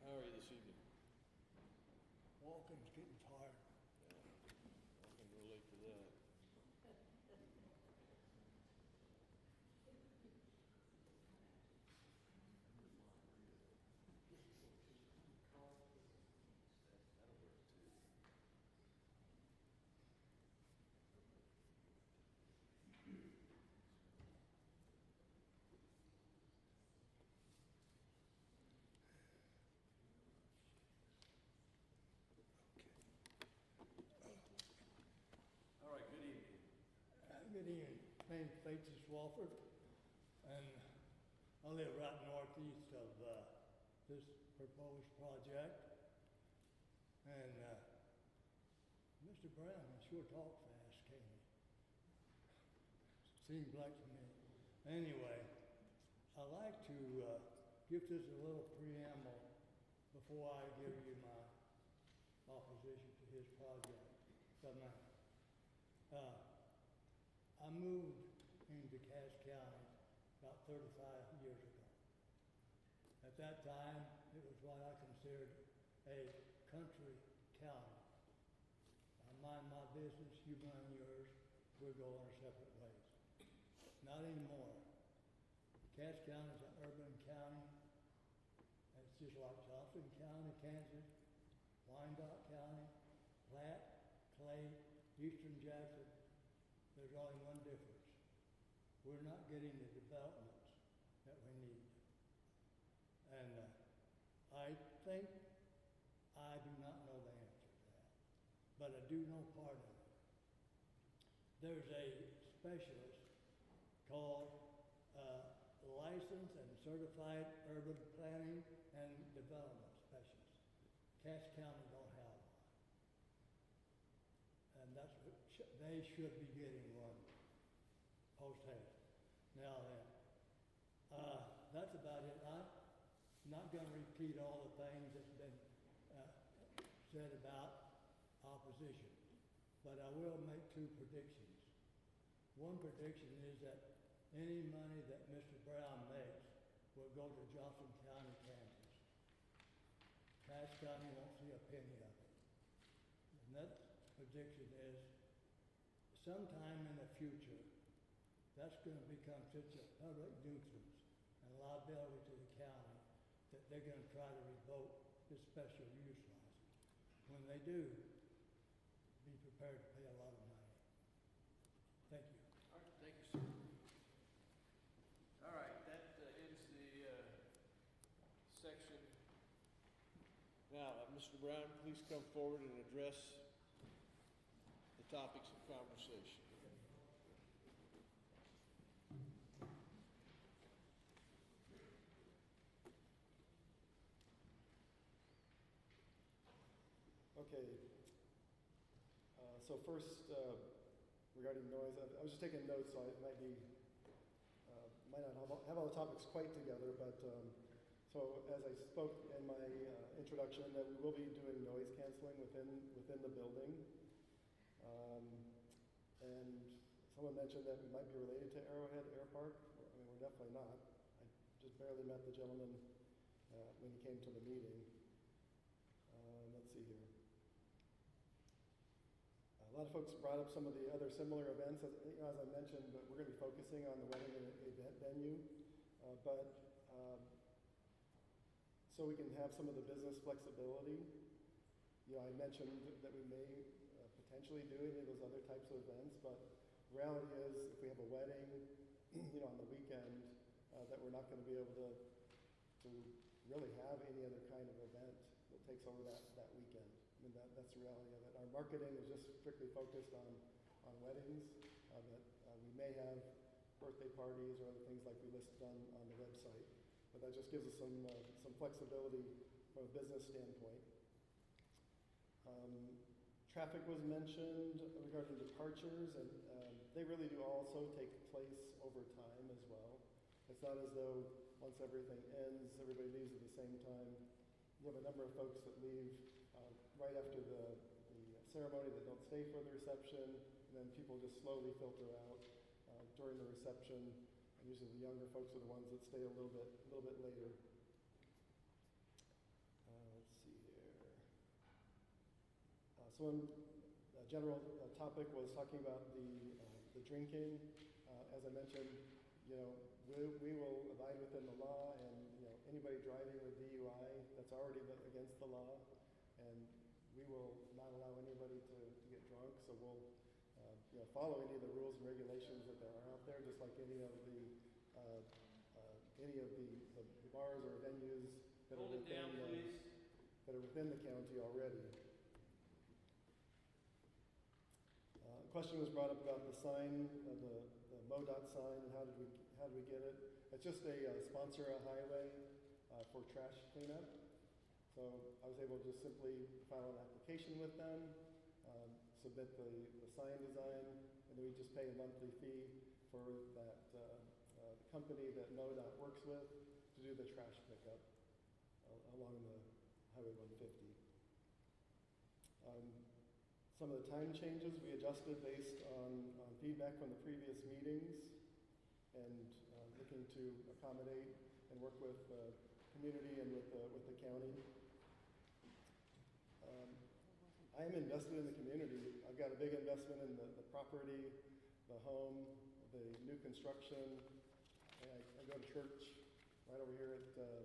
Speaker 2: How are you this evening?
Speaker 21: Walking's getting tired.
Speaker 2: Yeah, I can relate to that.
Speaker 5: All right, good evening.
Speaker 21: Good evening. My name's Faces Walford, and I live right northeast of this proposed project. And Mr. Brown, he sure talked fast, can't he? Seems like to me. Anyway, I'd like to give this a little preamble before I give you my opposition to his project. I moved into Cass County about 35 years ago. At that time, it was what I considered a country county. I mind my business, you mind yours, we'll go our separate ways. Not anymore. Cass County is an urban county. It's just like Johnson County, Kansas, Wyandotte County, Platte, Clay, Eastern Jackson. There's only one difference. We're not getting the developments that we need. And I think I do not know the answer to that, but I do know part of it. There's a specialist called licensed licensed and certified urban planning and development specialist. Cass County don't have one. And that's what, they should be getting one post haste. Now then, that's about it. I'm not going to repeat all the things that's been said about opposition, but I will make two predictions. One prediction is that any money that Mr. Brown makes will go to Johnson County, Kansas. Cass County won't see a penny of it. Another prediction is sometime in the future, that's going to become such a public nuisance and liability to the county that they're going to try to revoke this special use license. When they do, be prepared to pay a lot of money. Thank you.
Speaker 5: All right, thank you, sir. All right, that ends the section.
Speaker 2: Now, Mr. Brown, please come forward and address the topics of conversation.
Speaker 14: Okay. So first, regarding noise, I was just taking notes, so it might not have all the topics quite together, but so as I spoke in my introduction, that we will be doing noise canceling within the building. And someone mentioned that we might be related to Arrowhead Air Park. I mean, we're definitely not. I just barely met the gentleman when he came to the meeting. Let's see here. A lot of folks brought up some of the other similar events. As I mentioned, but we're going to be focusing on the wedding and event venue. So we can have some of the business flexibility. I mentioned that we may potentially do any of those other types of events, but the reality is if we have a wedding, on the weekend, that we're not going to be able to really have any other kind of event that takes over that weekend. I mean, that's the reality of it. Our marketing is just strictly focused on weddings, but we may have birthday parties or other things like we listed on the website. But that just gives us some flexibility from a business standpoint. Traffic was mentioned regarding departures, and they really do also take place over time as well. It's not as though once everything ends, everybody leaves at the same time. You have a number of folks that leave right after the ceremony that don't stay for the reception, and then people just slowly filter out during the reception. And usually the younger folks are the ones that stay a little bit later. Let's see here. So a general topic was talking about the drinking. As I mentioned, we will abide within the law, and anybody driving with DUI, that's already against the law, and we will not allow anybody to get drunk. So we'll follow any of the rules and regulations that there are out there, just like any of the bars or venues that are within the county already. A question was brought up about the sign, the MoDOT sign, and how did we get it? It's just a sponsor a highway for trash cleanup. So I was able to just simply file an application with them, submit the sign design, and then we just pay a monthly fee for that the company that MoDOT works with to do the trash pickup along the Highway 150. Some of the time changes we adjusted based on feedback from the previous meetings, and looking to accommodate and work with the community and with the county. I am invested in the community. I've got a big investment in the property, the home, the new construction. I go to church right over here at, oh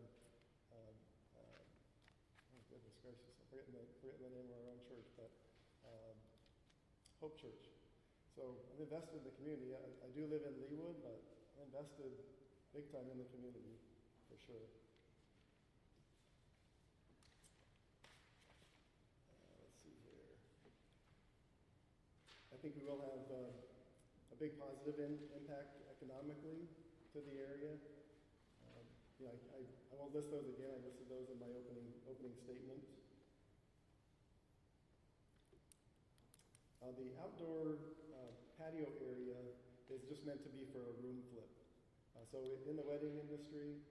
Speaker 14: goodness gracious, I'm forgetting the name of our own church, but Hope Church. So I'm invested in the community. I do live in Leawood, but I'm invested big time in the community, for sure. Let's see here. I think we will have a big positive impact economically to the area. you know, I won't list those again, I listed those in my opening statement. The outdoor patio area is just meant to be for a room flip. So in the wedding industry,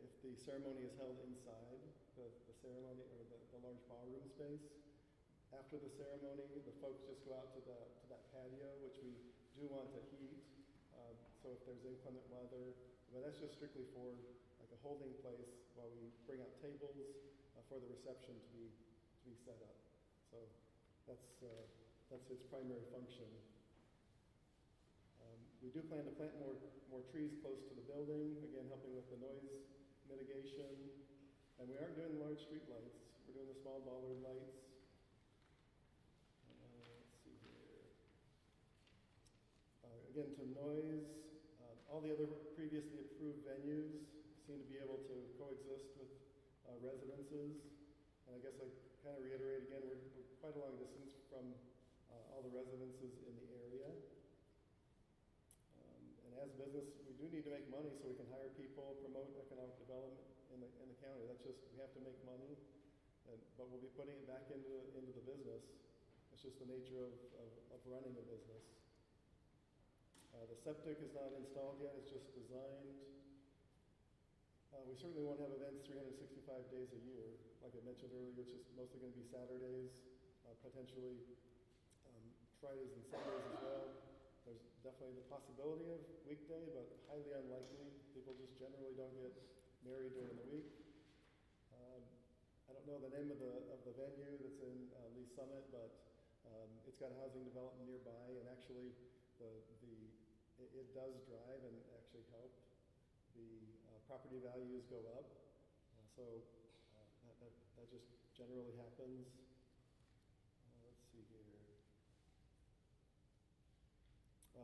Speaker 14: if the ceremony is held inside the ceremony or the large ballroom space, after the ceremony, the folks just go out to that patio, which we do want to heat. So if there's inclement weather, but that's just strictly for like a holding place while we bring out tables for the reception to be set up. So that's its primary function. We do plan to plant more trees close to the building, again helping with the noise mitigation. And we aren't doing large street lights. We're doing the small bollard lights. Let's see here. Again, to noise, all the other previously approved venues seem to be able to coexist with residences. And I guess I kind of reiterate again, we're quite a long distance from all the residences in the area. And as a business, we do need to make money so we can hire people, promote economic development in the county. That's just, we have to make money, but we'll be putting it back into the business. It's just the nature of running a business. The septic is not installed yet, it's just designed. We certainly won't have events 365 days a year. Like I mentioned earlier, it's just mostly going to be Saturdays, potentially Fridays and Sundays as well. There's definitely the possibility of weekday, but highly unlikely. People just generally don't get married during the week. I don't know the name of the venue that's in Lee Summit, but it's got a housing development nearby, and actually it does drive and actually help the property values go up. So that just generally happens. Let's see here.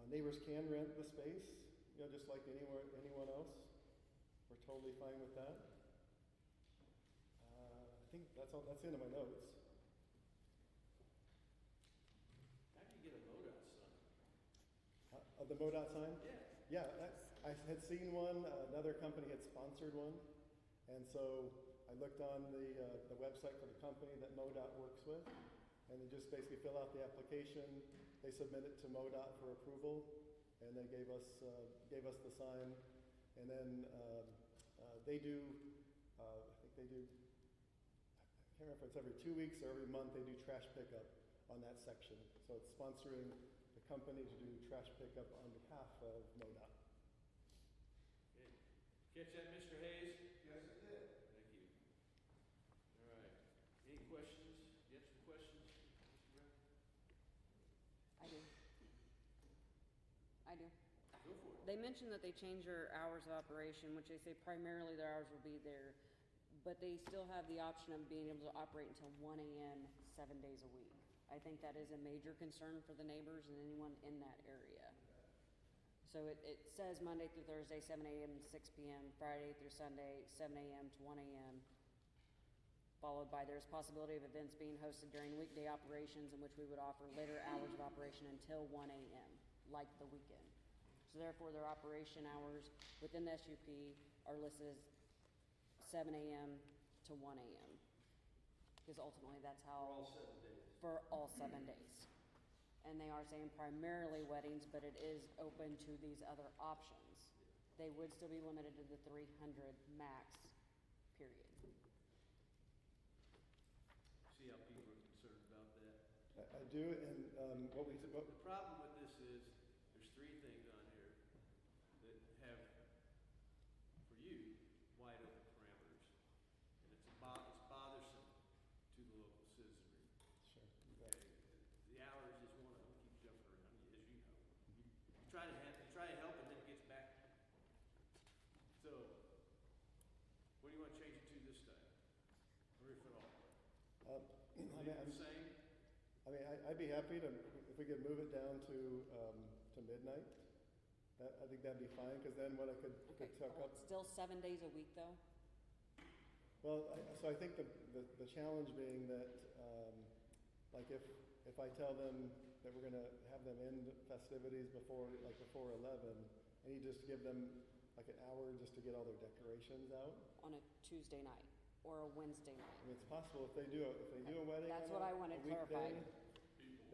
Speaker 14: Neighbors can rent the space, you know, just like anyone else. We're totally fine with that. I think that's all. That's the end of my notes.
Speaker 5: How do you get a MoDOT sign?
Speaker 14: The MoDOT sign?
Speaker 5: Yeah.
Speaker 14: Yeah, I had seen one. Another company had sponsored one, and so I looked on the website for the company that MoDOT works with, and they just basically fill out the application. They submit it to MoDOT for approval, and they gave us the sign. And then they do. I think they do. I can't remember if it's every 2 weeks or every month. They do trash pickup on that section. So it's sponsoring the company to do trash pickup on behalf of MoDOT.
Speaker 5: Okay. Catch that, Mr. Hayes?
Speaker 4: Yes, it did.
Speaker 5: Thank you. All right. Any questions? You have some questions, Mr. Brown?
Speaker 1: I do.
Speaker 5: Go for it.
Speaker 1: They mentioned that they changed their hours of operation, which they say primarily their hours will be there, but they still have the option of being able to operate until 1 a.m. 7 days a week. I think that is a major concern for the neighbors and anyone in that area. So it says Monday through Thursday, 7 a.m. to 6 p.m., Friday through Sunday, 7 a.m. to 1 a.m., followed by there's possibility of events being hosted during weekday operations in which we would offer later hours of operation until 1 a.m., like the weekend. So therefore, their operation hours within the SUP are listed as 7 a.m. to 1 a.m. Because ultimately that's how.
Speaker 5: For all 7 days.
Speaker 1: For all 7 days. And they are saying primarily weddings, but it is open to these other options. They would still be limited to the 300 max, period.
Speaker 5: See how people are concerned about that?
Speaker 14: I do, and
Speaker 5: The problem with this is, there's 3 things on here that have, for you, wide open parameters. And it's bothersome to the local citizenry.
Speaker 14: Sure.
Speaker 5: Okay? The hours is one of them, keep jumping around, as you know. You try to help and then it gets back. So, what do you want to change it to this time? Or if at all? Leave it the same?
Speaker 14: I mean, I'd be happy to, if we could move it down to midnight. I think that'd be fine, because then what I could tuck up.
Speaker 1: Still 7 days a week, though?
Speaker 14: Well, so I think the challenge being that, like if I tell them that we're going to have them end festivities before 11, and you just give them like an hour just to get all their decorations out?
Speaker 1: On a Tuesday night or a Wednesday night.
Speaker 14: I mean, it's possible if they do a wedding
Speaker 1: That's
Speaker 14: on
Speaker 1: what I
Speaker 14: a
Speaker 1: wanted
Speaker 14: weekday.
Speaker 1: clarified.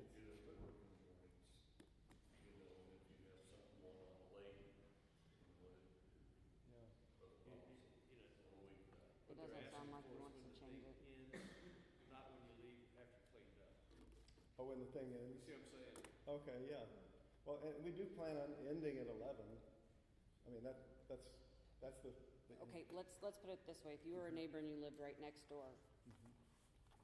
Speaker 5: People will get up at work in the mornings, you know, and if you have something going on late, what it,
Speaker 14: Yeah.
Speaker 5: on a weeknight.
Speaker 1: It doesn't sound like he wants to change it.
Speaker 5: Not when you leave after you cleaned up.
Speaker 14: Oh, when the thing
Speaker 5: You
Speaker 14: ends?
Speaker 5: see what I'm saying?
Speaker 14: Okay, yeah. Well, and we do plan on ending at 11. I mean, that's the.
Speaker 1: Okay, let's put it this way. If you were a neighbor and you lived right next door,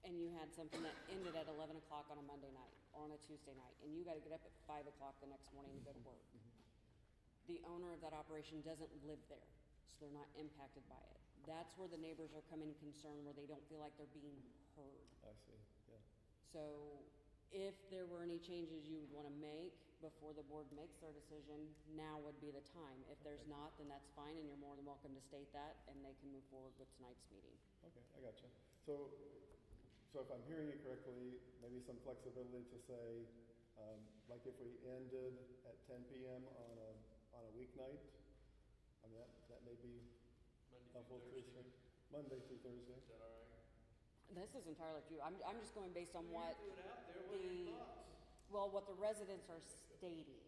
Speaker 1: and you had something that ended at 11 o'clock on a Monday night or on a Tuesday night, and you got to get up at 5 o'clock the next morning to go to work, the owner of that operation doesn't live there, so they're not impacted by it. That's where the neighbors are coming concerned, where they don't feel like they're being heard.
Speaker 14: I see, yeah.
Speaker 1: So if there were any changes you would want to make before the board makes their decision, now would be the time. If there's not, then that's fine, and you're more than welcome to state that, and they can move forward with tonight's meeting.
Speaker 14: Okay, I gotcha. So if I'm hearing you correctly, maybe some flexibility to say, like if we ended at 10 p.m. on a weeknight, I mean, that may be helpful to us. Monday through Thursday.
Speaker 5: Is that all right?
Speaker 1: This is entirely up to you. I'm just going based on what
Speaker 5: You threw it out there, what are your thoughts?
Speaker 1: what the residents are stating.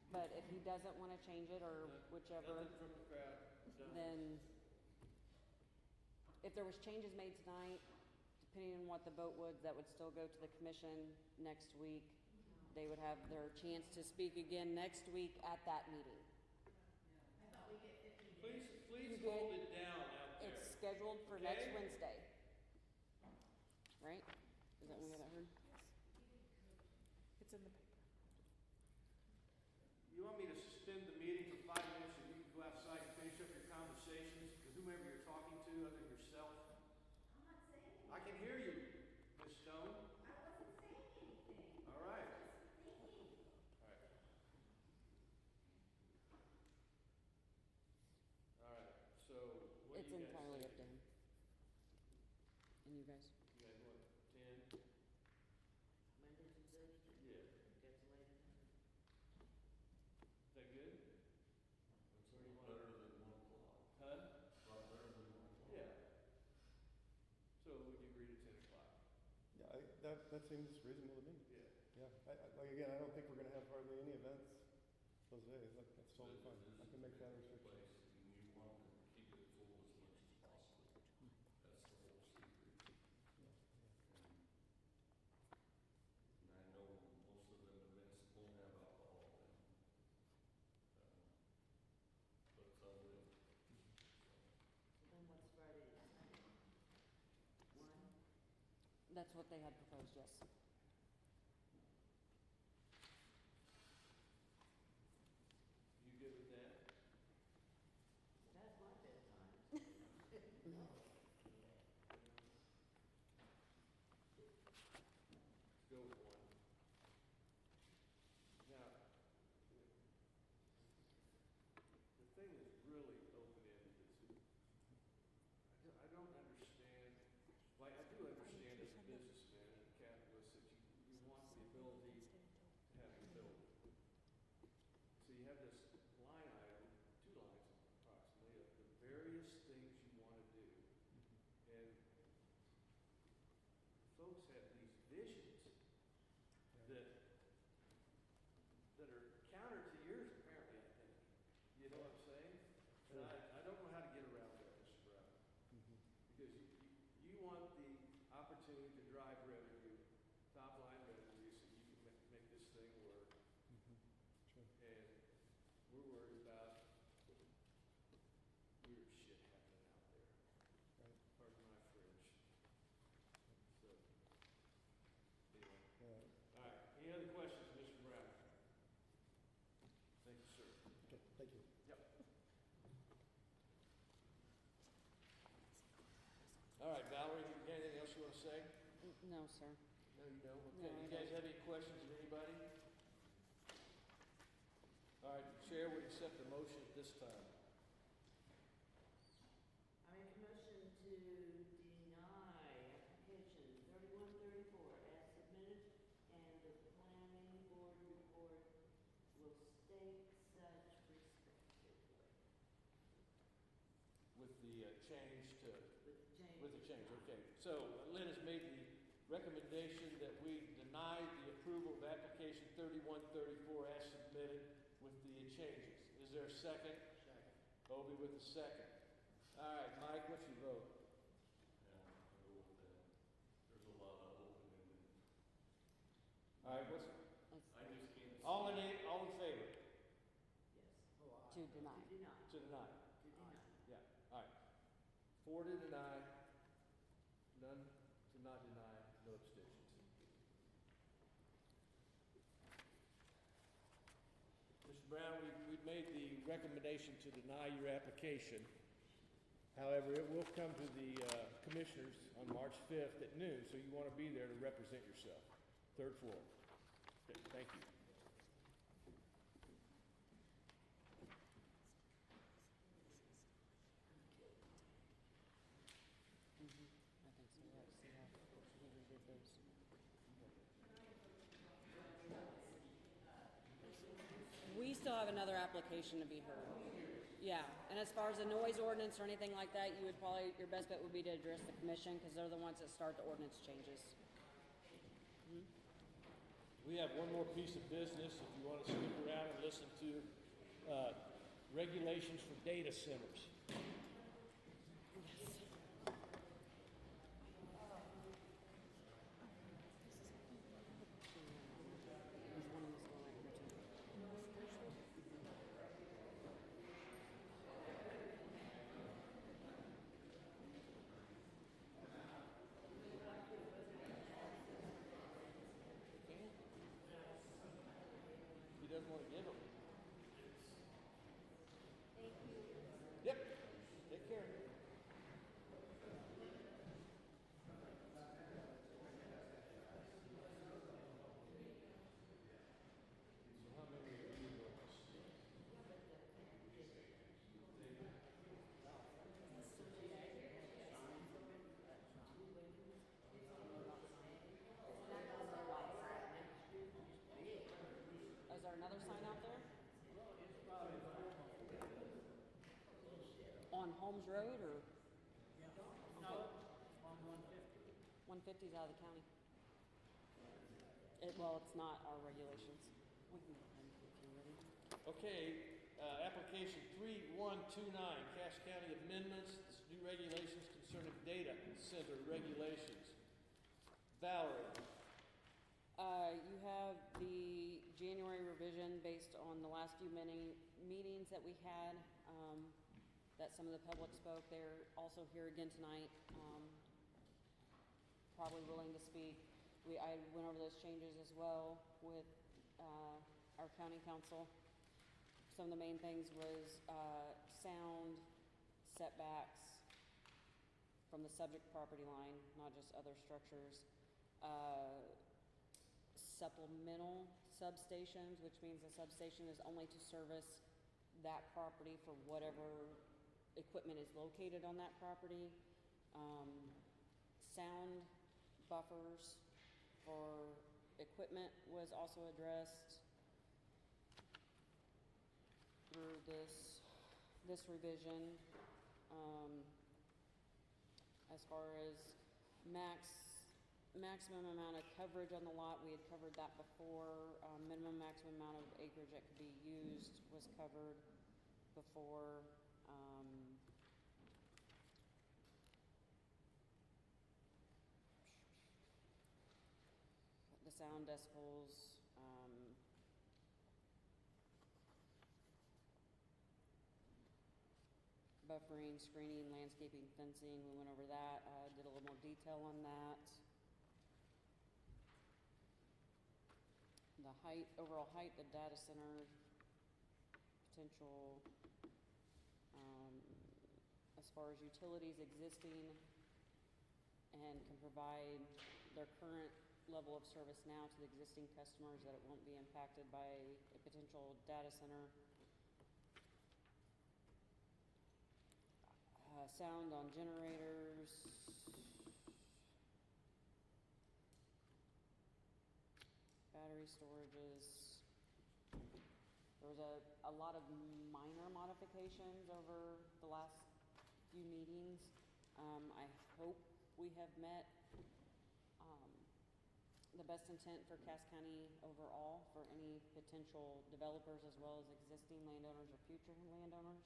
Speaker 1: But if he doesn't want to change it or whichever,
Speaker 5: Nothing from the crowd, done.
Speaker 1: then if there was changes made tonight, depending on what the vote would, that would still go to the commission next week. They would have their chance to speak again next week at that meeting.
Speaker 5: Please hold it down out there.
Speaker 1: It's scheduled for
Speaker 5: Okay?
Speaker 1: next Wednesday. Right? Is that when we got that heard?
Speaker 9: It's in the paper.
Speaker 5: You want me to suspend the meeting for 5 minutes and you can go outside and finish up your conversations with whomever you're talking to other than yourself?
Speaker 10: I'm not saying anything.
Speaker 5: I can hear you, Ms. Stone.
Speaker 10: I wasn't saying anything.
Speaker 5: All right.
Speaker 10: I was thinking.
Speaker 5: All right. All right, so what
Speaker 1: It's
Speaker 5: do you guys
Speaker 1: entirely
Speaker 5: think?
Speaker 1: up to him. And you guys?
Speaker 5: You guys want 10?
Speaker 11: Monday through Thursday?
Speaker 5: Yeah.
Speaker 11: Gets late enough.
Speaker 5: Is that good?
Speaker 11: That's
Speaker 5: Where do you want
Speaker 11: better
Speaker 5: it?
Speaker 11: than 1 o'clock.
Speaker 5: Huh?
Speaker 11: A lot better than 1 o'clock.
Speaker 5: Yeah. So would you agree to 10 o'clock?
Speaker 14: Yeah, that seems reasonable to me.
Speaker 5: Yeah.
Speaker 14: Yeah, like again, I don't think we're gonna have hardly any events those days. That's totally fine. I can make that restriction.
Speaker 11: Place, and you want to keep it full as much as possible. That's the whole secret. And I know most of them events won't have alcohol in them. But some will.
Speaker 10: Then what's Friday and Sunday? 1?
Speaker 1: That's what they had proposed, yes.
Speaker 5: You good with that?
Speaker 10: That's my bedtime.
Speaker 5: Let's go with 1. Now, the thing that's really open-ended is, I don't understand, like, I do understand as a businessman and a capitalist that you want the ability to have a building. So you have this line item, 2 lines approximately, of the various things you want to do. And folks have these visions that are counter to yours, apparently, I think. You know what I'm saying? And I don't know how to get around that, Mr. Brown. Because you want the opportunity to drive revenue, top line revenue, so you can make this thing work. And we're worried about weird shit happening out there. Pardon my French. So, anyway. All right, any other questions, Mr. Brown? Thank you, sir.
Speaker 14: Okay, thank you.
Speaker 5: Yep. All right, Valerie, you got anything else you want to say?
Speaker 1: No, sir.
Speaker 5: No, you don't?
Speaker 1: No,
Speaker 5: Okay,
Speaker 1: I
Speaker 5: you guys
Speaker 1: don't.
Speaker 5: have any questions of anybody? All right, the chair would accept the motion at this time.
Speaker 10: I make a motion to deny application 3134 as submitted, and the planning board report will state such respectively.
Speaker 2: change to,
Speaker 10: With the change.
Speaker 2: with the change, okay. So Lynn has made the recommendation that we deny the approval of application 3134 as submitted with the changes. Is there a second?
Speaker 11: Second.
Speaker 2: Obi with the second. All right, Mike, what's your vote?
Speaker 13: There's a lot of open-ended.
Speaker 2: All right, what's,
Speaker 13: I just can't.
Speaker 2: all in favor?
Speaker 10: Yes.
Speaker 1: To deny.
Speaker 10: To deny.
Speaker 2: To deny?
Speaker 10: To deny.
Speaker 2: Yeah, all right. 4 to deny, none to not deny, no abstentions. Mr. Brown, we've made the recommendation to deny your application. However, it will come to the commissioners on March 5th at noon, so you want to be there to represent yourself. 3rd floor. Okay, thank you.
Speaker 1: I think so, yeah, see how he redid those. We still have another application to be heard. Yeah, and as far as the noise ordinance or anything like that, you would probably, your best bet would be to address the commission, because they're the ones that start the ordinance changes.
Speaker 2: We have one more piece of business, if you want to stick around and listen to regulations for data centers. He doesn't want to give them. Yep, take care. So how many of you want to speak?
Speaker 1: Is there another sign out there? On Holmes Road or?
Speaker 11: No, on 150.
Speaker 1: 150's out of the county. Well, it's not our regulations. We can go ahead if you're ready.
Speaker 2: Okay, application 3129, Cache County amendments, this new regulations concerning data center regulations. Valerie.
Speaker 1: You have the January revision based on the last few meetings that we had, that some of the public spoke. They're also here again tonight, probably willing to speak. I went over those changes as well with our county council. Some of the main things was sound setbacks from the subject property line, not just other structures. Supplemental substations, which means the substation is only to service that property for whatever equipment is located on that property. Sound buffers for equipment was also addressed through this revision. As far as maximum amount of coverage on the lot, we had covered that before. Maximum amount of acreage that could be used was covered before. The sound decibels, buffering, screening, landscaping, fencing, we went over that, did a little more detail on that. The height, overall height, the data center potential, as far as utilities existing and can provide their current level of service now to the existing customers, that it won't be impacted by a potential data center. Sound on generators. Battery storages. There was a lot of minor modifications over the last few meetings. meetings. I hope we have met the best intent for Cass County overall for any potential developers as well as existing landowners or future landowners.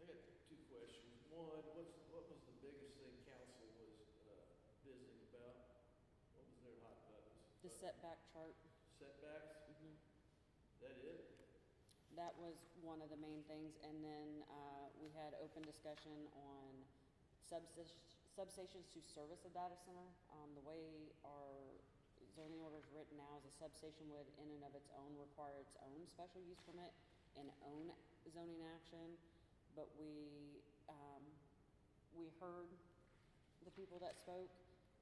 Speaker 5: I got two questions. One, what was the biggest thing council was visiting about? What was their hot buttons?
Speaker 1: The setback chart.
Speaker 5: Setbacks? That it?
Speaker 1: That was one of the main things, and then we had open discussion on substations to service a data center. The way our zoning order is written now is a substation would in and of its own require its own special use permit and own zoning action, but we heard the people that spoke,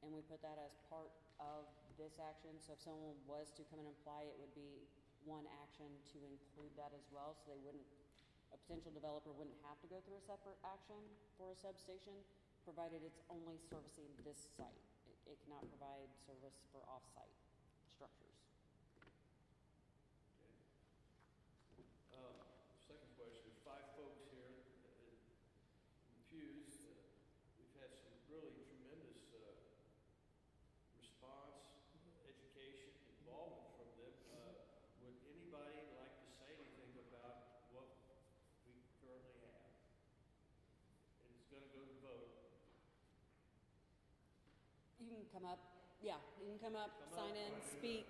Speaker 1: and we put that as part of this action. So if someone was to come and apply, it would be one action to include that as well, so a potential developer wouldn't have to go through a separate action for a substation, provided it's only servicing this site. It cannot provide service for off-site structures.
Speaker 5: Second question, 5 folks here infused. We've had some really tremendous response, education, involvement from them. Would anybody like to say anything about what we currently have? And it's going to go to vote.
Speaker 1: You can come up. Yeah, you can come up, sign in, speak.